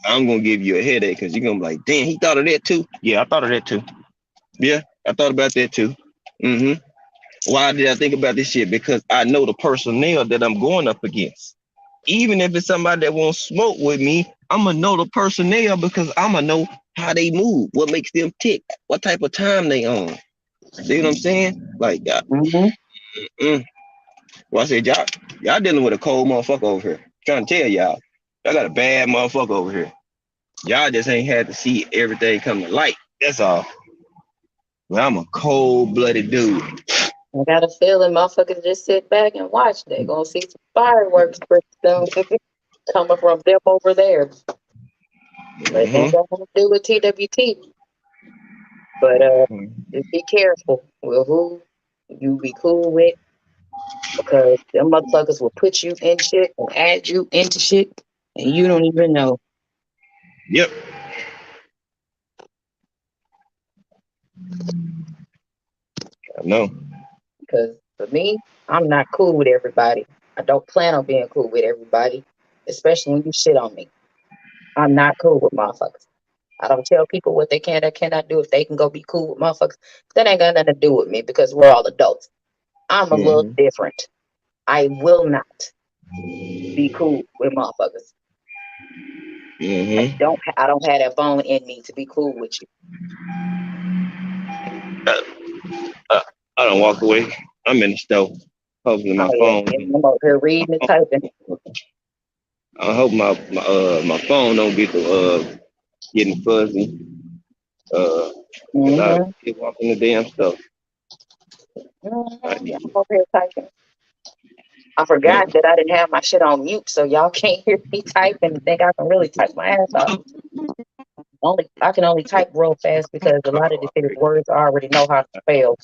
I'm gonna give you a headache because you're gonna be like, damn, he thought of that too. Yeah, I thought of that too. Yeah, I thought about that too. Mm-hmm. Why did I think about this shit? Because I know the personnel that I'm going up against. Even if it's somebody that won't smoke with me, I'm gonna know the personnel because I'm gonna know how they move, what makes them tick, what type of time they on. See what I'm saying? Like, Mm-hmm. well, I said, y'all dealing with a cold motherfucker over here. Trying to tell y'all got a bad motherfucker over here. Y'all just ain't had to see everything come to light. That's all. Well, I'm a cold-blooded dude. I got a feeling motherfuckers just sit back and watch. They gonna see some fireworks pretty soon coming from them over there. But they Mm-hmm. got to do with TWT. But just be careful with who you be cool with because them motherfuckers will put you in shit and add you into shit and you don't even know. Yep. I know. Because for me, I'm not cool with everybody. I don't plan on being cool with everybody, especially when you shit on me. I'm not cool with motherfuckers. I don't tell people what they can or cannot do. If they can go be cool with motherfuckers, that ain't got nothing to do with me because we're all adults. I'm a little Mm-hmm. different. I will not be cool with motherfuckers. Mm-hmm. I don't have that bone in me to be cool with you. Uh, uh, I don't walk away. I'm in the store. Hopefully Oh my yeah, phone. and I'm over here reading and typing. I hope my phone don't get to getting fuzzy. Uh, cause I Mm-hmm. keep walking the damn stuff. I Mm-hmm. Yeah, need I'm over here typing. I forgot that I didn't have my shit on mute, so y'all can't hear me typing and think I can really type my ass off. I can only type real fast because a lot of the shit words I already know how to spell.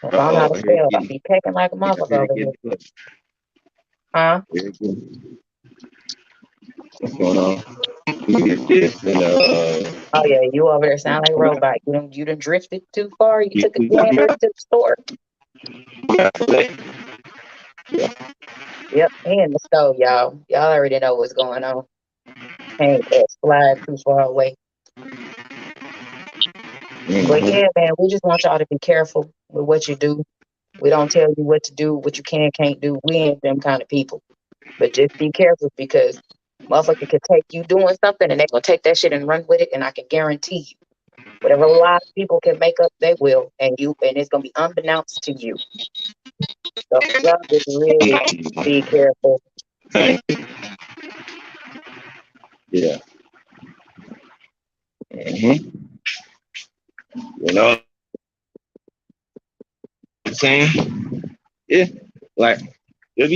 If I don't know how to here it spell, I'll getting be pecking like a motherfucker here it over here. getting fuzzy. Huh? Here it getting, what's going on? This and Oh yeah, you over there sound like a robot. You done drifted too far. You yeah, took a gander to the store. Yep, he in the stove, y'all. Y'all already know what's going on. Can't slide too far away. But mm-hmm. yeah, man, we just want y'all to be careful with what you do. We don't tell you what to do, what you can and can't do. We ain't them kind of people. But just be careful because motherfucker could take you doing something and they gonna take that shit and run with it. And I can guarantee you, whatever a lot of people can make up, they will, and it's gonna be unbeknownst to you. So y'all just really be careful. Yeah. Mm-hmm. You know what I'm saying? Yeah. Like just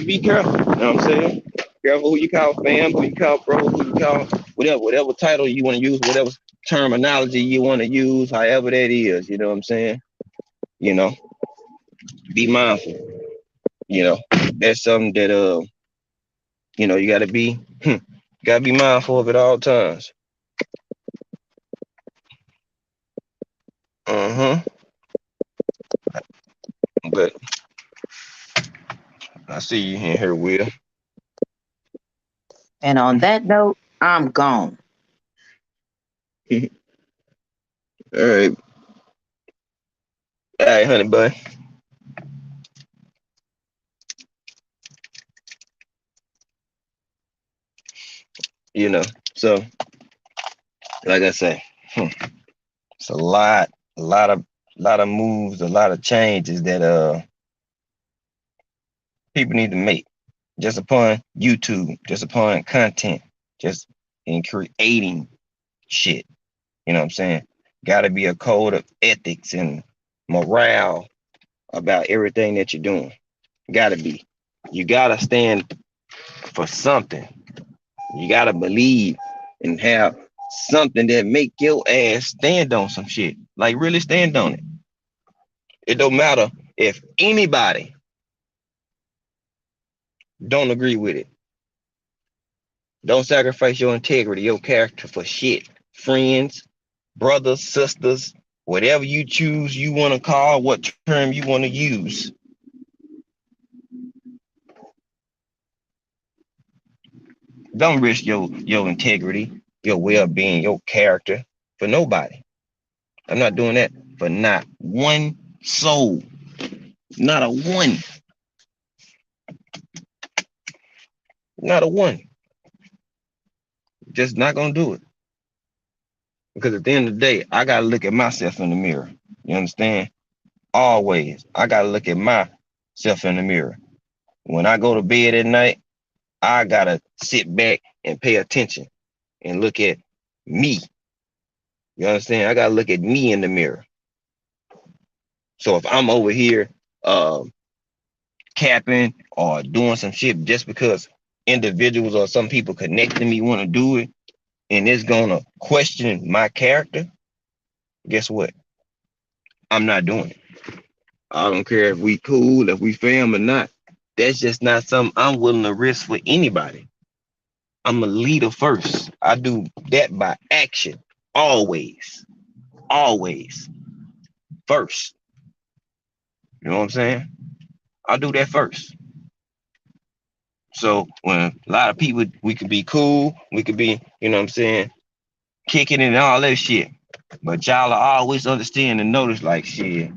be careful. You know what I'm saying? Careful who you call fam, who you call bro, who you call whatever title you want to use, whatever terminology you want to use, however that is. You know what I'm saying? You know, be mindful. You know, that's something that you gotta be mindful of at all times. Uh-huh. But I see you in here, Will. And on that note, I'm gone. All right, honey bun. You know, so like I say, it's a lot of moves, a lot of changes that people need to make just upon YouTube, just upon content. just in creating shit. You know what I'm saying? Got to be a code of ethics and morale about everything that you're doing. Got to be. You got to stand for something. You got to believe and have something that make your ass stand on some shit. Like really stand on it. It don't matter if anybody don't agree with it. Don't sacrifice your integrity, your character for shit. Friends, brothers, sisters, whatever you choose you want to call, what term you want to use. Don't risk your integrity, your well-being, your character for nobody. I'm not doing that for not one soul. Not a one. Not a one. Just not gonna do it. Because at the end of the day, I gotta look at myself in the mirror. You understand? Always. I gotta look at myself in the mirror. When I go to bed at night, I gotta sit back and pay attention and look at me. You understand? I gotta look at me in the mirror. So if I'm over here capping or doing some shit just because individuals or some people connecting me want to do it and it's gonna question my character, guess what? I'm not doing it. I don't care if we cool, if we fam or not. That's just not something I'm willing to risk for anybody. I'm a leader first. I do that by action. Always. Always. First. You know what I'm saying? I do that first. So when a lot of people, we could be cool, we could be, you know what I'm saying, kicking and all that shit. But y'all are always understand and notice like shit,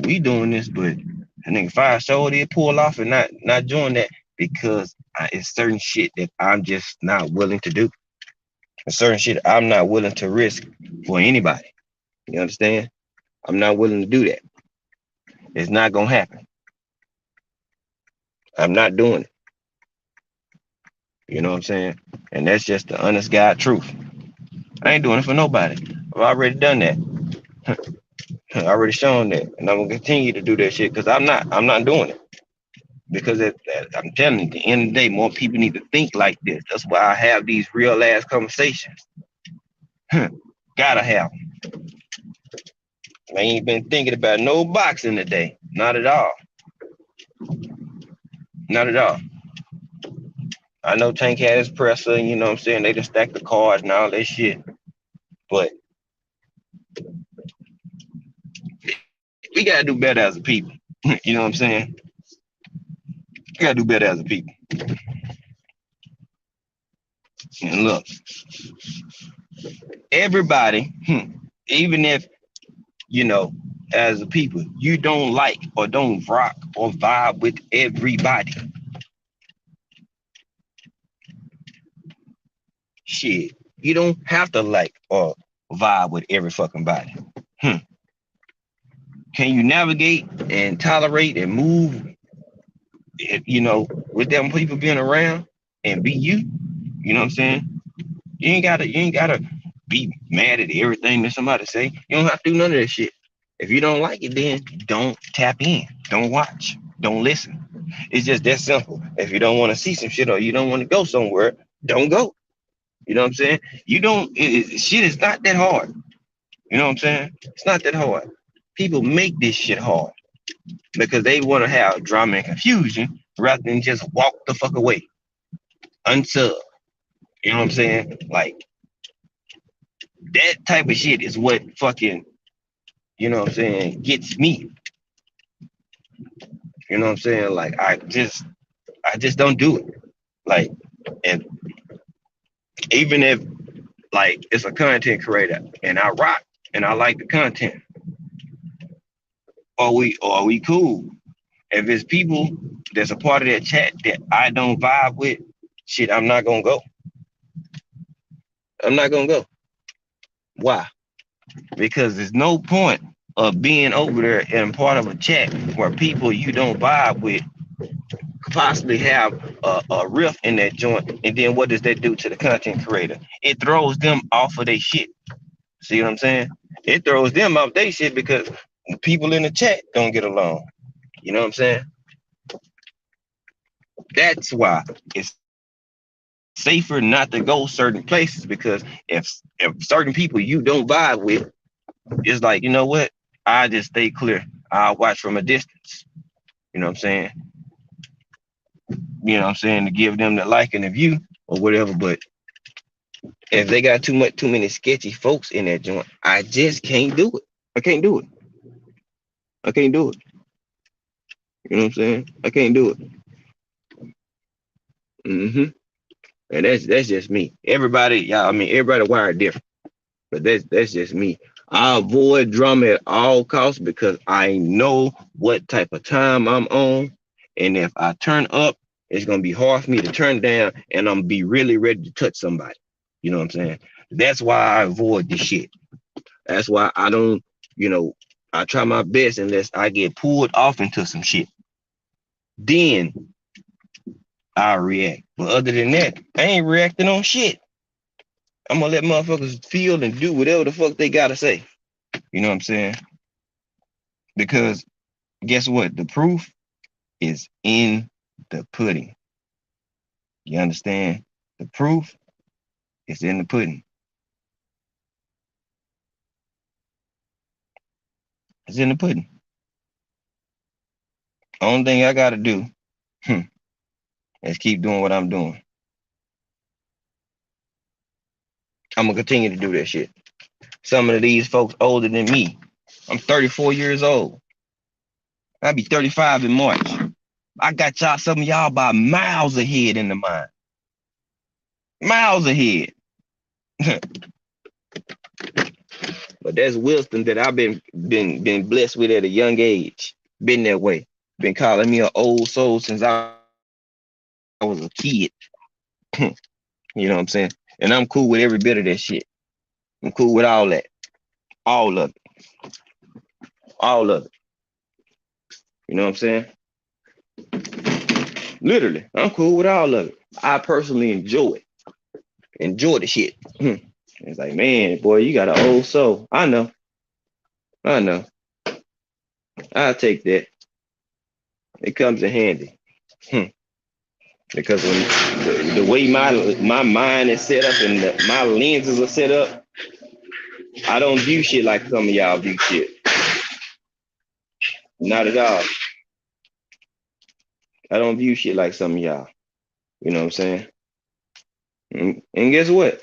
we doing this, but a nigga fire show did pull off and not doing that because it's certain shit that I'm just not willing to do. It's certain shit I'm not willing to risk for anybody. You understand? I'm not willing to do that. It's not gonna happen. I'm not doing it. You know what I'm saying? And that's just the honest God truth. I ain't doing it for nobody. I've already done that. I already shown that, and I'm gonna continue to do that shit because I'm not doing it because I'm telling you, at the end of the day, more people need to think like this. That's why I have these real ass conversations. Gotta have them. I ain't been thinking about no boxing today. Not at all. Not at all. I know Tank had his presser, and you know what I'm saying? They just stack the cards and all that shit. But we gotta do better as a people. You know what I'm saying? We gotta do better as a people. And look, everybody, even if, you know, as a people, you don't like or don't rock or vibe with everybody. Shit, you don't have to like or vibe with every fucking body. Hmm. Can you navigate and tolerate and move, you know, with them people being around and be you? You know what I'm saying? You ain't gotta be mad at everything that somebody say. You don't have to do none of that shit. If you don't like it, then don't tap in. Don't watch. Don't listen. It's just that simple. If you don't want to see some shit or you don't want to go somewhere, don't go. You know what I'm saying? You don't. Shit is not that hard. You know what I'm saying? It's not that hard. People make this shit hard because they want to have drama and confusion rather than just walk the fuck away unsub. You know what I'm saying? Like that type of shit is what fucking, you know what I'm saying, gets me. You know what I'm saying? Like I just don't do it. Like, and even if like it's a content creator and I rock and I like the content, are we cool? If it's people that's a part of that chat that I don't vibe with, shit, I'm not gonna go. I'm not gonna go. Why? Because there's no point of being over there and part of a chat where people you don't vibe with possibly have a rift in that joint. And then what does that do to the content creator? It throws them off of their shit. See what I'm saying? It throws them off their shit because people in the chat don't get along. You know what I'm saying? That's why it's safer not to go certain places, because if certain people you don't vibe with, it's like, you know what? I just stay clear. I'll watch from a distance. You know what I'm saying? You know what I'm saying? To give them the like and the view or whatever. But if they got too many sketchy folks in that joint, I just can't do it. I can't do it. I can't do it. You know what I'm saying? I can't do it. Hmm. And that's just me. Everybody, y'all, I mean, everybody wired different, but that's just me. I avoid drama at all costs because I know what type of time I'm on, and if I turn up, it's gonna be hard for me to turn down, and I'm gonna be really ready to touch somebody. You know what I'm saying? That's why I avoid this shit. That's why I don't, you know, I try my best unless I get pulled off into some shit. Then I react. But other than that, I ain't reacting on shit. I'm gonna let motherfuckers feel and do whatever the fuck they gotta say. You know what I'm saying? Because guess what? The proof is in the pudding. You understand? The proof is in the pudding. It's in the pudding. Only thing I gotta do is keep doing what I'm doing. I'm gonna continue to do that shit. Some of these folks older than me. I'm 34 years old. I'll be 35 in March. I got y'all, some of y'all by miles ahead in the mind. Miles ahead. But that's wisdom that I've been blessed with at a young age. Been that way. Been calling me an old soul since I was a kid. You know what I'm saying? And I'm cool with every bit of that shit. I'm cool with all that. All of it. All of it. You know what I'm saying? Literally, I'm cool with all of it. I personally enjoy it. Enjoy the shit. It's like, man, boy, you got an old soul. I know. I know. I'll take that. It comes in handy. Because when the way my mind is set up and my lenses are set up, I don't view shit like some of y'all view shit. Not at all. I don't view shit like some of y'all. You know what I'm saying? And guess what?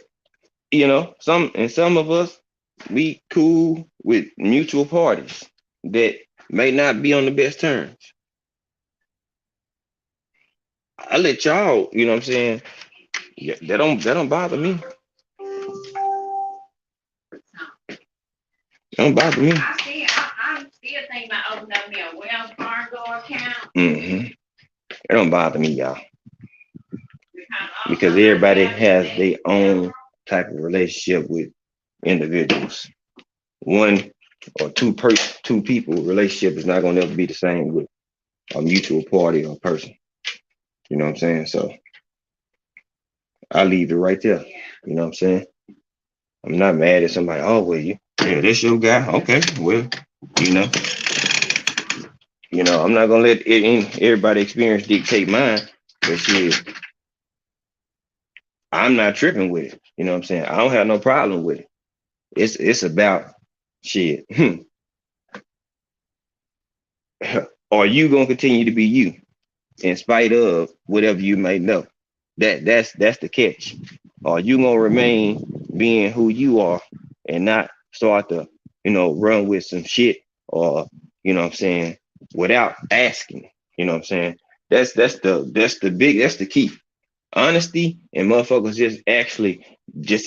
You know, some of us, we cool with mutual parties that may not be on the best terms. I let y'all, you know what I'm saying? Yeah, that don't bother me. Don't bother me. I'm still thinking about opening up me a Wells Fargo account. It don't bother me, y'all. Because everybody has their own type of relationship with individuals. One or two people relationship is not gonna ever be the same with a mutual party or person. You know what I'm saying? So I leave it right there. You know what I'm saying? I'm not mad at somebody. Oh, well, yeah, that's your guy. Okay, well, you know, I'm not gonna let everybody experience dictate mine. But shit, I'm not tripping with it. You know what I'm saying? I don't have no problem with it. It's about shit. Are you gonna continue to be you in spite of whatever you may know? That's the catch. Are you gonna remain being who you are and not start to, run with some shit, or what I'm saying, without asking? You know what I'm saying? That's the key. Honesty and motherfuckers just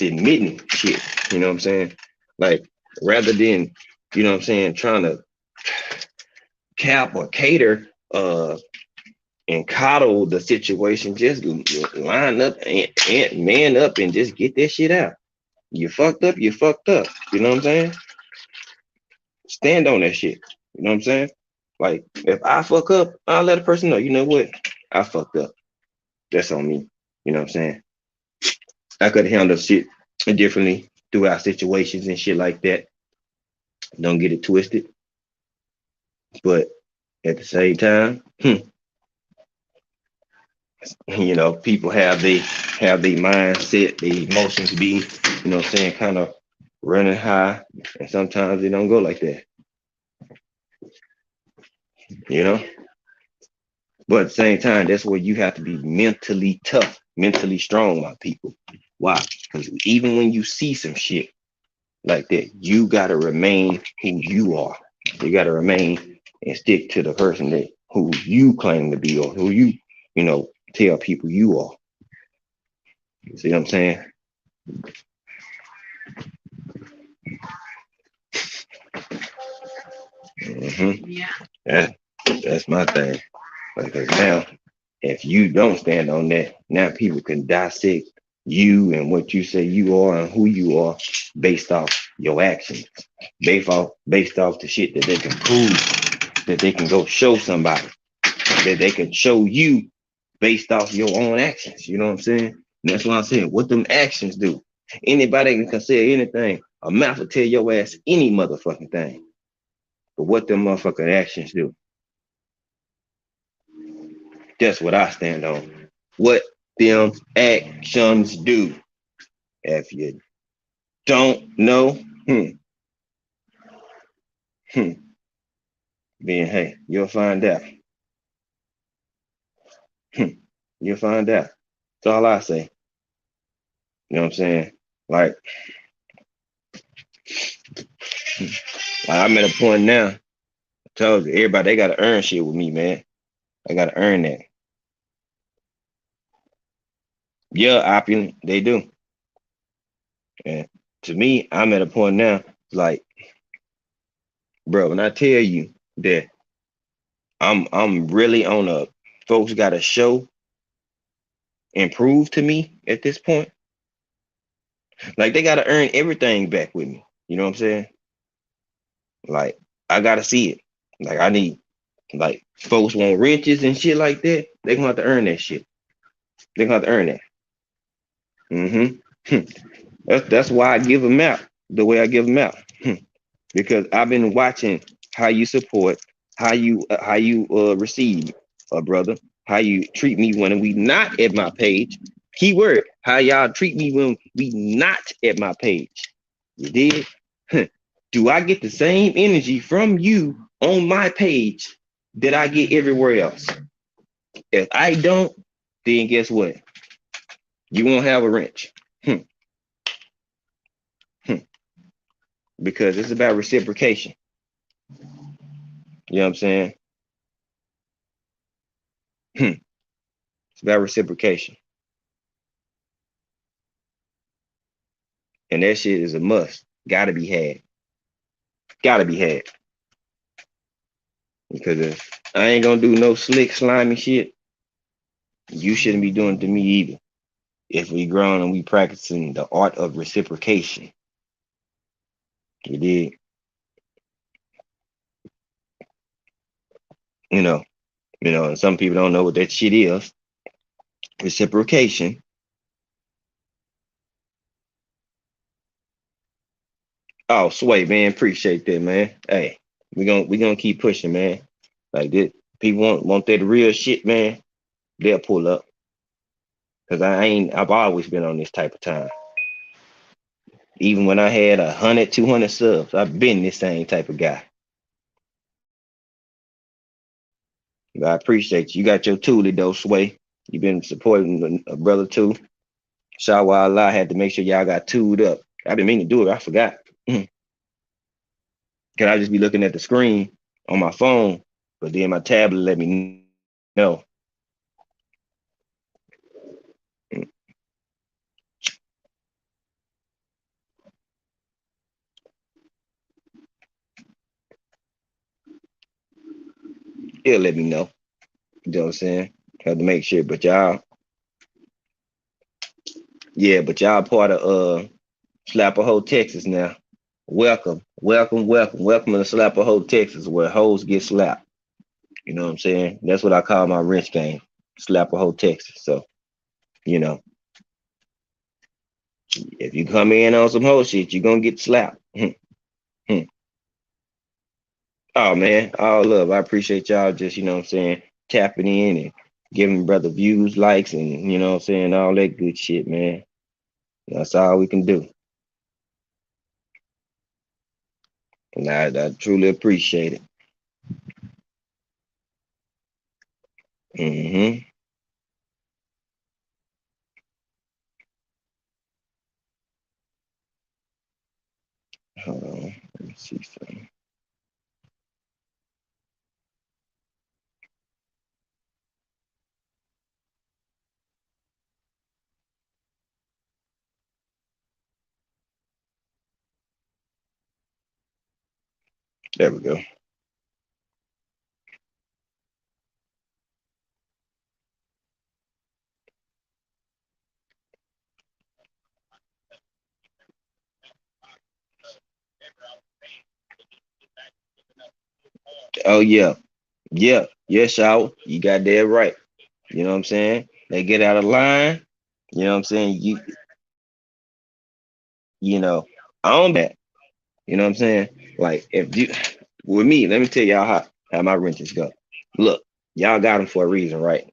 admitting shit. You know what I'm saying? Like, rather than, what I'm saying, trying to cap or cater and coddle the situation, just line up and man up and just get that shit out. You fucked up, you fucked up. You know what I'm saying? Stand on that shit. You know what I'm saying? Like, if I fuck up, I'll let a person know, you know what? I fucked up. That's on me. You know what I'm saying? I could handle shit differently throughout situations and shit like that. Don't get it twisted. But at the same time, people have their mindset, their emotions be, what I'm saying, kind of running high, and sometimes they don't go like that, you know. But at the same time, that's where you have to be mentally tough, mentally strong, my people. Why? Because even when you see some shit like that, you gotta remain who you are. You gotta remain and stick to the person that who you claim to be or who tell people you are. You see what I'm saying? Yeah. That's my thing. Because now, if you don't stand on that, now people can dissect you and what you say you are and who you are based off your actions, based off the shit that they can prove, that they can go show somebody, that they can show you based off your own actions. You know what I'm saying? And that's why I'm saying what them actions do. Anybody can consider anything. A mouth will tell your ass any motherfucking thing. But what them motherfucking actions do. That's what I stand on. What them actions do. If you don't know, hmm, then hey, you'll find out. You'll find out. That's all I say. You know what I'm saying? Like, I'm at a point now. I told you, everybody they gotta earn shit with me, man. I gotta earn that. Yeah, opulent, they do. And to me, I'm at a point now, like, bro, when I tell you that I'm really on a folks gotta show and prove to me at this point. Like they gotta earn everything back with me. You know what I'm saying? Like I gotta see it. Like I need like folks want riches and shit like that. They gonna have to earn that shit. They gonna have to earn that. Mm-hmm. That's why I give them out the way I give them out. Because I've been watching how you support, how you receive a brother, how you treat me when we not at my page. Keyword, how y'all treat me when we not at my page. You did? Do I get the same energy from you on my page that I get everywhere else? If I don't, then guess what? You won't have a wrench. Hmm, hmm. Because it's about reciprocation. You know what I'm saying? It's about reciprocation. And that shit is a must. Gotta be had. Gotta be had. Because if I ain't gonna do no slick, slimy shit, you shouldn't be doing it to me either. If we grown and we practicing the art of reciprocation. You did. You know, and some people don't know what that shit is. Reciprocation. Oh, Sway, man, appreciate that, man. Hey, we gonna keep pushing, man. Like this, people want that real shit, man. They'll pull up. Cause I've always been on this type of time. Even when I had 100, 200 subs, I've been this same type of guy. I appreciate you. You got your toolie though, Sway. You've been supporting a brother too. Shawa Allah had to make sure y'all got tooled up. I've been meaning to do it. I forgot. Cause I just be looking at the screen on my phone, but then my tablet let me know. It'll let me know. You know what I'm saying? Have to make sure. But y'all, yeah, but y'all part of Slapper Texas now. Welcome, welcome, welcome, welcome to Slapper Texas, where hoes get slapped. You know what I'm saying? That's what I call my wrench game. slap a whole Texas. So, you know, if you come in on some whole shit, you're gonna get slapped. Oh man, all love. I appreciate y'all just, what I'm saying, tapping in and giving brother views, likes, and what I'm saying, all that good shit, man. That's all we can do. And I truly appreciate it. Mm-hmm. Hold on. Let me see something. There we go. Oh yeah. Yeah. Yeah, shower. You got that right. You know what I'm saying? They get out of line. You know what I'm saying? You know, I don't that. You know what I'm saying? Like if you with me, let me tell y'all how my wrenches go. Look, y'all got them for a reason, right?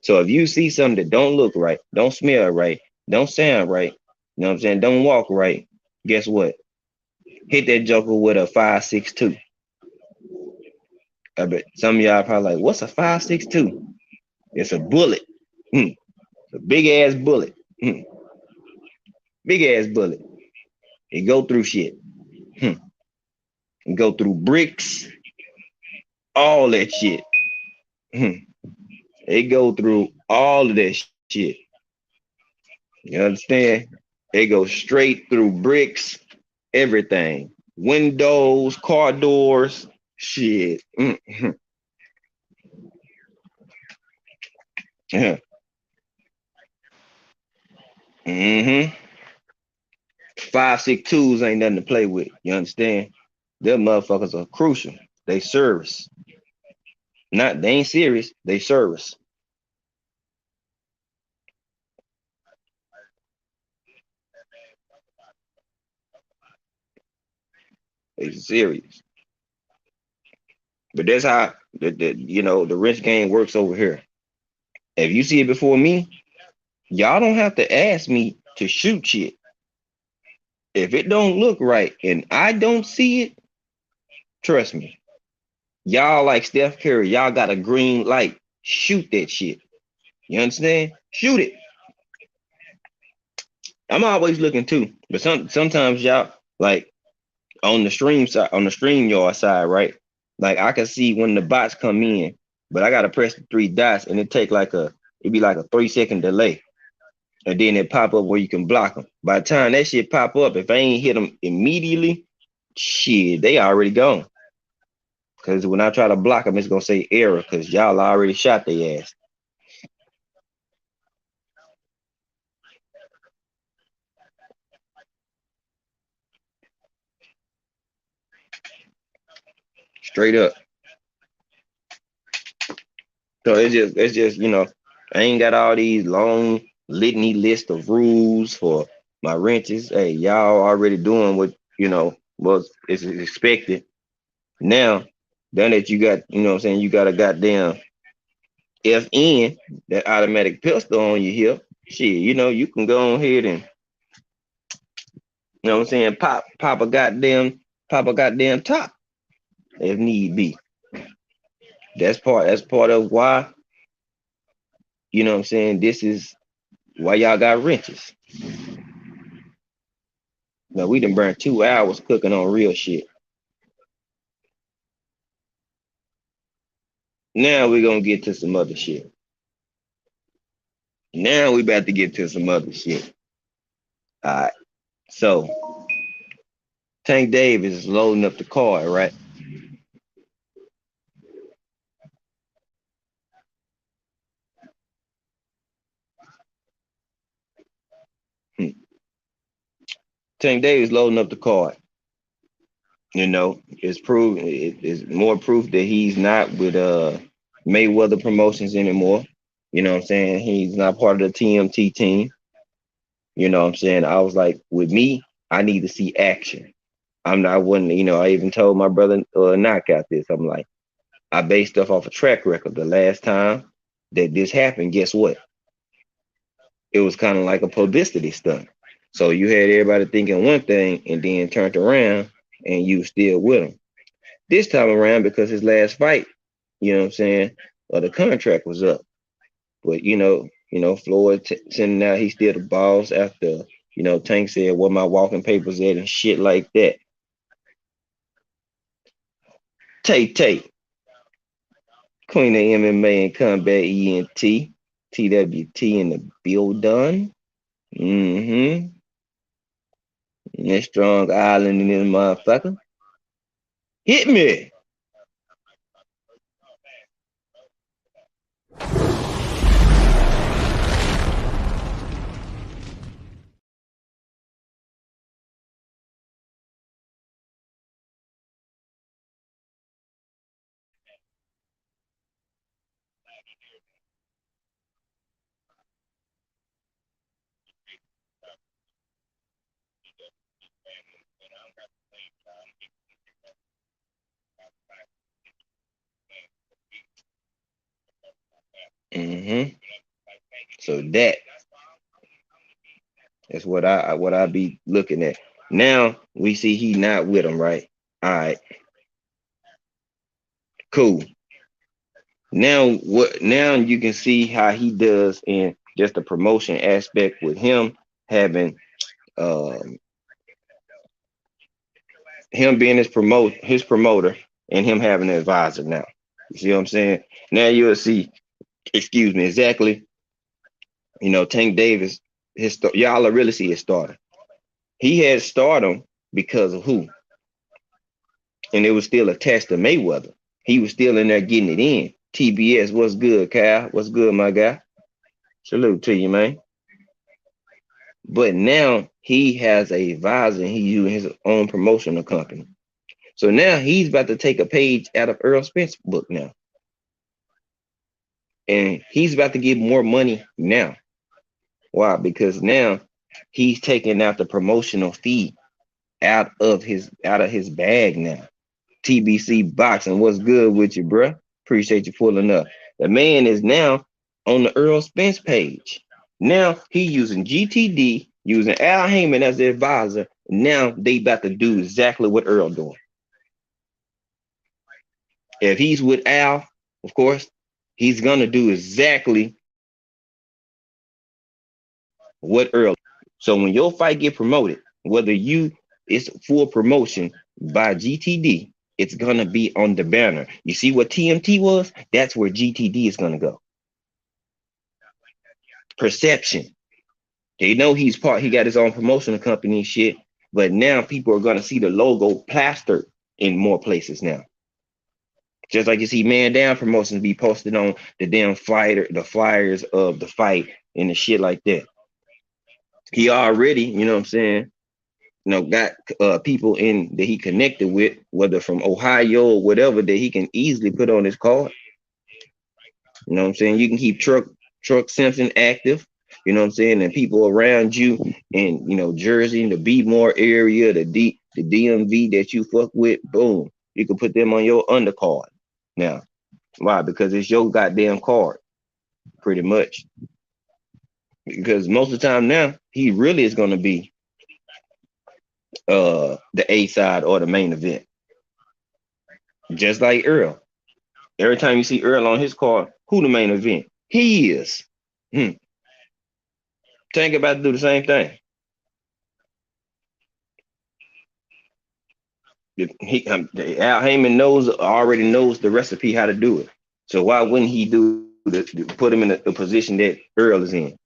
So if you see something that don't look right, don't smell right, don't sound right, you know what I'm saying? Don't walk right. Guess what? Hit that joker with a 5.62. I bet some of y'all probably like, what's a 5.62? It's a bullet. Mm, a big ass bullet. Mm, big ass bullet. It go through shit. Mm, it go through bricks, all that shit. Mm, it go through all of that shit. You understand? It goes straight through bricks, everything. Windows, car doors, shit. Mm-hmm. Mm-hmm. 5.62s ain't nothing to play with. You understand? Them motherfuckers are crucial. They service. Not they ain't serious. They service. They serious. But that's how the wrench game works over here. If you see it before me, y'all don't have to ask me to shoot shit. If it don't look right and I don't see it, trust me. Y'all like Steph Curry, y'all got a green light. Shoot that shit. You understand? Shoot it. I'm always looking too, but sometimes y'all like on the stream side, on the stream yard side, right? Like I can see when the bots come in, but I gotta press the three dots and it'd be like a 3 second delay, and then it pop up where you can block them. By the time that shit pop up, if I ain't hit them immediately, shit, they already gone. Cause when I try to block them, it's gonna say error because y'all already shot their ass straight up. So it's just I ain't got all these long litany list of rules for my wrenches. Hey, y'all already doing what was is expected. Now, done that you got, what I'm saying, you got a goddamn FN, that automatic pistol on your hip. Shit, you can go on ahead and what I'm saying, pop a goddamn top if need be. That's part of why, what I'm saying, this is why y'all got wrenches. Now we done burned 2 hours cooking on real shit. Now we're gonna get to some other shit. Now we about to get to some other shit. All right. So Tank Dave is loading up the car, right? Hmm. Tank Dave is loading up the car. It's proof. It's more proof that he's not with Mayweather Promotions anymore. You know what I'm saying? He's not part of the TMT team. You know what I'm saying? I was like, with me, I need to see action. I'm not one, I even told my brother Knockout this. I'm like, I base stuff off a track record. The last time that this happened, guess what? It was kind of like a publicity stunt. So you had everybody thinking one thing and then turned around and you still with him. This time around, because his last fight, you know what I'm saying, the contract was up. But Floyd sending out he's still the boss after Tank said what my walking papers at and shit like that. Tay Queen of MMA and Combat ENT, TWT in the building. Mm-hmm. That strong island in this motherfucker. Hit me. Mm-hmm. So that's what I be looking at. Now we see he not with him, right? All right, cool. Now you can see how he does in just the promotion aspect with him having um him being his promoter and him having an advisor now. You see what I'm saying? Now you'll see, excuse me, exactly, Tank Davis, y'all will really see his starter. He had stardom because of who? And it was still attached to Mayweather. He was still in there getting it in. TBS, what's good, Kyle? What's good, my guy? Salute to you, man. But now he has a advisor and he's using his own promotional company. So now he's about to take a page out of Earl Spence's book now. And he's about to get more money now. Why? Because now he's taking out the promotional fee out of his bag now. TBC Boxing, what's good with you, bruh? Appreciate you pulling up. The man is now on the Earl Spence page. Now he using GTD, using Al Heyman as the advisor. Now they about to do exactly what Earl doing. If he's with Al, of course, he's gonna do exactly what Earl. So when your fight get promoted, whether it's full promotion by GTD, it's gonna be on the banner. You see what TMT was? That's where GTD is gonna go. Perception. They know he's part. He got his own promotional company and shit. But now people are gonna see the logo plastered in more places now. Just like you see Man Down promotions be posted on the damn the flyers of the fight and the shit like that. He already, you know what I'm saying, got people in that he connected with, whether from Ohio or whatever, that he can easily put on his card. You know what I'm saying? You can keep Truck Simpson active, you know what I'm saying, and people around you in, Jersey, the B-more area, the DMV that you fuck with, boom, you can put them on your undercard. Now, why? Because it's your goddamn card, pretty much. Because most of the time now, he really is going to be the A side or the main event. Just like Earl. Every time you see Earl on his card, who the main event? He is. Tank about to do the same thing. Al Heyman already knows the recipe how to do it. So why wouldn't he put him in the position that Earl is in?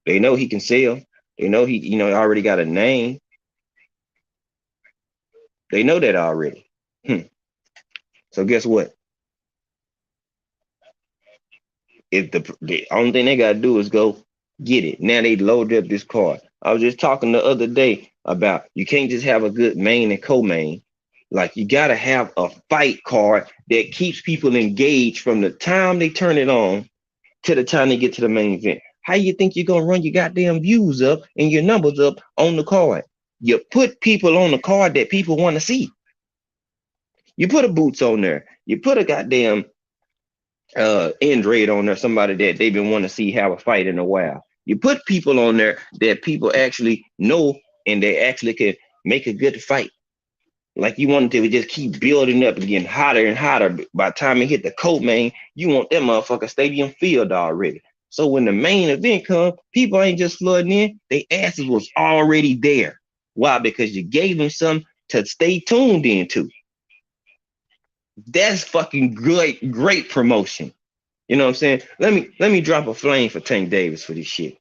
They know he can sell. They know he, already got a name. They know that already. So guess what? If the only thing they gotta do is go get it. Now they loaded up this card. I was just talking the other day about you can't just have a good main and co-main. Like you gotta have a fight card that keeps people engaged from the time they turn it on to the time they get to the main event. How you think you're gonna run your goddamn views up and your numbers up on the card? You put people on the card that people want to see. You put a Boots on there. You put a goddamn Andrade on there, somebody that they've been wanting to see have a fight in a while. You put people on there that people actually know and they actually can make a good fight. Like you want to just keep building up and getting hotter and hotter. By the time it hit the co-main, you want that motherfucker stadium filled already. So when the main event comes, people ain't just flooding in, they asses was already there. Why? Because you gave them something to stay tuned into. That's fucking great promotion. You know what I'm saying? Let me drop a flame for Tank Davis for this shit.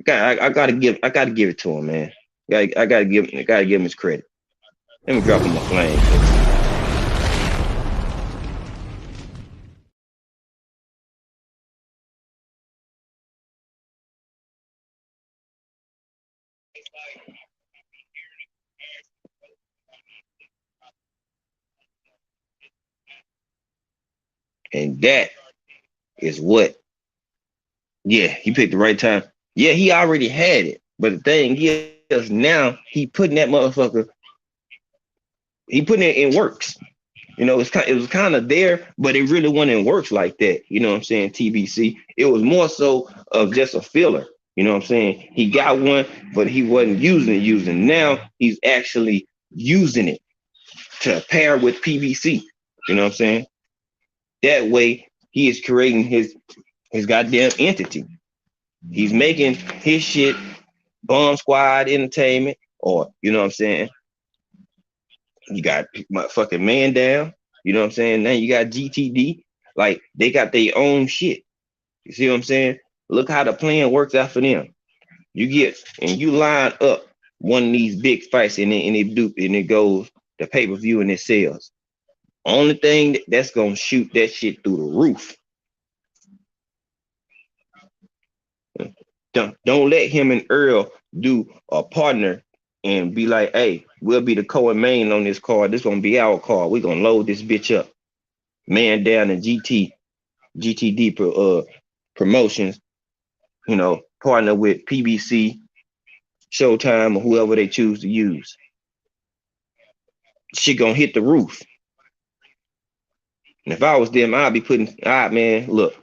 I gotta give it to him, man. I gotta give him his credit. Let me drop him a flame. And that is what, yeah, he picked the right time. Yeah, he already had it. But the thing is, now he putting that motherfucker, he putting it in works. You know, it was kind of there, but it really wasn't in works like that. You know what I'm saying? TBC. It was more so of just a filler. You know what I'm saying? He got one, but he wasn't using. Now he's actually using it to pair with PBC. You know what I'm saying? That way he is creating his goddamn entity. He's making his shit Bomb Squad Entertainment, or you know what I'm saying? You got my fucking Man Down. You know what I'm saying? Now you got GTD. Like they got their own shit. You see what I'm saying? Look how the plan works out for them. You get and you line up one of these big fights and it goes the pay-per-view and it sells. Only thing that's gonna shoot that shit through the roof. Don't let him and Earl do a partner and be like, hey, we'll be the co-main on this card. This gonna be our card. We're gonna load this bitch up. Man Down and GTD promotions, you know, partner with PBC, Showtime, or whoever they choose to use. Shit gonna hit the roof. And if I was them, I'd be putting, all right, man, look,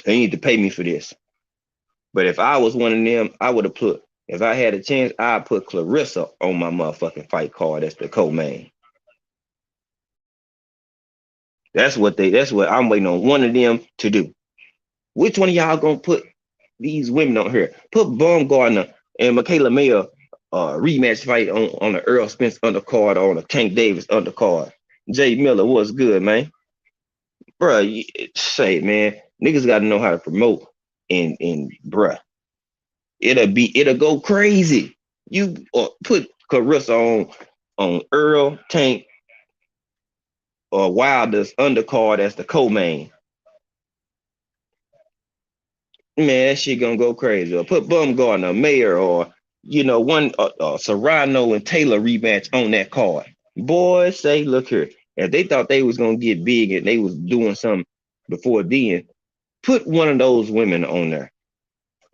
they need to pay me for this. But if I was one of them, I would have put, if I had a chance, I'd put Clarissa on my motherfucking fight card as the co-main. That's what I'm waiting on one of them to do. Which one of y'all gonna put these women on here? Put Baumgartner and Michaela Mayer rematch fight on the Earl Spence undercard or on the Tank Davis undercard. Jay Miller, what's good, man? Bruh, say man, niggas gotta know how to promote and bruh, it'll go crazy. You put Clarissa on Earl, Tank, or Wilder's undercard as the co-main. Man, that shit gonna go crazy. Or put Bumgarner, Mayer, or you know, one Serrano and Taylor rematch on that card. Boy, say, look here. If they thought they was gonna get big and they was doing something before then, put one of those women on there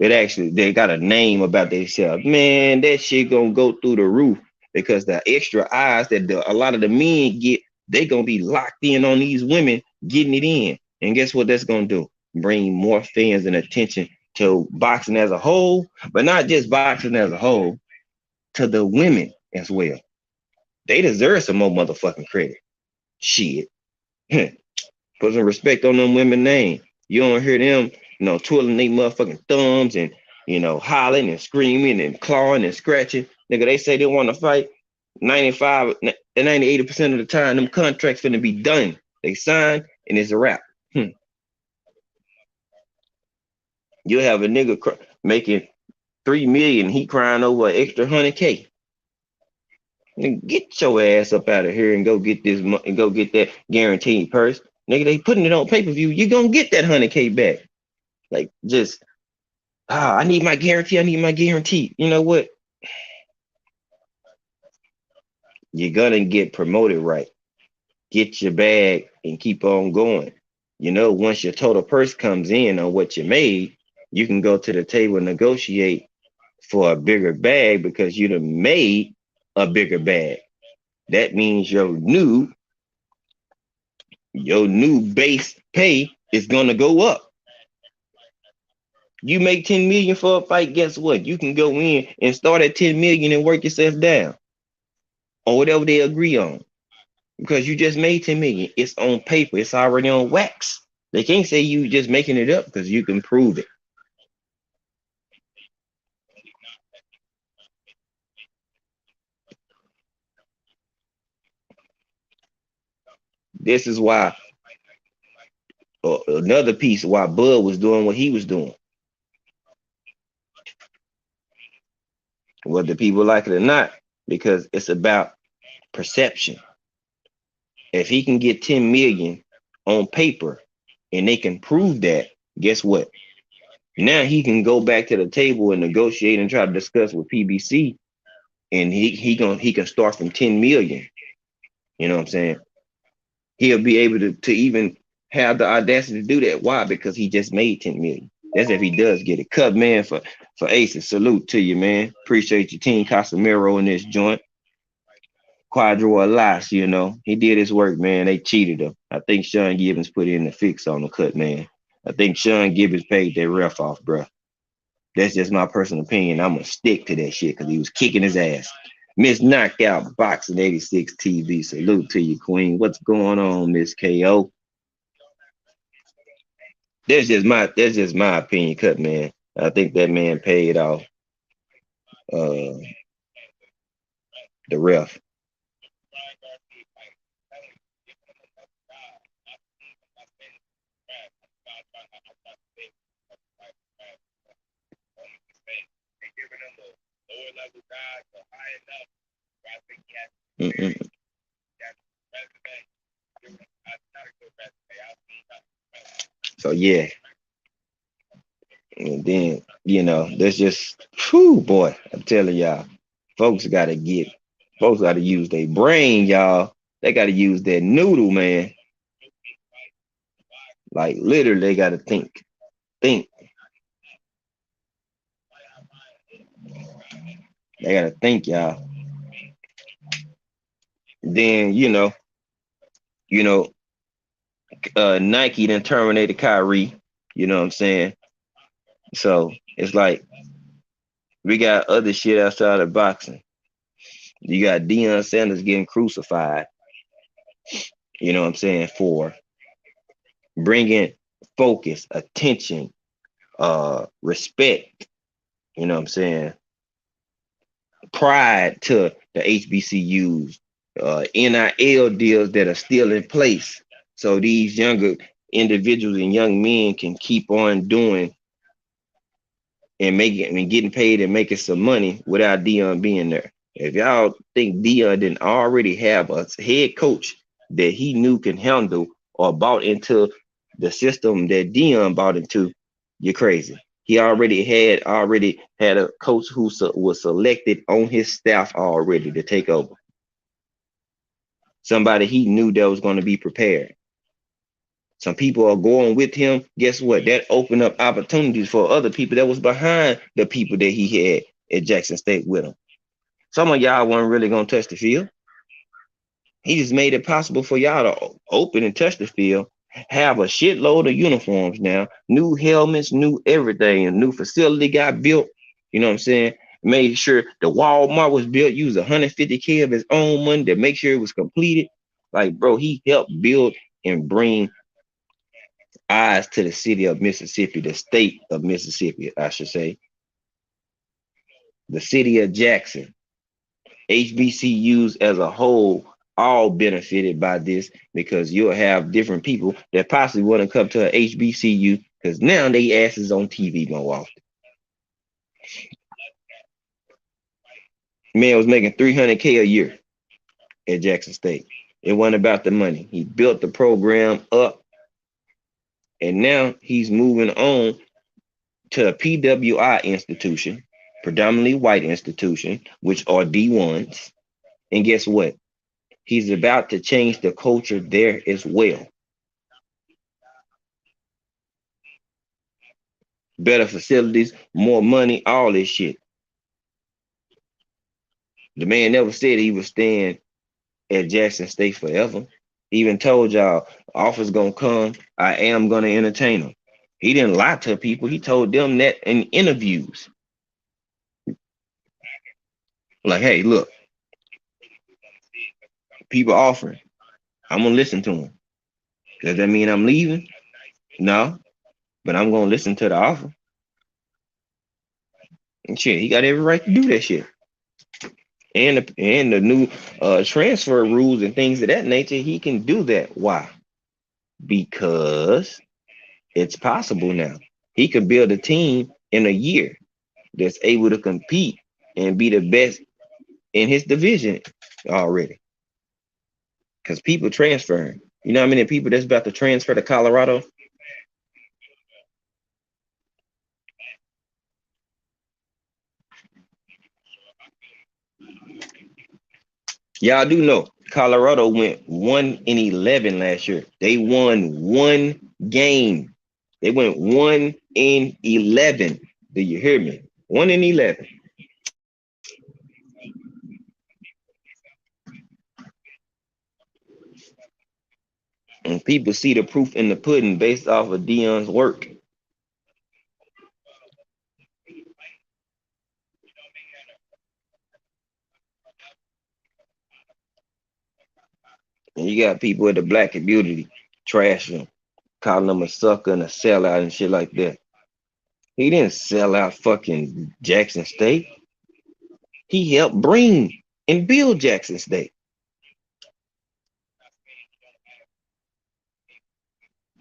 that actually they got a name about themselves. Man, that shit gonna go through the roof because the extra eyes that a lot of the men get, they gonna be locked in on these women getting it in. And guess what that's gonna do? Bring more fans and attention to boxing as a whole, but not just boxing as a whole, to the women as well. They deserve some more motherfucking credit. Shit. Put some respect on them women name. You don't hear them, twirling their motherfucking thumbs and, hollering and screaming and clawing and scratching. Nigga, they say they want to fight. 95, 90, 80% of the time, them contracts finna be done. They sign and it's a wrap. You'll have a nigga making 3 million, he crying over an extra 100K. Get your ass up out of here and go get this and go get that guaranteed purse. Nigga, they putting it on pay-per-view. You gonna get that 100K back. Like just I need my guarantee. I need my guarantee. You know what? You're gonna get promoted right. Get your bag and keep on going. Once your total purse comes in on what you made, you can go to the table and negotiate for a bigger bag because you done made a bigger bag. That means your new base pay is gonna go up. You make 10 million for a fight, guess what? You can go in and start at 10 million and work yourself down or whatever they agree on. Because you just made 10 million. It's on paper, it's already on wax. They can't say you just making it up because you can prove it. This is why another piece why Bud was doing what he was doing, whether people like it or not, because it's about perception. If he can get 10 million on paper and they can prove that, guess what? Now he can go back to the table and negotiate and try to discuss with PBC, and he can start from 10 million. You know what I'm saying? He'll be able to even have the audacity to do that. Why? Because he just made 10 million. That's if he does get it. Cut man for Aces. Salute to you, man. Appreciate your team Casemiro in this joint. Quadro Alas, he did his work, man. They cheated him. I think Sean Gibbons put in the fix on the cut, man. I think Sean Gibbons paid that ref off, bro. That's just my personal opinion. I'm gonna stick to that shit because he was kicking his ass. Miss Knockout Boxing 86 TV. Salute to you, Queen. What's going on, Miss KO? That's just my opinion, cut man. I think that man paid off uh the ref. Mm-mm. So yeah, and then that's just whew, boy. I'm telling y'all, folks folks gotta use their brain, y'all. They gotta use their noodle, man. Like literally, they gotta think. They gotta think, y'all. Then you know, Nike then terminated Kyrie. You know what I'm saying? So it's like we got other shit outside of boxing. You got Deion Sanders getting crucified. You know what I'm saying? For bringing focus, attention, respect. You know what I'm saying? Pride to the HBCUs, NIL deals that are still in place. So these younger individuals and young men can keep on doing and making and getting paid and making some money without Dion being there. If y'all think Dion didn't already have a head coach that he knew can handle or bought into the system that Dion bought into, you're crazy. He already had a coach who was selected on his staff already to take over. Somebody he knew that was going to be prepared. Some people are going with him. Guess what? That opened up opportunities for other people that was behind the people that he had at Jackson State with him. Some of y'all weren't really gonna touch the field. He just made it possible for y'all to open and touch the field. Have a shitload of uniforms now, new helmets, new everything, a new facility got built. You know what I'm saying? Made sure the Walmart was built, used 150K of his own money to make sure it was completed. Like, bro, he helped build and bring eyes to the city of Mississippi, the state of Mississippi, I should say, the city of Jackson. HBCUs as a whole all benefited by this because you'll have different people that possibly want to come to an HBCU because now they asses on TV more often. Man was making 300K a year at Jackson State. It wasn't about the money. He built the program up, and now he's moving on to a PWI institution, predominantly white institution, which are D1s. And guess what? He's about to change the culture there as well. better facilities, more money, all this shit. The man never said he was staying at Jackson State forever. He even told y'all offers gonna come. I am gonna entertain them. He didn't lie to people. He told them that in interviews. Like, hey, look, people offering. I'm gonna listen to them. Does that mean I'm leaving? No, but I'm gonna listen to the offer. And shit, he got every right to do that shit. And the new transfer rules and things of that nature, he can do that. Why? Because it's possible now. He could build a team in a year that's able to compete and be the best in his division already. Because people transferring. You know how many people that's about to transfer to Colorado? Y'all do know Colorado went 1-11 last year. They won one game. They went 1-11. Do you hear me? 1-11. And people see the proof in the pudding based off of Dion's work. And you got people in the black community trashing him, calling him a sucker and a sellout and shit like that. He didn't sell out fucking Jackson State. He helped bring and build Jackson State.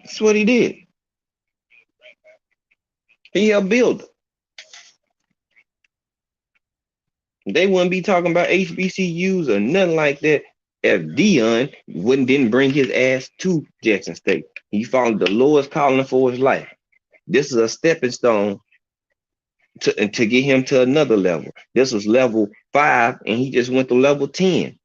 That's what he did. He helped build it. They wouldn't be talking about HBCUs or nothing like that if Dion wouldn't didn't bring his ass to Jackson State. He followed the Lord's calling for his life. This is a stepping stone to get him to another level. This was level 5, and he just went to level 10.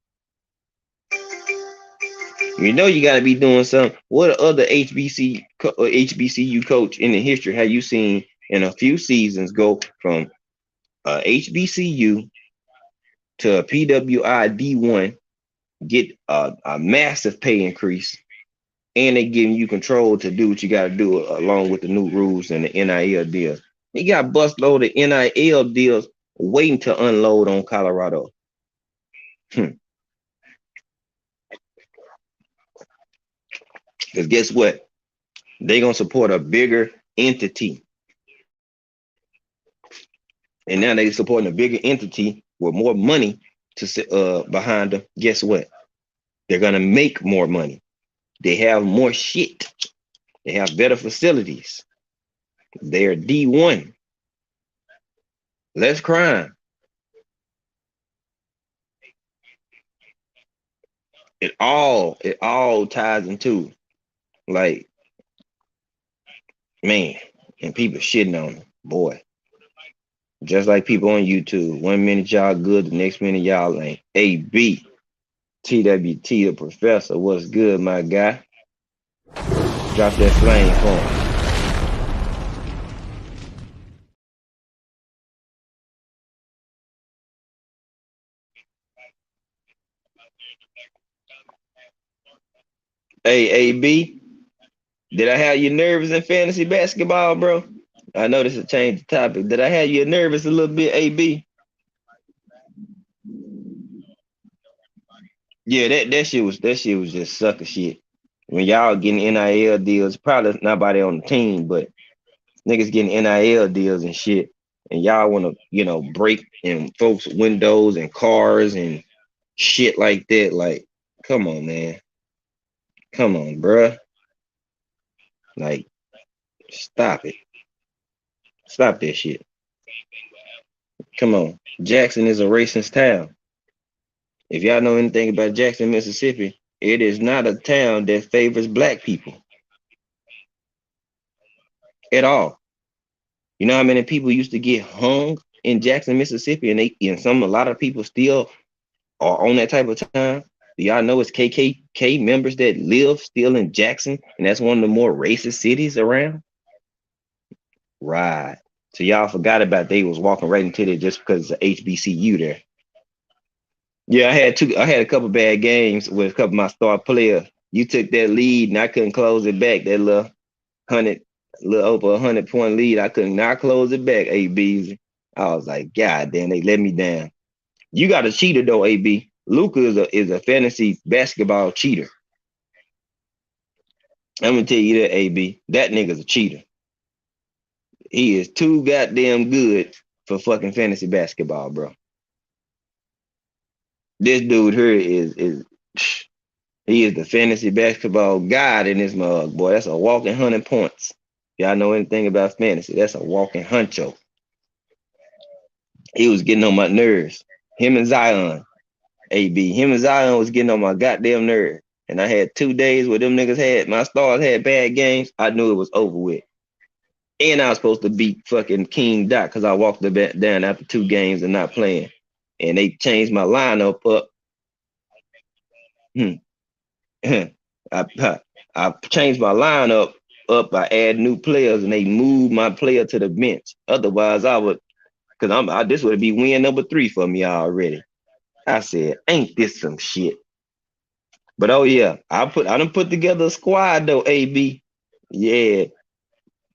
You know you got to be doing something. What other HBCU coach in the history have you seen in a few seasons go from HBCU to a PWI D1, get a massive pay increase, and they giving you control to do what you got to do along with the new rules and the NIL deals? He got busload of NIL deals waiting to unload on Colorado. Because guess what? They gonna support a bigger entity, and now they supporting a bigger entity with more money to behind them. Guess what? They're gonna make more money. They have more shit. They have better facilities. They're D1. Less crime. It all ties into, like, man, and people shitting on them. Boy. Just like people on YouTube. 1 minute y'all good, the next minute y'all ain't. AB. TWT the professor. What's good, my guy? Drop that flame for him. Hey, AB, did I have you nervous in fantasy basketball, bro? I know this will change the topic. Did I have you nervous a little bit, AB? Yeah, that shit was just sucker shit. When y'all getting NIL deals, probably nobody on the team, but niggas getting NIL deals and shit, and y'all want to, break in folks' windows and cars and shit like that. Like, come on, man. Come on, bruh. Like, stop it. Stop that shit. Come on. Jackson is a racist town. If y'all know anything about Jackson, Mississippi, it is not a town that favors black people at all. You know how many people used to get hung in Jackson, Mississippi, and a lot of people still are on that type of time. Do y'all know it's KKK members that live still in Jackson, and that's one of the more racist cities around? Right. So y'all forgot about they was walking right into there just because it's a HBCU there. Yeah, I had a couple bad games with a couple of my star players. You took that lead and I couldn't close it back. That hundred, little over 100 point lead. I could not close it back, AB. I was like, God damn, they let me down. You got a cheater though, AB. Luca is a fantasy basketball cheater. I'm gonna tell you that, AB. That nigga's a cheater. He is too goddamn good for fucking fantasy basketball, bro. This dude here is he is the fantasy basketball god in this mug, boy. That's a walking 100 points. Y'all know anything about fantasy? That's a walking huncho. He was getting on my nerves. Him and Zion, AB. Him and Zion was getting on my goddamn nerve. And I had 2 days where them niggas had my stars had bad games. I knew it was over with. And I was supposed to beat fucking King Doc because I walked the bet down after 2 games and not playing. And they changed my lineup up. Hmm. I, I changed my lineup up by adding new players and they moved my player to the bench. Otherwise, I would, because this would be win number 3 for me already. I said, ain't this some shit? But oh yeah, I done put together a squad though, AB. Yeah,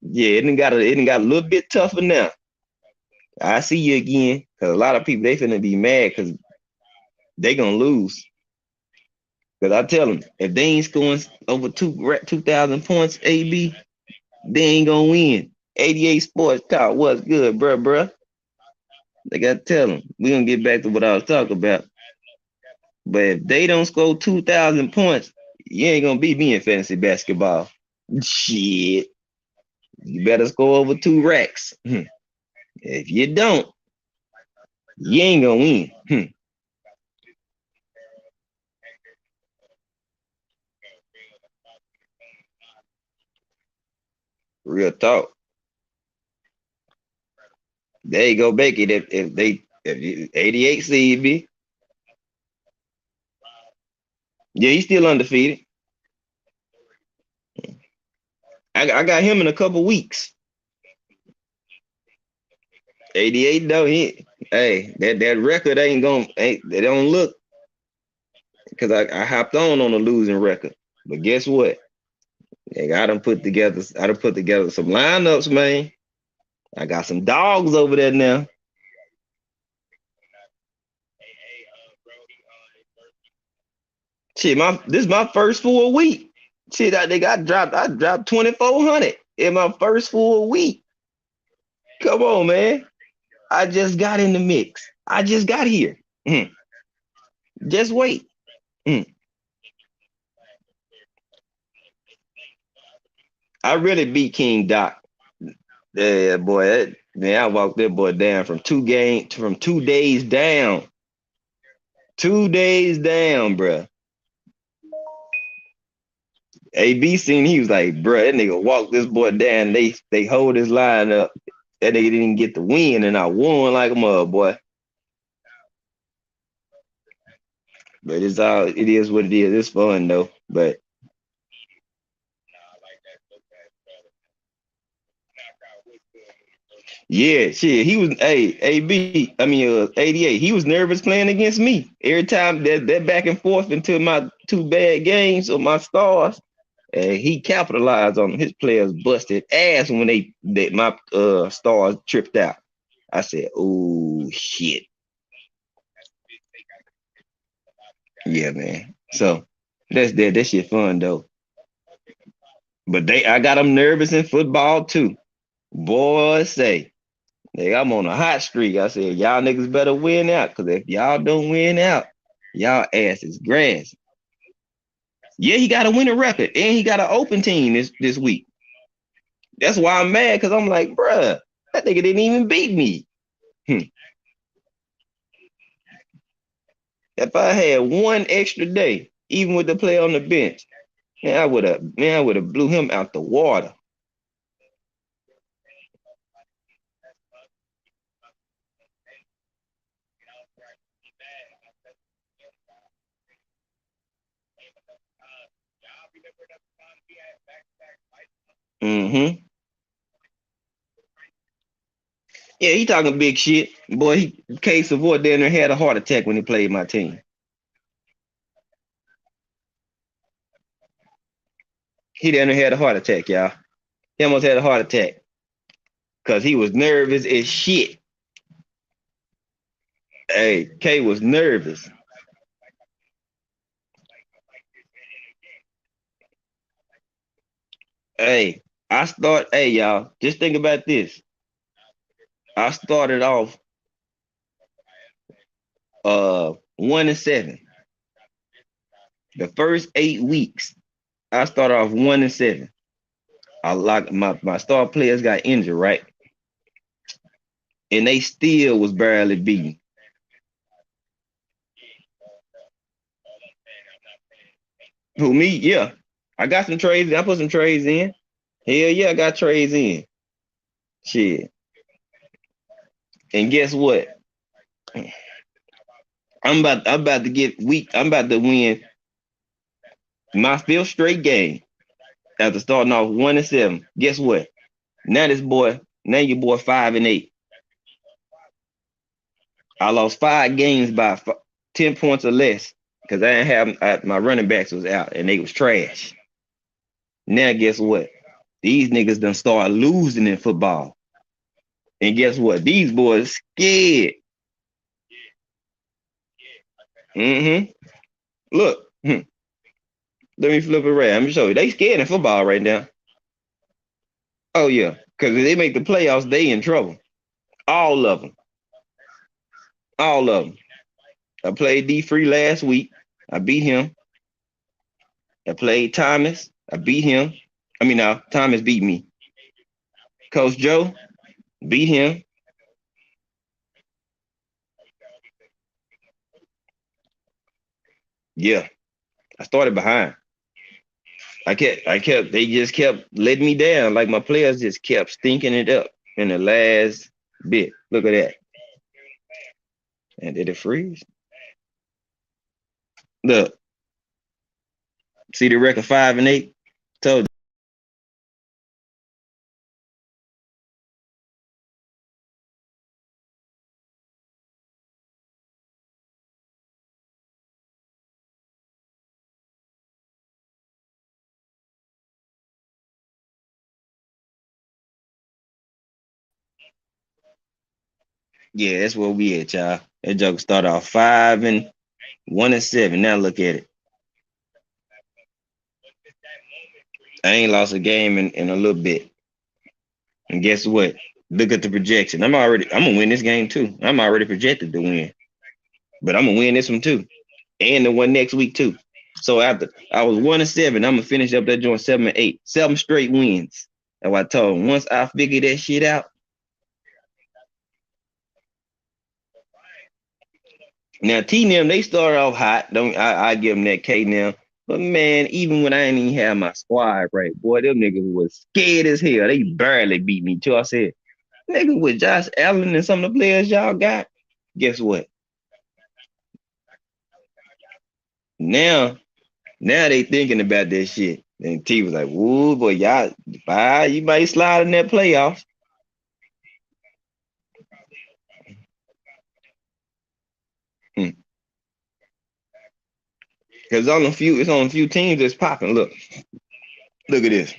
yeah, it done got a little bit tougher now. I see you again. Cause a lot of people they finna be mad because they gonna lose. Cause I tell them if they ain't scoring over 2,000 points, AB, they ain't gonna win. 88 Sports Talk, what's good, bruh? They gotta tell them. We gonna get back to what I was talking about. But if they don't score 2,000 points, you ain't gonna beat me in fantasy basketball. Shit, you better score over 2 racks. If you don't, you ain't gonna win. Real talk. There you go, Becky. If 88 seed me, yeah, he's still undefeated. I got him in a couple weeks. 88 though, that record ain't gonna ain't they don't look because I hopped on a losing record. But guess what? I done put together some lineups, man. I got some dogs over there now. Shit, this is my first full week. Shit, I dropped 2,400 in my first full week. Come on, man. I just got in the mix. I just got here. Mm. Just wait. Mm. I really beat King Doc. Yeah, boy. Man, I walked that boy down from 2 days down. 2 days down, bruh. AB seen he was like, bruh, that nigga walked this boy down. They hold his line up. That nigga didn't get the win, and I won like a mother, boy. But it is what it is. It's fun though. But yeah, shit. He was AB. I mean 88. He was nervous playing against me. Every time that back and forth into my 2 bad games of my stars, he capitalized on them. His players busted ass when my stars tripped out. I said, oh shit. Yeah, man. So that shit fun though. But I got them nervous in football too. Boy, say. Nigga, I'm on a hot streak. I said, y'all niggas better win out. Cause if y'all don't win out, y'all ass is grass. Yeah, he got a winning record. And he got an open team this week. That's why I'm mad. Cause I'm like, bruh, that nigga didn't even beat me. If I had one extra day, even with the player on the bench, man, I would have blew him out the water. Mm-hmm. Yeah, he talking big shit. Boy, K Savoy down there had a heart attack when he played my team. He down there had a heart attack, y'all. He almost had a heart attack because he was nervous as shit. Hey, K was nervous. Hey, hey y'all, just think about this. I started off 1-7. The first 8 weeks, I started off 1-7. I like my star players got injured, right? And they still was barely beating. Who me? Yeah. I got some trades. I put some trades in. Hell yeah, I got trades in. Shit. And guess what? I'm about to get weak. I'm about to win my fifth straight game after starting off 1-7. Guess what? Now your boy 5-8. I lost 5 games by 10 points or less because I didn't have my running backs was out and they was trash. Now guess what? These niggas done start losing in football. And guess what? These boys scared. Mm-hmm. Look, let me flip it around. Let me show you. They scared in football right now. Oh yeah, because if they make the playoffs, they in trouble. All of them. All of them. I played D Free last week. I beat him. I played Thomas. I beat him. I mean, now Thomas beat me. Coach Joe beat him. Yeah, I started behind. They just kept letting me down. Like my players just kept stinking it up in the last bit. Look at that. And did it freeze? Look, see the record 5-8? Told you. Yeah, that's where we at, y'all. That joke started off 5-1-7. Now look at it. I ain't lost a game in a little bit. And guess what? Look at the projection. I'm gonna win this game too. I'm already projected to win. But I'm gonna win this one too. And the one next week too. So after I was 1-7, I'm gonna finish up that joint 7-8. 7 straight wins. That's what I told him. Once I figure that shit out. Now T them, they started off hot. Don't I give them that K now. But man, even when I ain't even have my squad right, boy, them niggas was scared as hell. They barely beat me too. I said, nigga, with Josh Allen and some of the players y'all got, guess what? Now, now they thinking about that shit. And T was like, "Woo, boy, y'all, bye, you might slide in that playoffs." Because it's on a few teams that's popping. Look at this.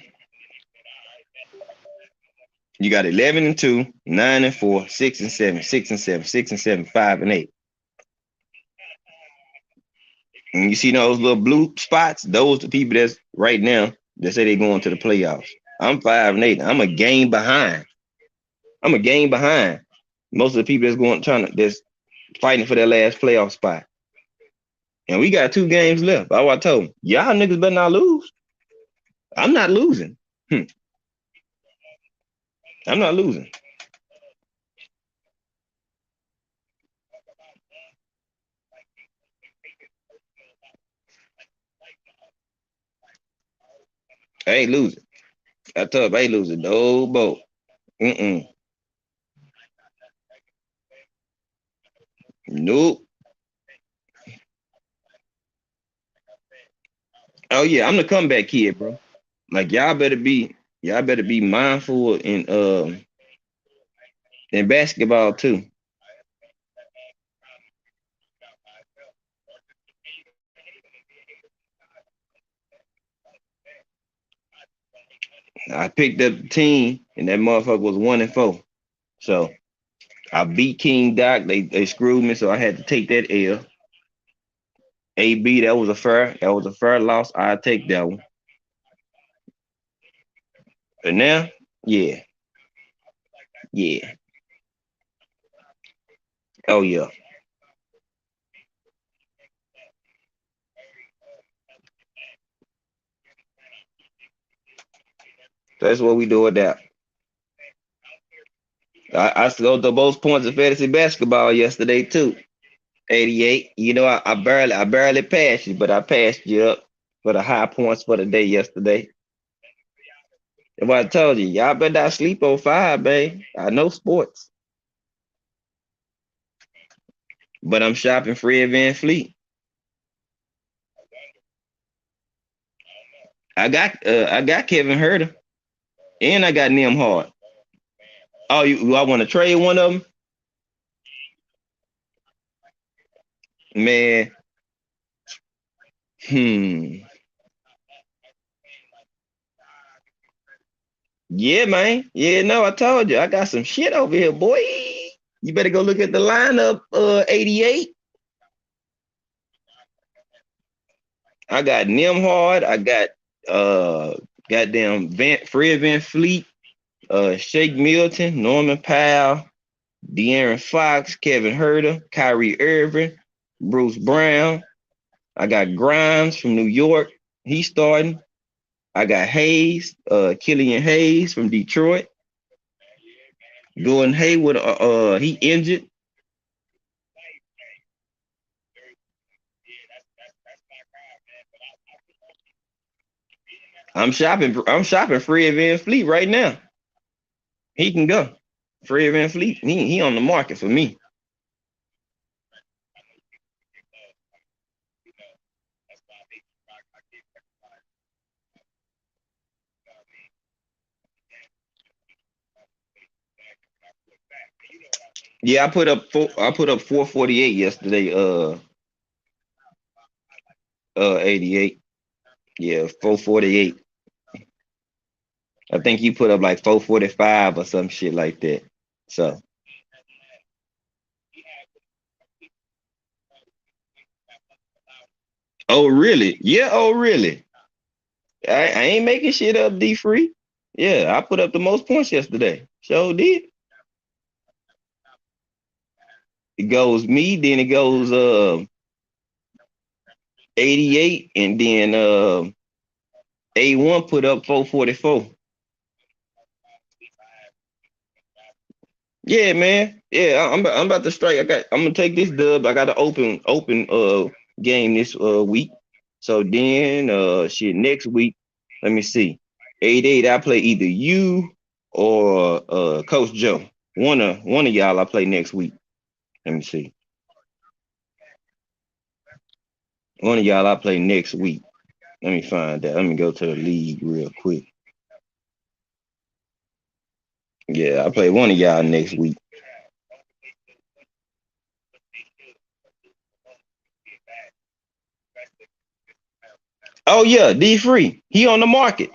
You got 11-2, 9-4, 6-7, 6-7, 6-7, 5-8. And you see those little blue spots? Those the people that's right now that say they going to the playoffs. I'm 5-8. I'm a game behind. I'm a game behind most of the people that's fighting for their last playoff spot. And we got 2 games left. I told them, y'all niggas better not lose. I'm not losing. I'm not losing. I ain't losing. I told you, I ain't losing no boat. Mm-mm. Nope. Oh yeah, I'm the comeback kid, bro. Like y'all better be mindful and And basketball too. I picked up the team, and that motherfucker was 1-4. So I beat King Doc. They screwed me, so I had to take that L. AB, that was a fair loss. I take that one. But now, yeah, yeah, oh yeah. That's what we do with that. I scored the most points in fantasy basketball yesterday too. 88. I barely passed you, but I passed you up for the high points for the day yesterday. And what I told you, y'all better not sleep on five, man. I know sports, but I'm shopping Fred Van Fleet. I got Kevin Herter, and I got Nim Hard. Oh, I want to trade one of them, man. Hmm. Yeah, man. Yeah, no, I told you I got some shit over here, boy. You better go look at the lineup. 88. I got Nimhard. I got uh goddamn Fred Van Fleet, Shake Milton, Norman Powell, De'Aaron Fox, Kevin Herter, Kyrie Irving, Bruce Brown. I got Grimes from New York. He's starting. I got Hayes, Killian Hayes from Detroit. Gordon Hayward, he injured. I'm shopping Fred Van Fleet right now. He can go. Fred Van Fleet, he on the market for me. Yeah, I put up 448 yesterday. 88. Yeah, 448. I think you put up like 445 or some shit like that. So, oh really? Yeah. Oh really? I ain't making shit up. D free. Yeah, I put up the most points yesterday. So did. It goes me, then it goes 88, and then A1 put up 444. Yeah, man. Yeah, I'm about to strike. I'm gonna take this dub. I got an open game this week. So then shit next week. Let me see. 88. I play either you or Coach Joe. One of y'all I play next week. Let me see. One of y'all I play next week. Let me find that. Let me go to the league real quick. Yeah, I play one of y'all next week. Oh yeah, D free. He on the market.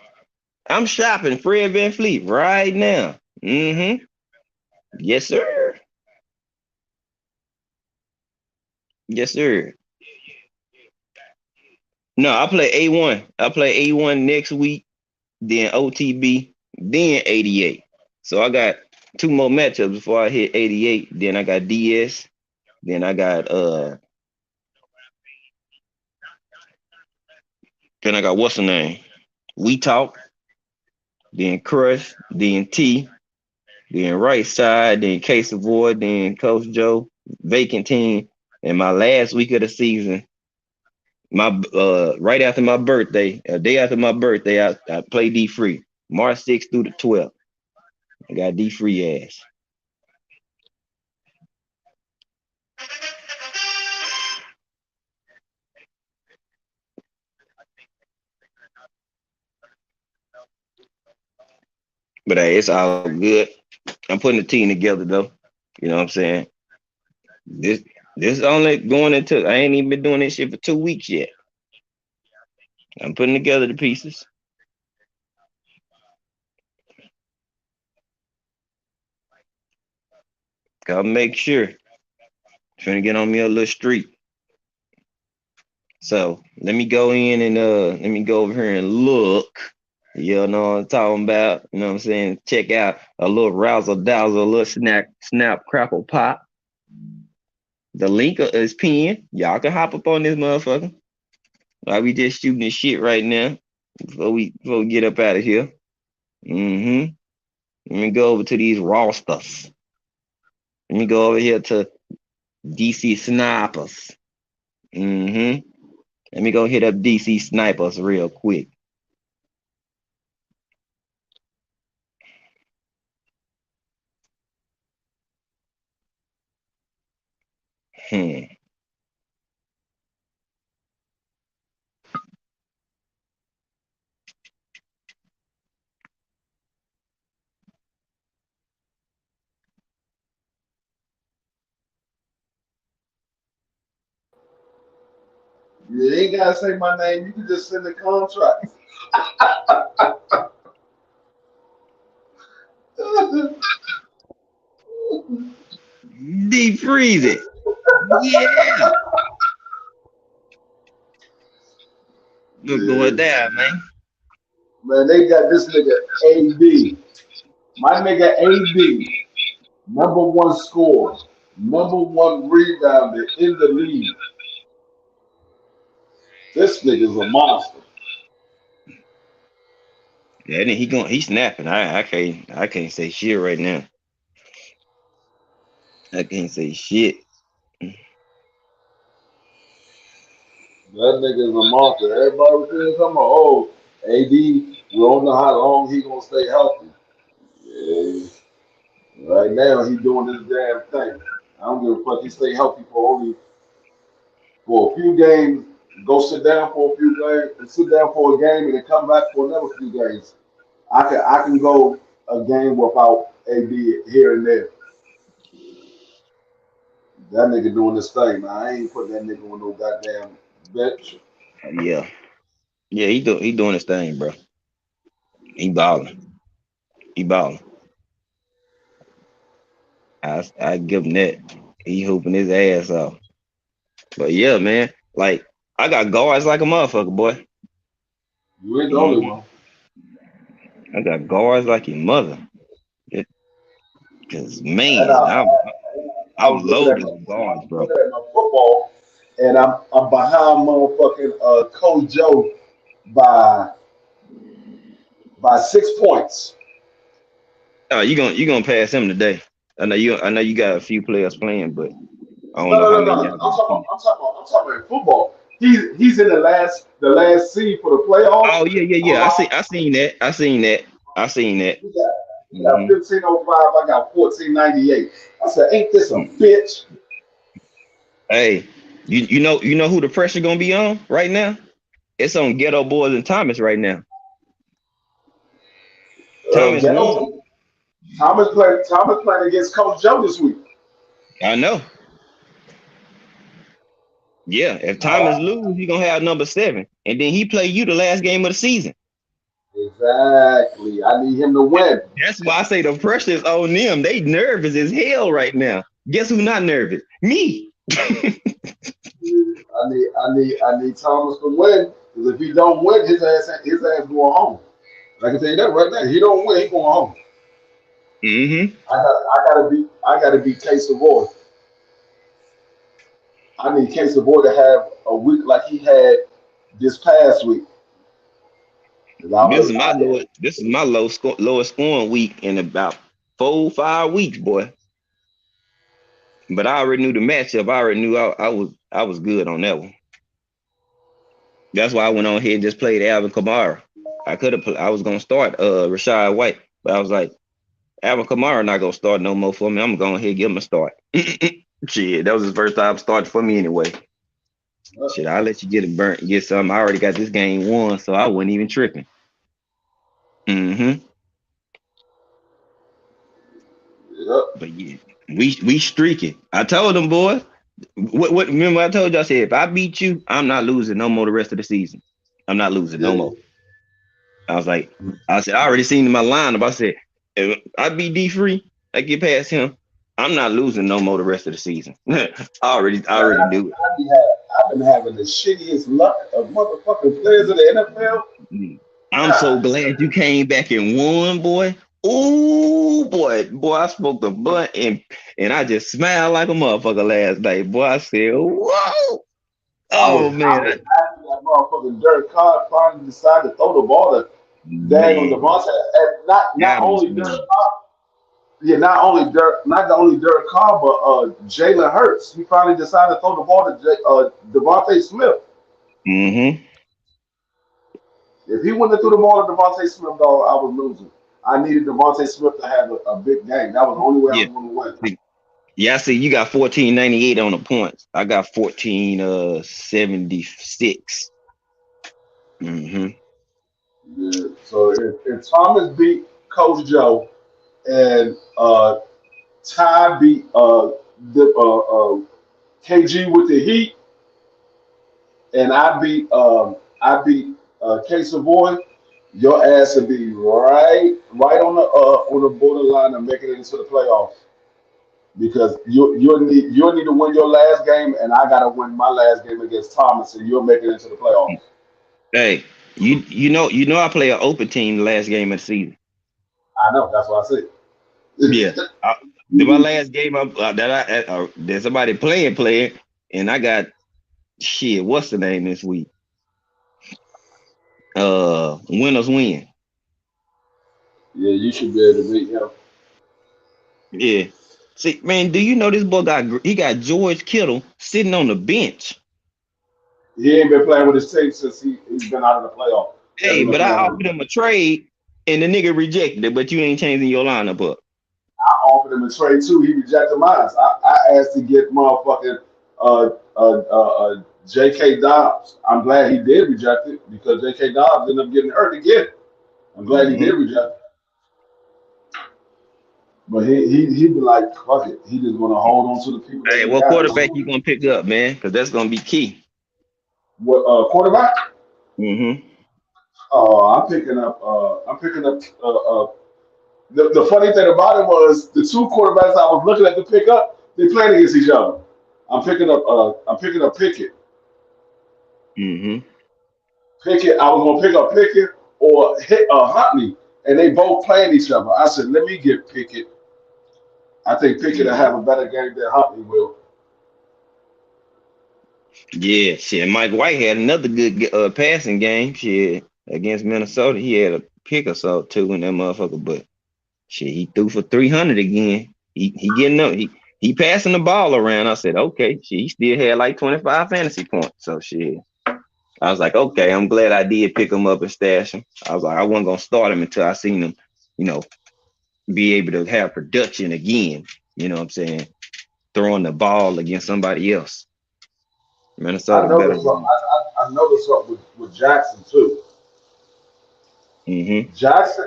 I'm shopping Fred Van Fleet right now. Mm-hmm. Yes, sir. Yes, sir. No, I play A1. I play A1 next week, then OTB, then 88. So I got two more matchups before I hit 88. Then I got DS. Then I got what's the name? We Talk, then Crush, then T, then Right Side, then Case Avoid, then Coach Joe, Vacant Team. And my last week of the season, my right after my birthday, a day after my birthday, I play D free. March 6th through the 12th. I got D free ass. But hey, it's all good. I'm putting the team together though. You know what I'm saying? This this only going into I ain't even been doing this shit for 2 weeks yet. I'm putting together the pieces. Gotta make sure. Trying to get on me a little street. So let me go in and let me go over here and look. You know what I'm talking about? You know what I'm saying? Check out a little razzle dazzle, a little snap crackle pop. The link is pinned. Y'all can hop up on this motherfucker. While we just shooting this shit right now before we get up out of here. Mm-hmm. Let me go over to these rosters. Let me go over here to DC snipers. Mm-hmm. Let me go hit up DC snipers real quick. Hmm. You ain't gotta say my name. You can just send the contract. Deep freeze it. Yeah. What's going Yeah. down, man? Man, they got this nigga AD. My nigga AD, number one scorer, number one rebounder in the league. This nigga's a monster. Yeah, then he snapping. I can't say shit right now. I can't say shit. That nigga's a monster. Everybody was saying something about, oh, AD, we don't know how long he gonna stay healthy. Yeah, right now he doing this damn thing. I don't give a fuck. He stay healthy for only for a few games. Go sit down for a few games, sit down for a game, and then come back for another few games. I can go a game without AD here and there. That nigga doing this thing, man. I ain't putting that nigga on no goddamn bench. Yeah. Yeah, he doing his thing, bro. He balling. He balling. I give him that. He hooping his ass off. But yeah, man. Like I got guards like a motherfucker, boy. You ain't the only Hmm. one. I got guards like your mother. Cause And man, I I'm was looking at loaded my, with guards, I was bro. looking at my football, and I'm behind motherfucking Coach Joe by 6 points. Oh, you gonna pass him today. I know you got a few players playing, but I don't No, know no, how no, many no. y'all gonna see. I'm talking about football. He's in the last seed for the playoffs. Oh yeah, yeah, I'm yeah. I seen that. I seen that. I seen that. he got Hmm. 1505. I got 1498. I said, ain't this a bitch? Hey, you know who the pressure gonna be on right now? It's on Ghetto Boys and Thomas right now. Thomas won. Ghetto. Thomas playing against Coach Joe this week. I know. Yeah, if Thomas lose, he gonna have number 7, and then he play you the last game of the season. Exactly. I need him to win. That's why I say the pressure is on them. They nervous as hell right now. Guess who not nervous? Me. I need Thomas to win. Because if he don't win, his ass going home. Like I can tell you that right now. He don't win, he going home. Hmm. I gotta be Case Savoy. I need Case Savoy to have a week like he had this past week. 'Cause This is my lowest. This is my lowest scoring week in about 4 5 weeks, boy. But I already knew the matchup. I already knew I was good on that one. That's why I went on ahead and just played Alvin Kamara. I could have. I was gonna start Rashad White, but I was like, Alvin Kamara not gonna start no more for me. I'm gonna go ahead and give him a start. Shit, that was his first time starting for me anyway. Shit, I'll let you get it burnt, get something. I already got this game won, so I wasn't even tripping. Hmm. Yeah. We streaking. I told them, boy. What remember I told you, I said if I beat you, I'm not losing no more the rest of the season. I'm not losing no Yeah. more. I was like, I said, I already seen in my lineup. I said, if I beat D free, I get past him. I'm not losing no more the rest of the season. I Man, already do it. I've been having the shittiest luck of motherfucking players in the NFL. Mm. I'm so God glad you came back and won, boy. Oh boy, I spoke the butt and I just smiled like a motherfucker last night. Boy, I said, whoa, oh I man, was happy that motherfucking Derek Carr finally decided to throw the ball to Dag on man, Devontae. And not Adams, only Derek man. Carr, yeah, not only Derek Carr, but Jalen Hurts. He finally decided to throw the ball to Devontae Smith. Mm-hmm. If he wouldn't have threw the ball to Devontae Smith, though, I was losing. I needed Devontae Smith to have a big game. That was the only way I Yeah. was going to win. Yeah, I see you got 1498 on the points. I got 1476. Mm-hmm. Yeah. So if Thomas beat Coach Joe and Ty beat KG with the Heat, and I beat K Savoy, your ass would be right on the borderline of making it into the playoffs because you'll need to win your last game, and I gotta win my last game against Thomas, and you'll make it into the playoffs. Hey, you know I play an open team the last game of the season. I know that's what I Yeah. said. My last game there's somebody playing, and I got shit. What's the name this week? Winners win. Yeah, you should be able to beat him. Yeah. See, man, do you know this boy got George Kittle sitting on the bench? He ain't been playing with his team since he's been out of the playoff. He Hey, hasn't been but I playing with offered him. him a trade, and the nigga rejected it. But you ain't changing your lineup up. I offered him a trade too. He rejected mine. I asked to get motherfucking uh, J.K. Dobbs. I'm glad he did reject it because J.K. Dobbs ended up getting hurt again. I'm glad he did Hmm. reject it. But he be like, fuck it. He just gonna hold on to the people that Hey, he what got. quarterback you gonna pick up, man? Because that's gonna be key. What quarterback? Hmm. I'm picking up. I'm picking up. The funny thing about it was the two quarterbacks I was looking at to pick up. They playing against each other. I'm picking up. I'm picking up Pickett. Hmm. Pickett. I was gonna pick up Pickett or Huntley, and they both playing each other. I said, let me get Pickett. I think Pickett will have a better game than Huntley will. Yeah, shit. Mike White had another good passing game. Shit, against Minnesota, he had a pick or so too in that motherfucker. But shit, he threw for 300 again. He getting up. He passing the ball around. I said, okay. Shit, he still had like 25 fantasy points. So shit, I was like, okay. I'm glad I did pick him up and stash him. I was like, I wasn't gonna start him until I seen him, you know, be able to have production again. You know what I'm saying? Throwing the ball against somebody else. I Minnesota better noticed something. than. I noticed something with Jackson too. Mm-hmm. Jackson,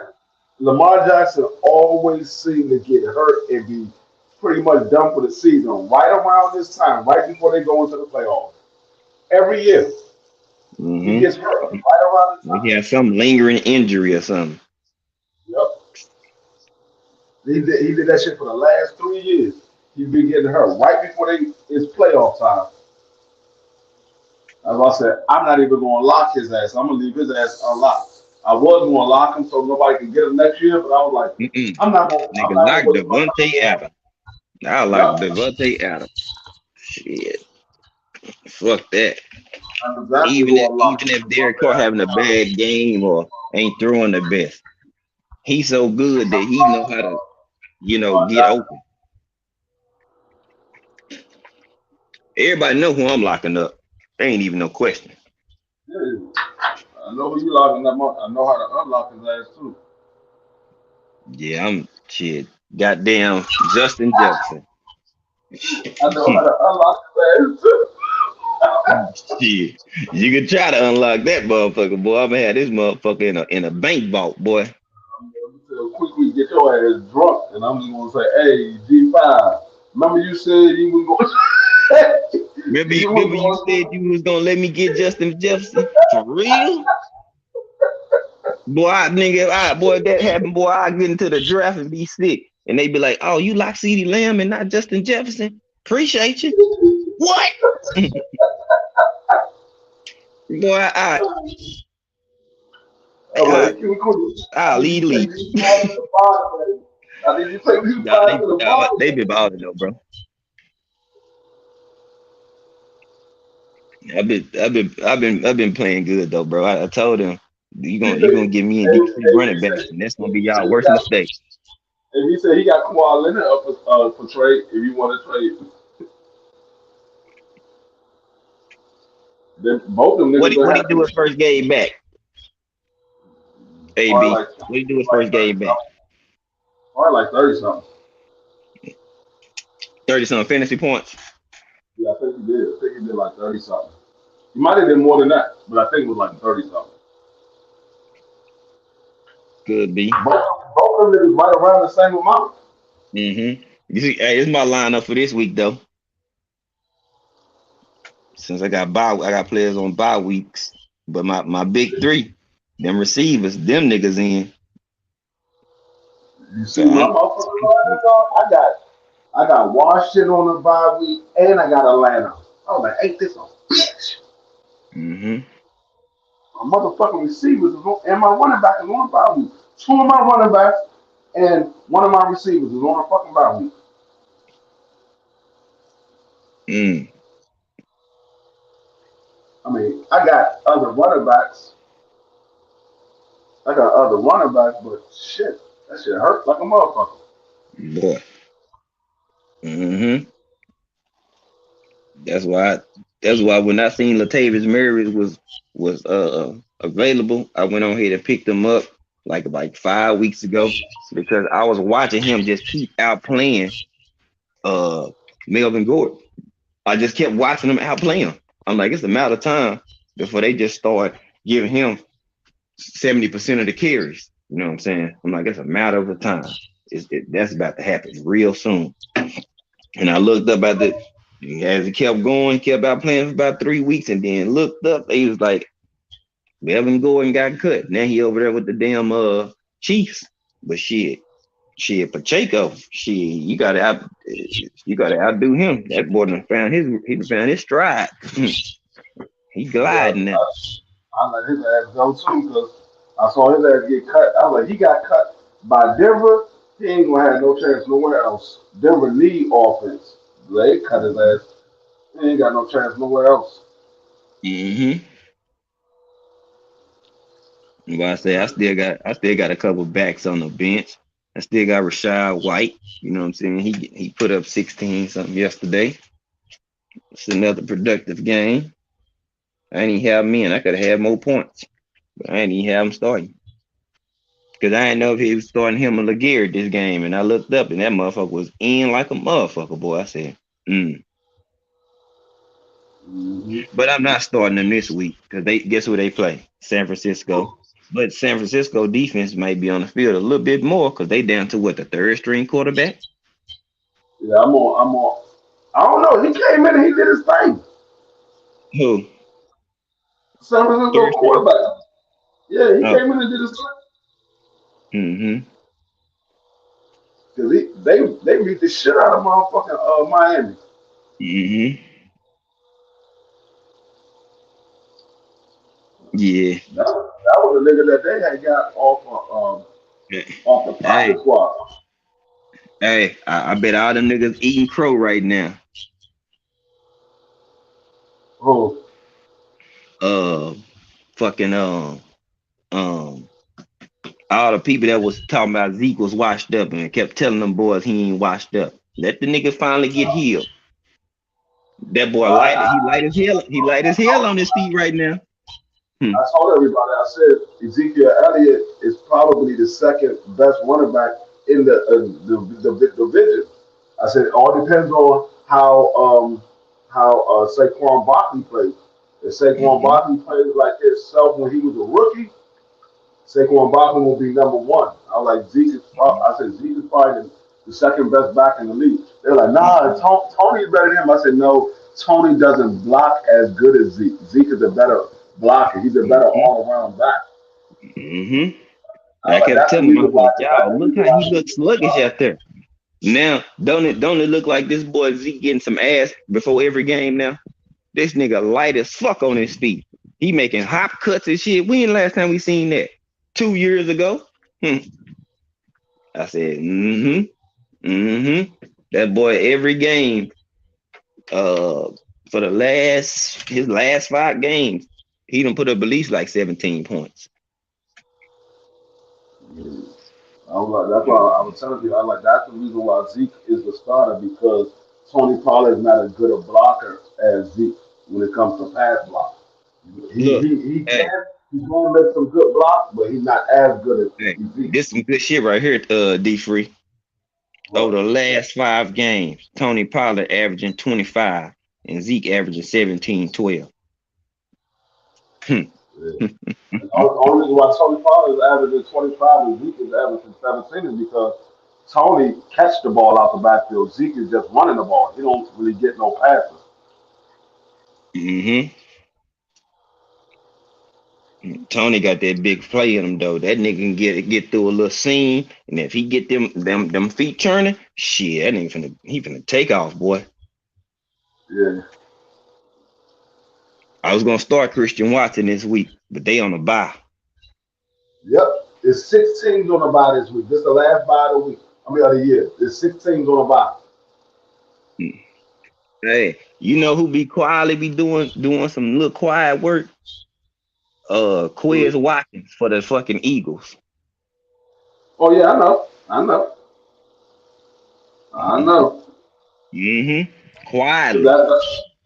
Lamar Jackson always seemed to get hurt and be pretty much done for the season right around this time, right before they go into the playoffs. Every year, he Mm-hmm. gets hurt right around the He time. had some lingering injury or something. Yep. He did that shit for the last 3 years. He's been getting hurt right before it's playoff time. As I said, I'm not even going to lock his ass. I'm going to leave his ass unlocked. I was going to lock him so nobody can get him next year, but I was like, Mm-mm. I'm Nigga not going to like waste my time Devontae on him. Adams. I like Yep. Devontae Adams. Shit. Fuck that. I'm exactly Even who if I'm even locking. if Derek Carr having a bad game or ain't throwing the best, he's so good that he know how to, get open. Everybody know who I'm locking up. There ain't even no question. Yeah, I know who you locking that month. I know how to unlock his ass too. Yeah, I'm shit. Goddamn Justin Jefferson. I know how to unlock his ass too. Shit, you can try to unlock that motherfucker, boy. I'm gonna have this motherfucker in a bank vault, boy. So quickly get your ass drunk, and I'm just gonna say, hey, G5, remember you said you was going, you was Remember you going said you was gonna let me get Justin Jefferson? For real? Boy, boy, that happened, boy, I get into the draft and be sick. And they be like, oh, you like CeeDee Lamb and not Justin Jefferson? Appreciate you. What? Boy, I'm I, like, cool. I I'll need you lead to take lead. these five to the bottom, baby. I need you to take these Nah, five to the bottom. they be balling though, bro. I've been playing good though, bro. I told them He you said, gonna give me and hey, DC hey, running backs, and that's gonna be he said y'all he worst got, mistake. and he said he got Kawhi Leonard up for trade if you want to trade. Then both them niggas gonna What he have do his to first game back? probably AB. like What he do his like first 30 game back? something. Probably like 30 something. 30-some fantasy points. Yeah, I think he did. I think he did like 30 something. He might have did more than that, but I think it was like 30 something. Could be. Both of them niggas right around the same amount. You see, hey, it's my lineup for this week though. Since I got players on bye weeks, but my big three, them receivers, them niggas in. You So see my motherfucking lineup, dog? I got Washington on the bye week, and I got Atlanta. I was like, ain't this a bitch? mm-hmm. My motherfucking receivers is on, and my running back is on the bye week. Two of my running backs and one of my receivers is on the fucking bye week. Mm. I mean, I got other running backs. I got other running backs, but shit, that shit hurt like a motherfucker. Boy. Mm-hmm. That's why when I seen Latavius Murray was available, I went on here and picked him up like 5 weeks ago because I was watching him just keep outplaying uh Melvin Gordon. I just kept watching him outplay him. I'm like, it's a matter of time before they just start giving him 70% of the carries. You know what I'm saying? I'm like, it's a matter of time. That's about to happen real soon. And I looked up at the as it kept going, kept out playing for about 3 weeks, and then looked up. He was like, Melvin Gordon got cut. Now he over there with the damn Chiefs. But Pacheco, you gotta outdo him. That boy done found his stride. He Yeah, gliding now. I let his ass go too because I saw his ass get cut. I was like, he got cut by Denver. He ain't gonna have no chance nowhere else. Denver need offense. They cut his ass. He ain't got no chance nowhere else. Mm-hmm. But I say I still got a couple backs on the bench. I still got Rashad White. You know what I'm saying? He put up 16 something yesterday. It's another productive game. I ain't even have him in. I could have had more points, but I ain't even have him starting because I didn't know if he was starting him or Laguerre this game. And I looked up and that motherfucker was in like a motherfucker, boy. I said, mm. Mm-hmm. But I'm not starting them this week because they guess who they play? San Francisco. But San Francisco defense might be on the field a little bit more because they down to what, the third string quarterback? Yeah, I'm on. I'm on. I don't know. He came in and he did his thing. Who? San Francisco Third string? quarterback. Yeah, he Oh. came in and did his thing. Mm-hmm. Cause they beat the shit out of motherfucking Miami. Mm-hmm. Yeah. That was a nigga that they had got off the practice Hey, squad. I bet all them niggas eating crow right now. Who? Uh, fucking um, all the people that was talking about Zeke was washed up and kept telling them boys he ain't washed up. Let the nigga finally get healed. That boy I, he light as hell. He light as hell on his feet right now. Hmm. I told everybody, I said Ezekiel Elliott is probably the second best running back in the division. I said it all depends on how Saquon Barkley plays. If Saquon Mm-hmm. Barkley plays like himself when he was a rookie, Saquon Barkley will be number one. I I was like, Zeke is. I said Zeke is probably the second best back in the league. They're like, nah, Tony is better than him. I said, no, Tony doesn't block as good as Zeke. Zeke is a better blocker. He's a better all around back. Mm-hmm. I I was like, kept that's the telling him, I reason was why. like, That's y'all, the look reason how why he he's looks the sluggish starter. out there. Now, don't it look like this boy Zeke getting some ass before every game now? This nigga light as fuck on his feet. He making hop cuts and shit. When last time we seen that? 2 years ago? Hmm. I said, mm-hmm, mm-hmm. That boy every game, uh, for his last 5 games, he done put up at least like 17 points. I was like, that's why I was telling you. I was like, that's the reason why Zeke is the starter because Tony Pollard is not as good a blocker as Zeke when it comes to pass block. Look, He hey, can. He's going to make some good blocks, but he's not as good hey, as Zeke. this some good shit right here, D Free. Over What? the last 5 games, Tony Pollard averaging 25 and Zeke averaging 17, 12. Hmm. Yeah. And the only reason why Tony Pollard is averaging 25 and Zeke is averaging 17 is because Tony catch the ball out the backfield. Zeke is just running the ball. He don't really get no passes. Mm-hmm. Tony got that big play in him though. That nigga can get through a little seam, and if he get them feet turning, shit, that nigga finna take off, boy. Yeah. I was gonna start Christian Watson this week, but they on a bye. Yep. There's 6 teams on the bye this week. This is the last bye of the week. I mean, of the year. There's 6 teams on the bye. Hey, you know who be quietly be doing some little quiet work? Quiz Watkins for the fucking Eagles. Oh yeah, I know. I know. I know. Mm-hmm. Cause Quietly. that's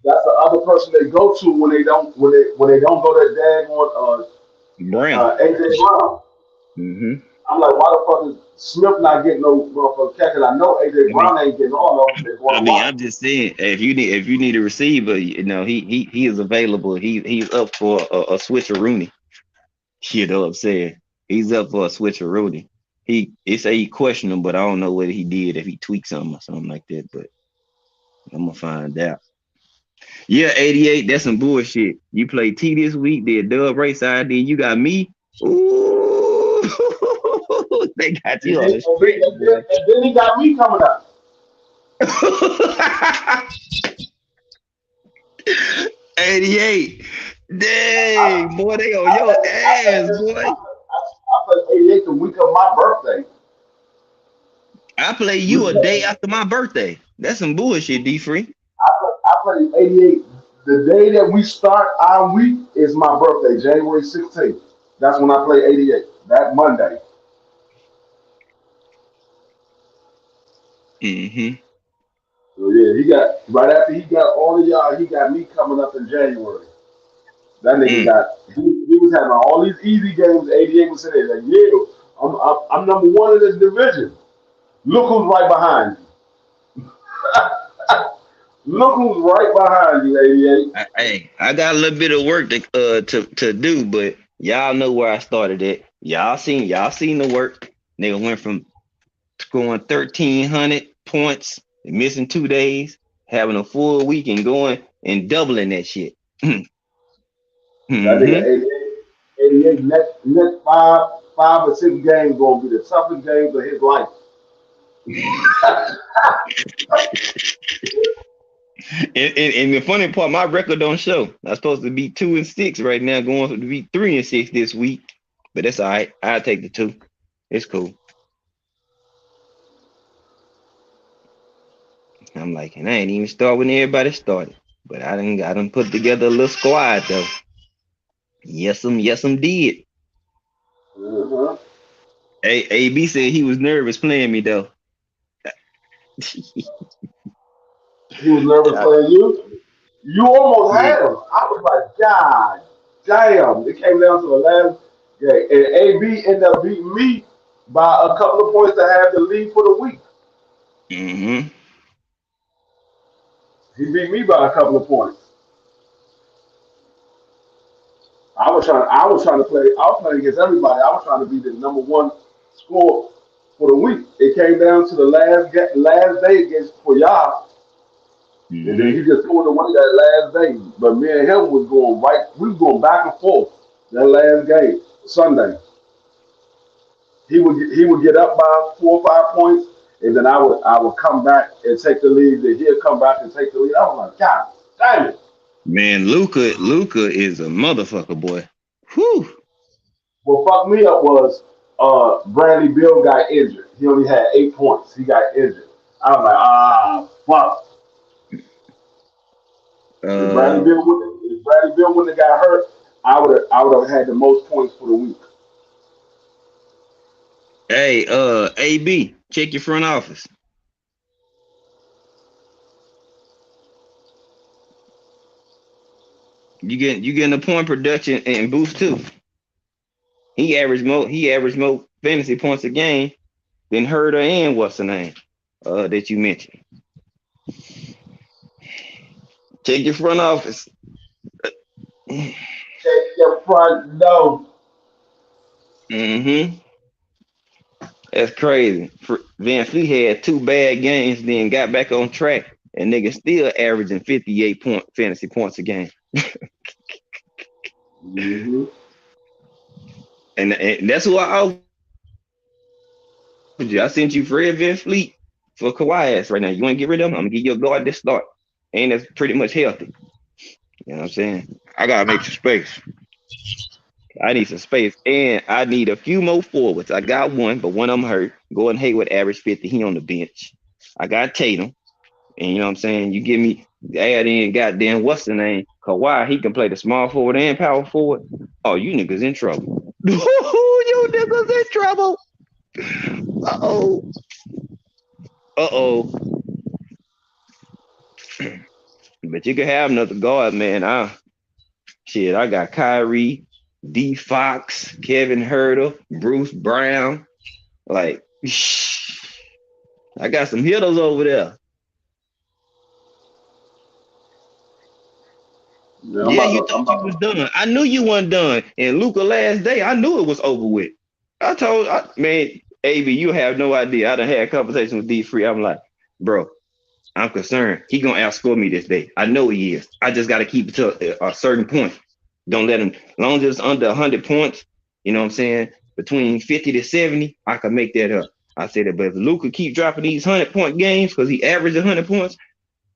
the other person they go to when they don't go to daggone Brown. AJ Brown. Mm-hmm. I'm like, why the fuck is Smith not getting no motherfucking catch? And I know AJ I mean, Brown ain't getting all of them. They're going I to mean, watch. I'm just saying, if you need a receiver, he is available. He's up for a switcheroonie. You know what I'm saying? He's up for a switcheroonie. He say he questionable, but I don't know what he did if he tweaked something or something like that. But I'm gonna find out. Yeah, 88. That's some bullshit. You played T this week, did Dub race ID. You got me. Ooh, they got And you then, on the and, then, stretch, and, then, boy. and then he got me coming up. 88. I, Dang, boy, they on I, your played, I, played, ass, boy. I played 88 the week of my birthday. I play We you a day played, after my birthday. That's some bullshit, D Free. I played 88. The day that we start our week is my birthday, January 16th. That's when I play 88. That Monday. Mm-hmm. So yeah, he got right after he got all of y'all, he got me coming up in January. That nigga Mm. got he was having all these easy games. 88 was sitting there like, yeah, I'm number one in this division. Look who's right behind you. Look who's right behind you, 88. Hey, I got a little bit of work to do, but y'all know where I started at. Y'all seen the work. Nigga went from scoring 1,300 points, missing 2 days, having a full week and going and doubling that shit. That nigga Mm-hmm. 88 next five or six games gonna be the toughest games of his life. And the funny part, my record don't show. I'm supposed to be 2-6 right now, going to be 3-6 this week. But that's all right. I'll take the two. It's cool. I'm like, and I ain't even start when everybody started. But I done put together a little squad though. Yes, did. Uh-huh. AB said he was nervous playing me though. He was nervous I- playing you. You almost yeah. had him. I was like, God damn. It came down to the last game. And AB ended up beating me by a couple of points to have the lead for the week. Mm-hmm. He beat me by a couple of points. I was trying to play. I was playing against everybody. I was trying to be the number one. score for the week. It came down to the last day against for y'all, and then he Mm-hmm. just threw it away that last day. But me and him was going right. We was going back and forth that last game Sunday. He would get up by 4 or 5 points, and then I would come back and take the lead. Then he'd come back and take the lead. I was like, God damn it! Man, Luca is a motherfucker, boy. Whew. What fucked me up was Bradley Bill got injured. He only had 8 points. He got injured. I was like, fuck. If Bradley Uh, Bill wouldn't have got hurt, I would have had the most points for the week. hey, AB, check your front office. You getting the point production and boost too. He averaged more fantasy points a game than Herder and what's the name that you mentioned. Check your front office. Check your front door. Mm-hmm. That's crazy. Van Fleet had two bad games, then got back on track, and nigga still averaging 58 fantasy points a game. Mm-hmm. And that's who I offered you. I sent you Fred Van Fleet for Kawhi ass right now. You want to get rid of him? I'm gonna give you a guard this start, and that's pretty much healthy. You know what I'm saying? I gotta make some space. I need some space, and I need a few more forwards. I got one, but one of them hurt. Gordon Hayward averaged 50. He on the bench. I got Tatum, and you know what I'm saying. You give me add in goddamn what's the name Kawhi. He can play the small forward and power forward. Oh, you niggas in trouble. You niggas in trouble. Uh oh. Uh oh. But you can have another guard, man. Shit, I got Kyrie, D Fox, Kevin Herter, Bruce Brown. Like, I got some hitters over there. Yeah, I'm Yeah, about you to. I'm thought you about was to. done. I knew you wasn't done. And Luca last day, I knew it was over with. Man, AB, you have no idea. I done had a conversation with D Free. I'm like, bro, I'm concerned. He gonna outscore me this day. I know he is. I just gotta keep it to a certain point. Don't let him. As long as it's under 100 points, you know what I'm saying. Between 50 to 70, I can make that up. I said that, but if Luca keep dropping these 100 point games because he averaged 100 points,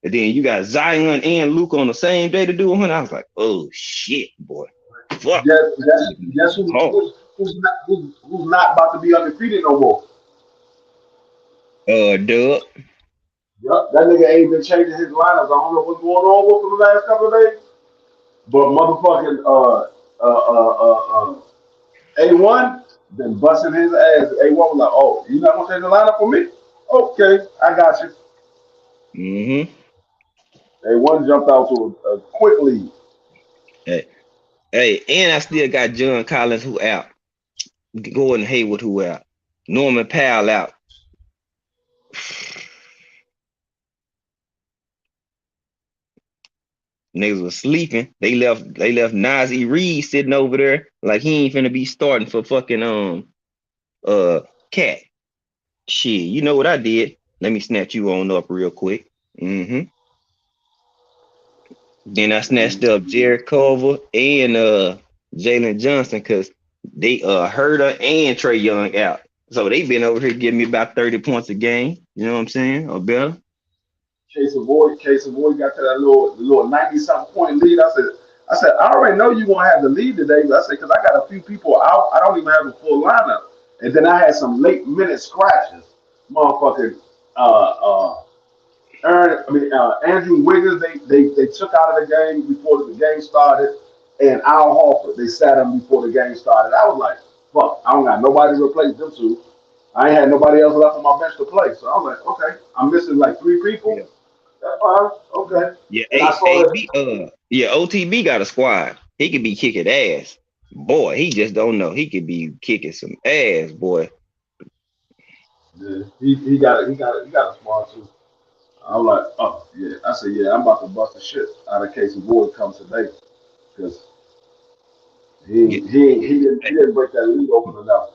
and then you got Zion and Luca on the same day to do 100, I was like, oh shit, boy, fuck. Guess Hard. who's not about to be undefeated no more? Dub. Yup, that nigga ain't been changing his lineups. I don't know what's going on with him the last couple of days, but motherfucking A1 been busting his ass. A1 was like, oh, you not gonna change the lineup for me? Okay, I got you. Mm-hmm. A1 jumped out to a quick lead. Hey, hey, and I still got John Collins who out. Gordon Hayward who out. Norman Powell out. Niggas was sleeping. They left Nazi Reed sitting over there like he ain't finna be starting for fucking uh Cat. Shit, you know what I did? Let me snatch you on up real quick. Mm-hmm. Then I snatched up Jared Culver and Jalen Johnson because they Herder and Trey Young out. So they been over here giving me about 30 points a game. You know what I'm saying? Or better. Case of boy got to that little 90 something point lead. I said, I already know you gonna have the lead today. But I said, because I got a few people out, I don't even have a full lineup. And then I had some late minute scratches. Motherfucking Andrew Wiggins, they took out of the game before the game started, and Al Horford, they sat him before the game started. I was like, fuck, I don't got nobody to replace them two. I ain't had nobody else left on my bench to play. So I was like, okay, I'm missing like three Yeah. people. That's fine. Okay. Yeah, And I saw that. yeah, OTB got a squad. He could be kicking ass. Boy, he just don't know. He could be kicking some ass, boy. Yeah, he got a smart too. I'm like, oh yeah. I said, yeah, I'm about to bust the shit out of case of boy comes today because he Get, he he didn't he didn't break that lead open enough.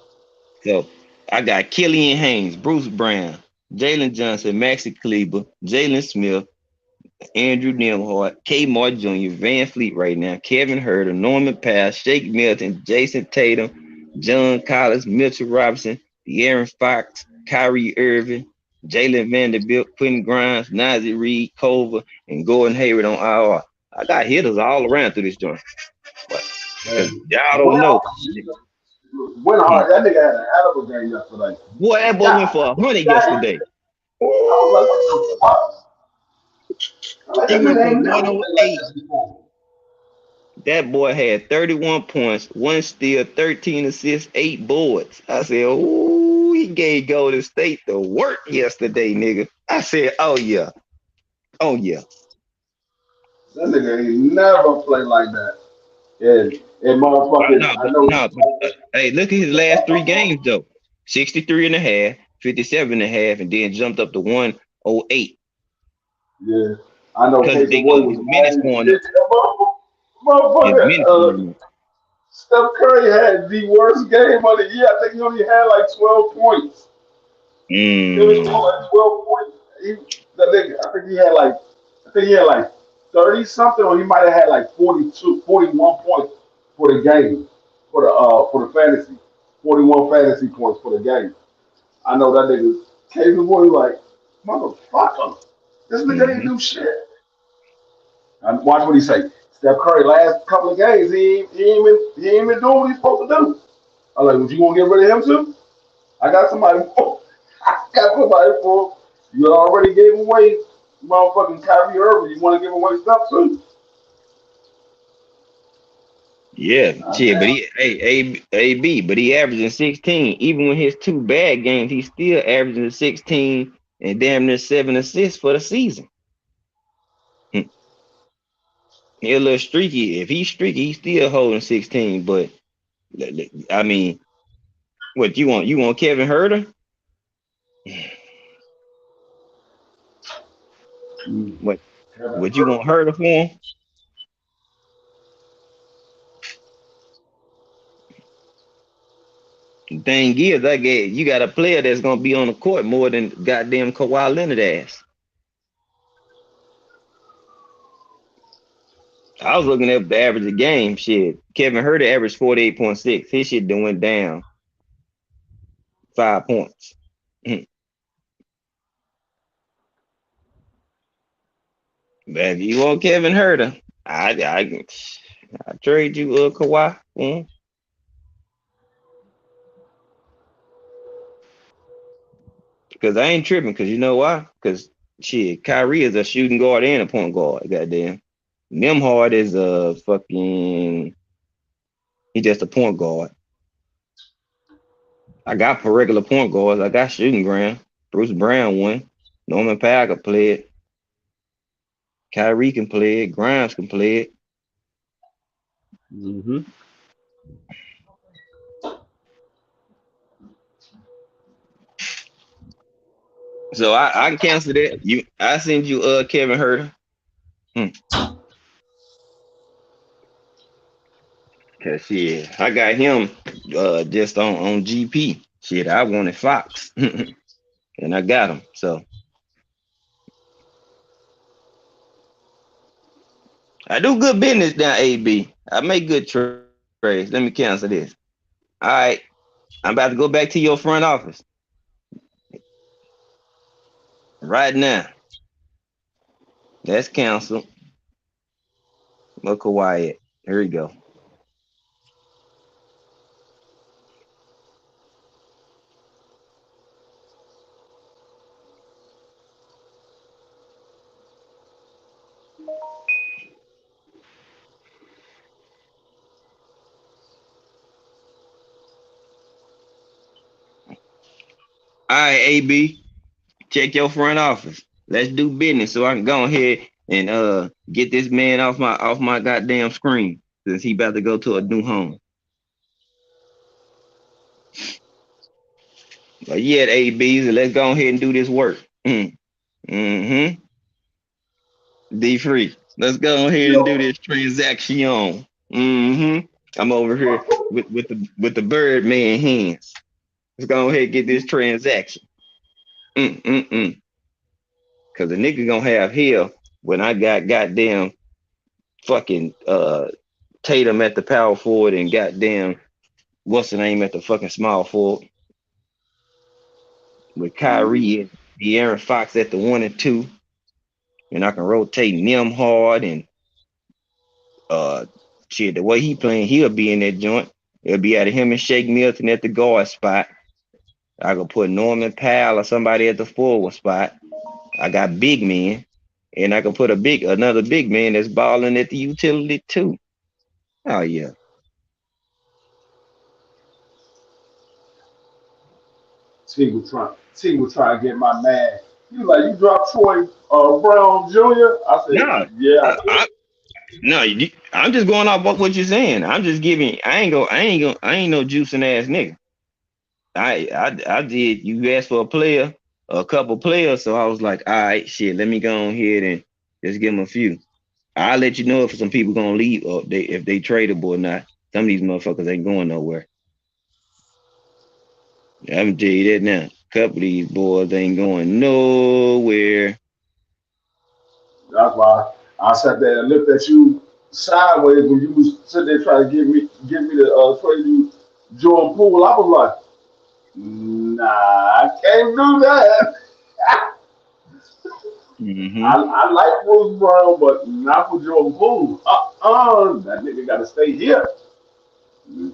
so I got Killian Haynes, Bruce Brown, Jalen Johnson, Maxi Kleber, Jalen Smith, Andrew Nimhart, K. Moore Jr., Van Fleet right now, Kevin Herter, Norman Powell, Shake Milton, Jason Tatum, John Collins, Mitchell Robinson, De'Aaron Fox, Kyrie Irving, Jalen Vanderbilt, Quentin Grimes, Nazi Reed, Culver, and Gordon Hayward on IR. I got hitters all around through this joint. But because Man, y'all don't Win know. Hmm. hard. That nigga had a hell of a game yesterday. Boy, that boy went God, for 100 God, yesterday. I was like, what the fuck? I'm like, He that went nigga for ain't never played like 108. that before. That boy had 31 points, one steal, 13 assists, 8 boards. I said, ooh, he gave Golden State the work yesterday, nigga. I said, oh yeah, oh yeah. That nigga ain't never played like that. And No, motherfucking, I but know. no, but hey, look at his last 3 games though. 63 and a half, 57 and a half, and then jumped up to 108. Yeah, I know. Because Case of they Boy go his was minutes mad as going up. shit. That His motherfucker, minutes going up. Steph Curry had the worst game of the year. I think he only had like 12 points. It was Mm, like 12 points. That nigga, I think he had like 30 something, or he might have had like 42, 41 points for the game, for the fantasy. 41 fantasy points for the game. I know that nigga came to boy like, motherfucker, this nigga ain't mm-hmm. do shit. And watch what he say. Steph Curry last couple of games, he ain't been doing what he's supposed to do. I'm like, would you want to get rid of him too? I got somebody for. I got somebody for. You already gave away motherfucking Kyrie Irving. You want to give away stuff too? Yeah, Nah, shit, but damn. he AB, but he averaging 16. Even with his 2 bad games, he's still averaging 16 and damn near 7 assists for the season. Hmm. He a little streaky. If he's streaky, he's still holding 16. But I mean, what you want? You want Kevin Herter? What Kevin what you Hurt. want Herter for him? The thing is, I get you got a player that's gonna be on the court more than goddamn Kawhi Leonard ass. I was looking at the average of game shit. Kevin Herter averaged 48.6. His shit done went down 5 points. But if you want Kevin Herter, I trade you Kawhi. Because I ain't tripping. Because you know why? Because shit, Kyrie is a shooting guard and a point guard. Goddamn. Nimhard is a fucking. He just a point guard. I got for regular point guards. I got shooting ground. Bruce Brown one. Norman Powell can play it. Kyrie can play it. Grimes can play it. Mm-hmm. So I can cancel that. I send you Kevin Herter. Hmm. Cause shit, I got him just on GP. Shit, I wanted Fox. And I got him. So I do good business down AB. I make good trades. Let me cancel this. All right. I'm about to go back to your front office right now. That's cancel. Look quiet. Here we go. All right, AB. Check your front office. Let's do business so I can go ahead and get this man off my goddamn screen since he about to go to a new home. But yeah, ABs, let's go ahead and do this work. Mm-hmm. D free. Let's go ahead and do Yo, this transaction. Mm-hmm. I'm over here with the Birdman hands. Let's go ahead and get this transaction. Cause the nigga gonna have hell when I got goddamn fucking Tatum at the power forward and goddamn what's the name at the fucking small forward with Kyrie and De'Aaron Fox at the 1 and 2, and I can rotate Nimhard and uh shit. The way he playing, he'll be in that joint. It'll be out of him and Shake Milton at the guard spot. I can put Norman Powell or somebody at the forward spot. I got big men, and I can put another big man that's balling at the utility too. Oh yeah. T was trying to get my man. He was like, you dropped Troy Brown Jr.? I said, No, yeah, I I, did. I no, I'm just going off what you're saying. I'm just giving. I ain't no juicing ass nigga. I did. You asked for a couple players, so I was like, all right, shit. Let me go on here and just give them a few. I'll let you know if some people gonna leave or if they tradable or not. Some of these motherfuckers ain't going nowhere. I'm gonna tell you that now. A couple of these boys ain't going nowhere. That's why I sat there and looked at you sideways when you was sitting there trying to get me to trade you Jordan Poole. I was like, nah, I can't do that. Mm-hmm. I like Bruce Brown, but not for Jordan Poole. That nigga got to stay here. You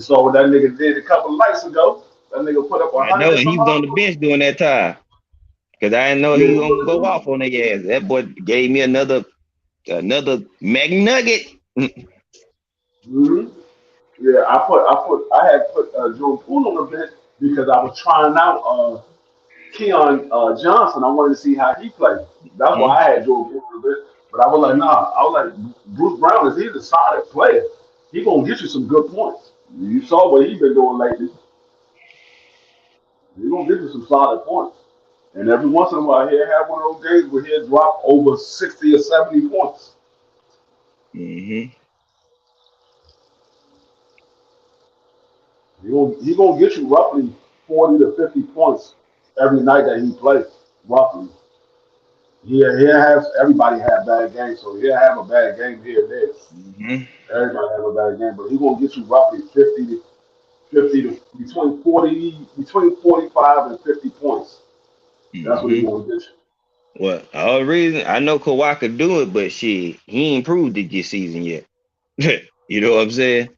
saw what that nigga did a couple of nights ago. That nigga put up a I know, hundred and he some was on odd the points. bench during that time. Cause I didn't know he was Yeah. gonna go off on their ass. That boy gave me another McNugget. Mm-hmm. Yeah, I had put Jordan Poole on the bench because I was trying out Keon Johnson. I wanted to see how he played. That's Mm-hmm. why I had Jordan Poole on the bench. But I was like, nah. I was like, Bruce Brown is he's a solid player. He gonna get you some good points. You saw what he been doing lately. He gonna get you some solid points. And every once in a while, he'll have one of those games where he'll drop over 60 or 70 points. Mm-hmm. He gonna get you roughly 40 to 50 points every night that he plays. Roughly. He'll have everybody have bad games, so he'll have a bad game here and there. Mm-hmm. Everybody have a bad game, but he's gonna get you roughly 50 to between 45 and 50 points. That's what he's Mm-hmm. gonna get Well, all the reason I know Kawhi could do it, but shit, he ain't proved it this season yet. You know what I'm saying?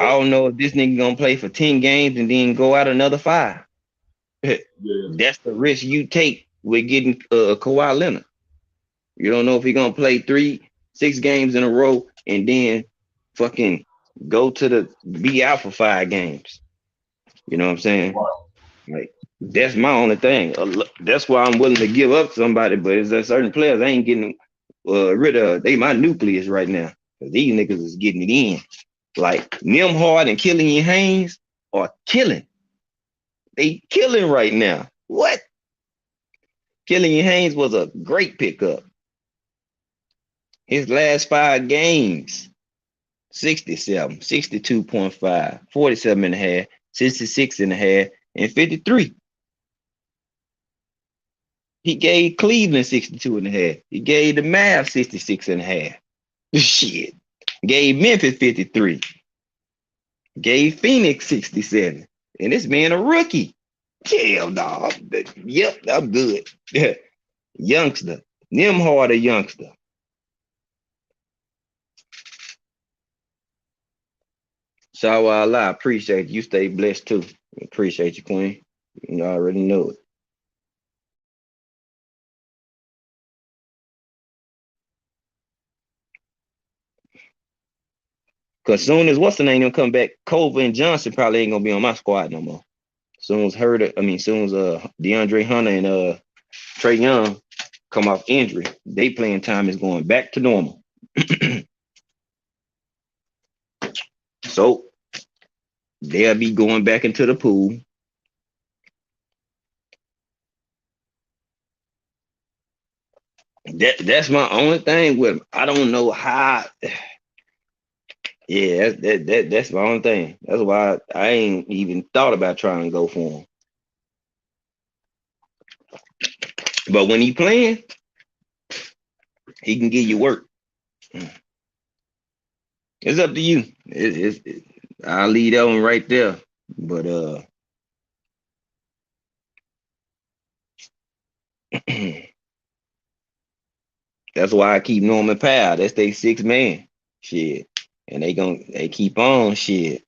I you. don't know if this nigga gonna play for 10 games and then go out another 5. Yeah, yeah. That's the risk you take with getting Kawhi Leonard. You don't know if he gonna play 6 games in a row and then fucking go to the be out for 5 games. You know what I'm saying? Right. Like that's my only thing. That's why I'm willing to give up somebody, but is there certain players I ain't getting rid of? They my nucleus right now. Cause these niggas is getting it in. Like Nimhard and Killian Haynes are killing. They killing right now. What? Killian Haynes was a great pickup. His last 5 games, 67, 62.5, 47 and a half, 66 and a half, and 53. He gave Cleveland 62 and a half. He gave the Mavs 66 and a half. Shit. Gave Memphis 53. Gave Phoenix 67. And this man a rookie. Hell no. Yep, I'm good. Youngster. Nimhard a youngster. Shawa Allah, appreciate you. Stay blessed too. Appreciate you, Queen. You already know it. Cause soon as what's the name gonna come back, Culver and Johnson probably ain't gonna be on my squad no more. Soon as DeAndre Hunter and Trey Young come off injury, they playing time is going back to normal. So they'll be going back into the pool. That's my only thing with them. I don't know how. Yeah, that's my own thing. That's why I ain't even thought about trying to go for him. But when he playing, he can give you work. It's up to you. I'll leave that one right there. But that's why I keep Norman Powell. That's they six man. Shit. And they keep on shit.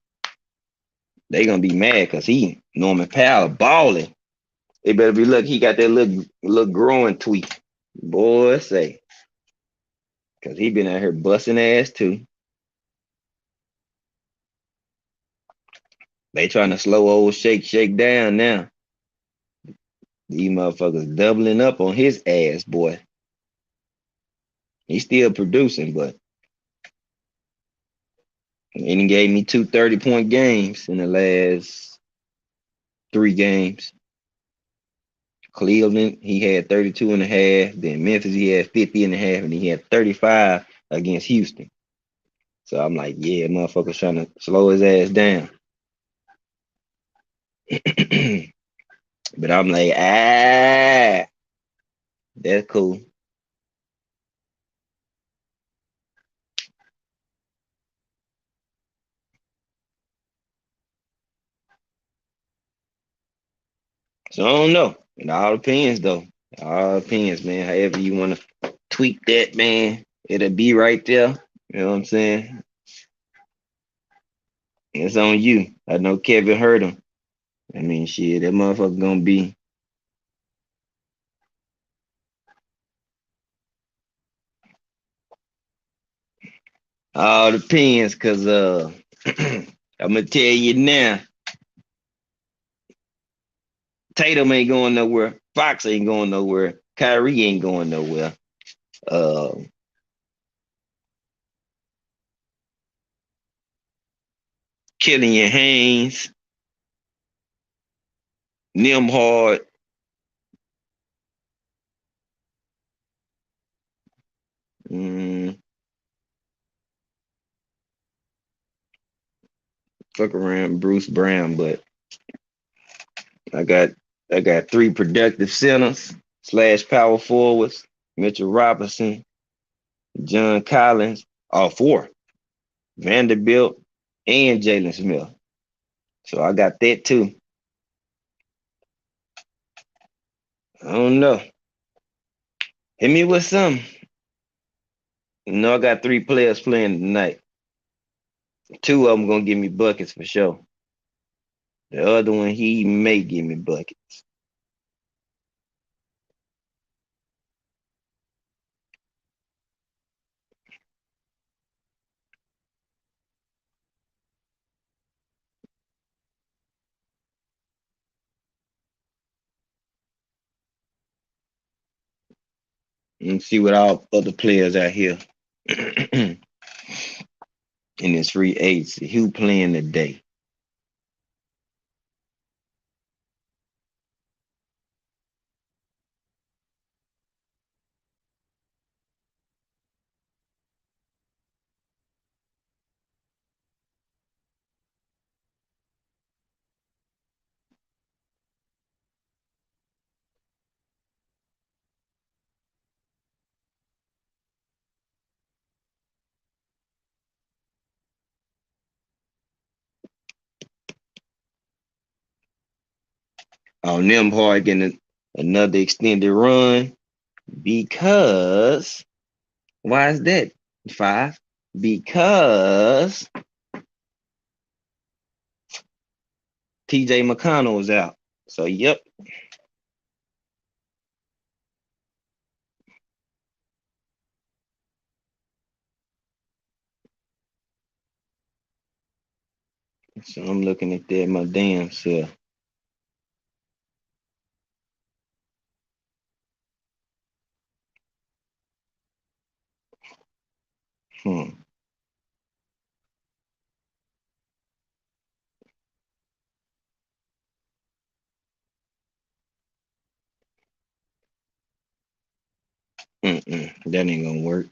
They gonna be mad because he Norman Powell balling. They better be lucky he got that little growing tweak. Boy say. Cause he been out here busting ass too. They trying to slow old shake down now. These motherfuckers doubling up on his ass, boy. He's still producing, but he gave me 2 30-point games in the last 3 games. Cleveland, he had 32 and a half. Then Memphis, he had 50 and a half, and he had 35 against Houston. So I'm like, yeah, motherfuckers trying to slow his ass down. But I'm like, that's cool. So I don't know. It all depends, though. It all depends, man. However you want to tweak that, man, it'll be right there. You know what I'm saying? It's on you. I know Kevin heard him. I mean, shit, that motherfucker gonna be all depends, cause I'm gonna tell you now, Tatum ain't going nowhere. Fox ain't going nowhere. Kyrie ain't going nowhere. Uh, Killian Haynes, Nimhard, mm, fuck around Bruce Brown, but I got I got 3 productive centers slash power forwards: Mitchell Robinson, John Collins, all 4, Vanderbilt, and Jalen Smith. So I got that too. I don't know. Hit me with some. I got 3 players playing tonight. 2 of them gonna give me buckets for sure. The other one, he may give me buckets. And see what all other players out here in this free agency. Who playing today? Oh, Nimhard getting another extended run because why is that? 5 because TJ McConnell was out. So yep. So I'm looking at that my damn self. Hmm. That ain't gonna work.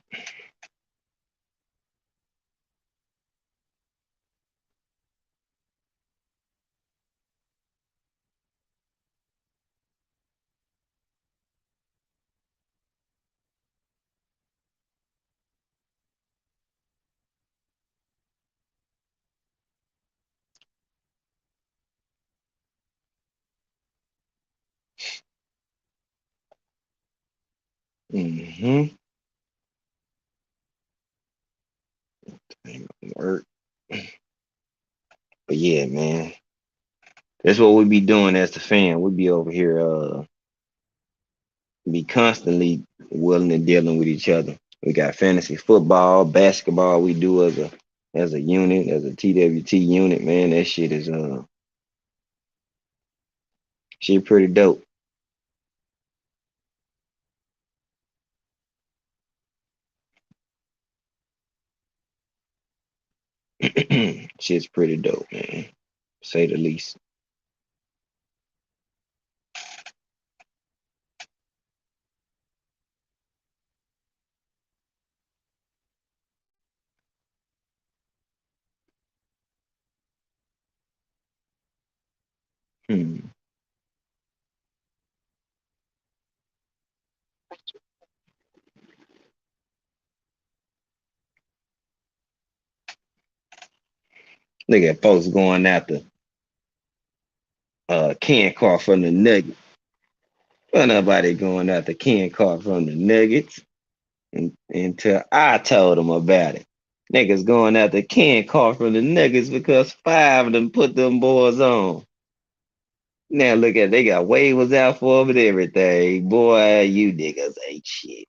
Mm-hmm. Ain't gonna work. But yeah, man. That's what we be doing as the fan. We be over here be constantly willing and dealing with each other. We got fantasy football, basketball we do as a unit, as a TWT unit, man. That shit pretty dope. Shit's pretty dope, man. Say the least. Hmm. Look at folks going after Ken Carr from the Nuggets. Well, nobody going after Ken Carr from the Nuggets until I told them about it. Niggas going after Ken Carr from the Nuggets because five of them put them boys on. Now look at they got waivers out for him and everything. Boy, you niggas ain't shit.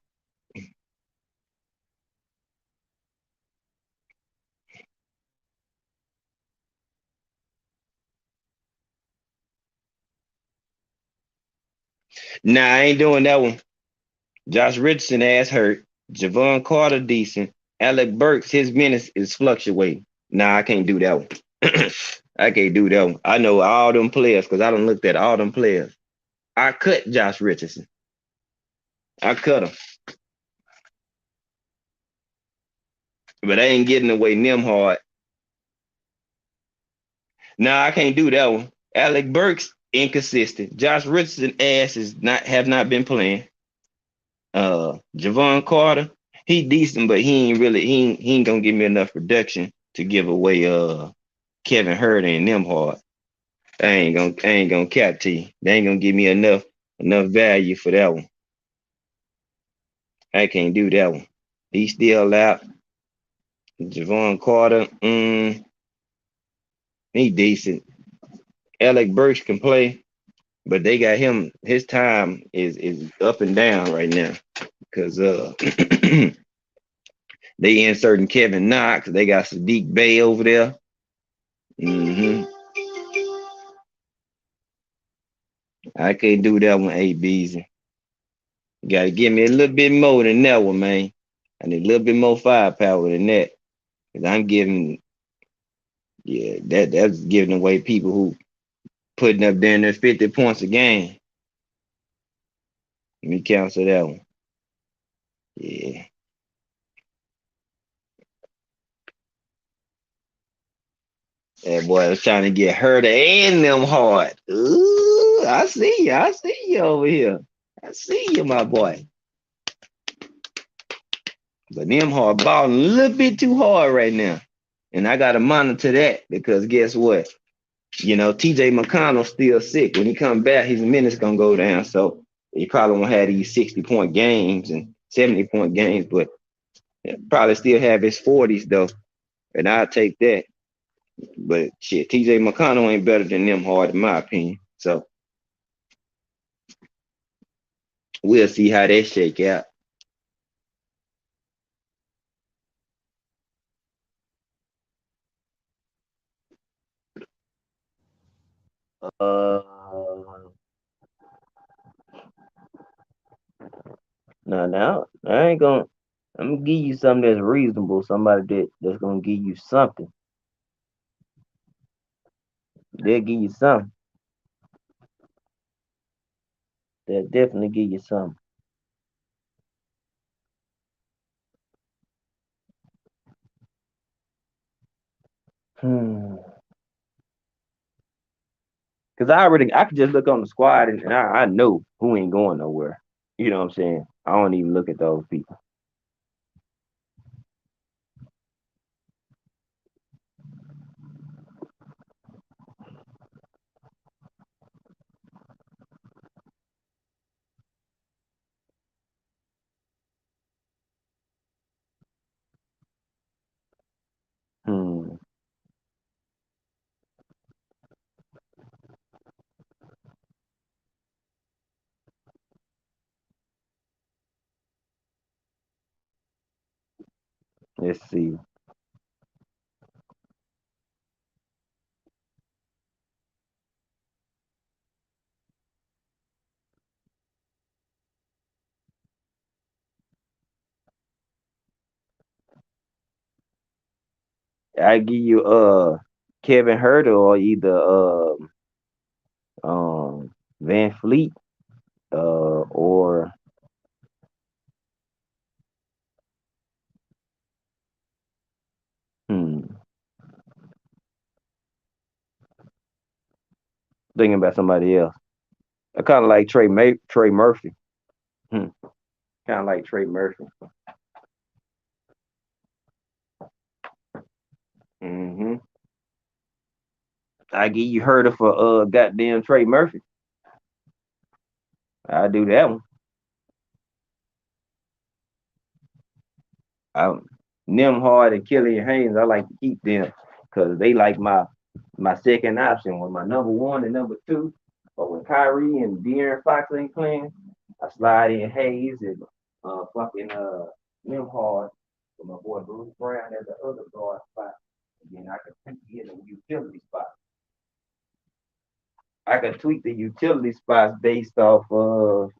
Nah, I ain't doing that one. Josh Richardson ass hurt. Javon Carter decent. Alec Burks, his minutes is fluctuating. Nah, I can't do that one. I can't do that one. I know all them players because I done looked at all them players. I cut Josh Richardson. I cut him. But I ain't getting away Nimhard. Nah, I can't do that one. Alec Burks, inconsistent. Josh Richardson ass is not have not been playing. Javon Carter, he decent, but he ain't gonna give me enough production to give away Kevin Hurd and them hard. I ain't gonna cap to you. They ain't gonna give me enough value for that one. I can't do that one. He still out. Javon Carter, he decent. Alec Burks can play, but they got him. His time is up and down right now because they inserting Kevin Knox. They got Sadiq Bey over there. Hmm. I can't do that one, ABs. You gotta give me a little bit more than that one, man. I need a little bit more firepower than that. Cause I'm giving, yeah, that's giving away people who putting up there 50 points a game. Let me cancel that one. Yeah. That boy was trying to get hurt and them hard. Ooh, I see you. I see you over here. I see you, my boy. But them hard balling a little bit too hard right now. And I gotta monitor that because guess what? TJ McConnell's still sick. When he come back, his minutes gonna go down. So he probably won't have these 60-point games and 70-point games, but probably still have his 40s though. And I'll take that. But shit, TJ McConnell ain't better than them hard in my opinion. So we'll see how that shake out. Uh now I ain't gonna I'm gonna give you something that's reasonable, somebody that's gonna give you something. They'll give you something. They'll definitely give you something. Hmm. Cause I could just look on the squad and I know who ain't going nowhere. You know what I'm saying? I don't even look at those people. Let's see. I give you Kevin Herter or either Van Fleet or hmm thinking about somebody else. I kind of like Trey Murphy. Hmm. Kind of like Trey Murphy. Hmm. I give you Herter for goddamn Trey Murphy. I do that one. I, Nimhard and Killian Haynes, I like to keep them because they like my second option. When my number one and number two, but when Kyrie and De'Aaron Fox ain't playing, I slide in Hayes and fucking Nimhard with my boy Bruce Brown as the other guard spot. And then I can get a utility spot. I could tweak the utility spots based off of,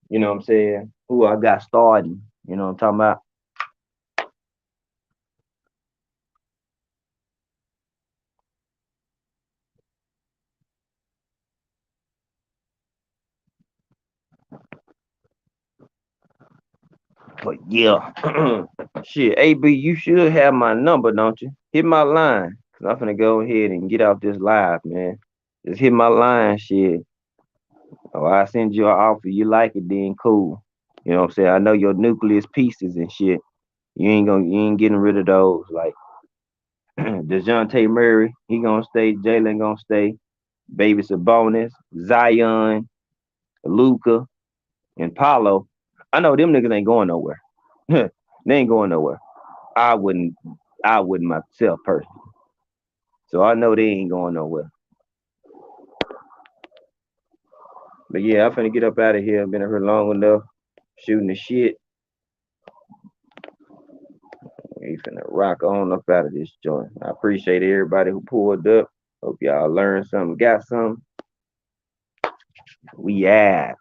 you know what I'm saying, who I got starting. You know what I'm talking about? But yeah, shit, AB, you should have my number, don't you? Hit my line, cause I'm finna go ahead and get off this live, man. Just hit my line, shit. Or I send you an offer, you like it, then cool. You know what I'm saying? I know your nucleus pieces and shit. You ain't getting rid of those. Like DeJounte Murray, he gonna stay. Jalen gonna stay. Baby Sabonis, Zion, Luca, and Paulo. I know them niggas ain't going nowhere. They ain't going nowhere. I wouldn't. I wouldn't myself personally. So I know they ain't going nowhere. But yeah, I'm finna get up out of here. Been here long enough shooting the shit. We finna rock on up out of this joint. I appreciate everybody who pulled up. Hope y'all learned something, got something. We out.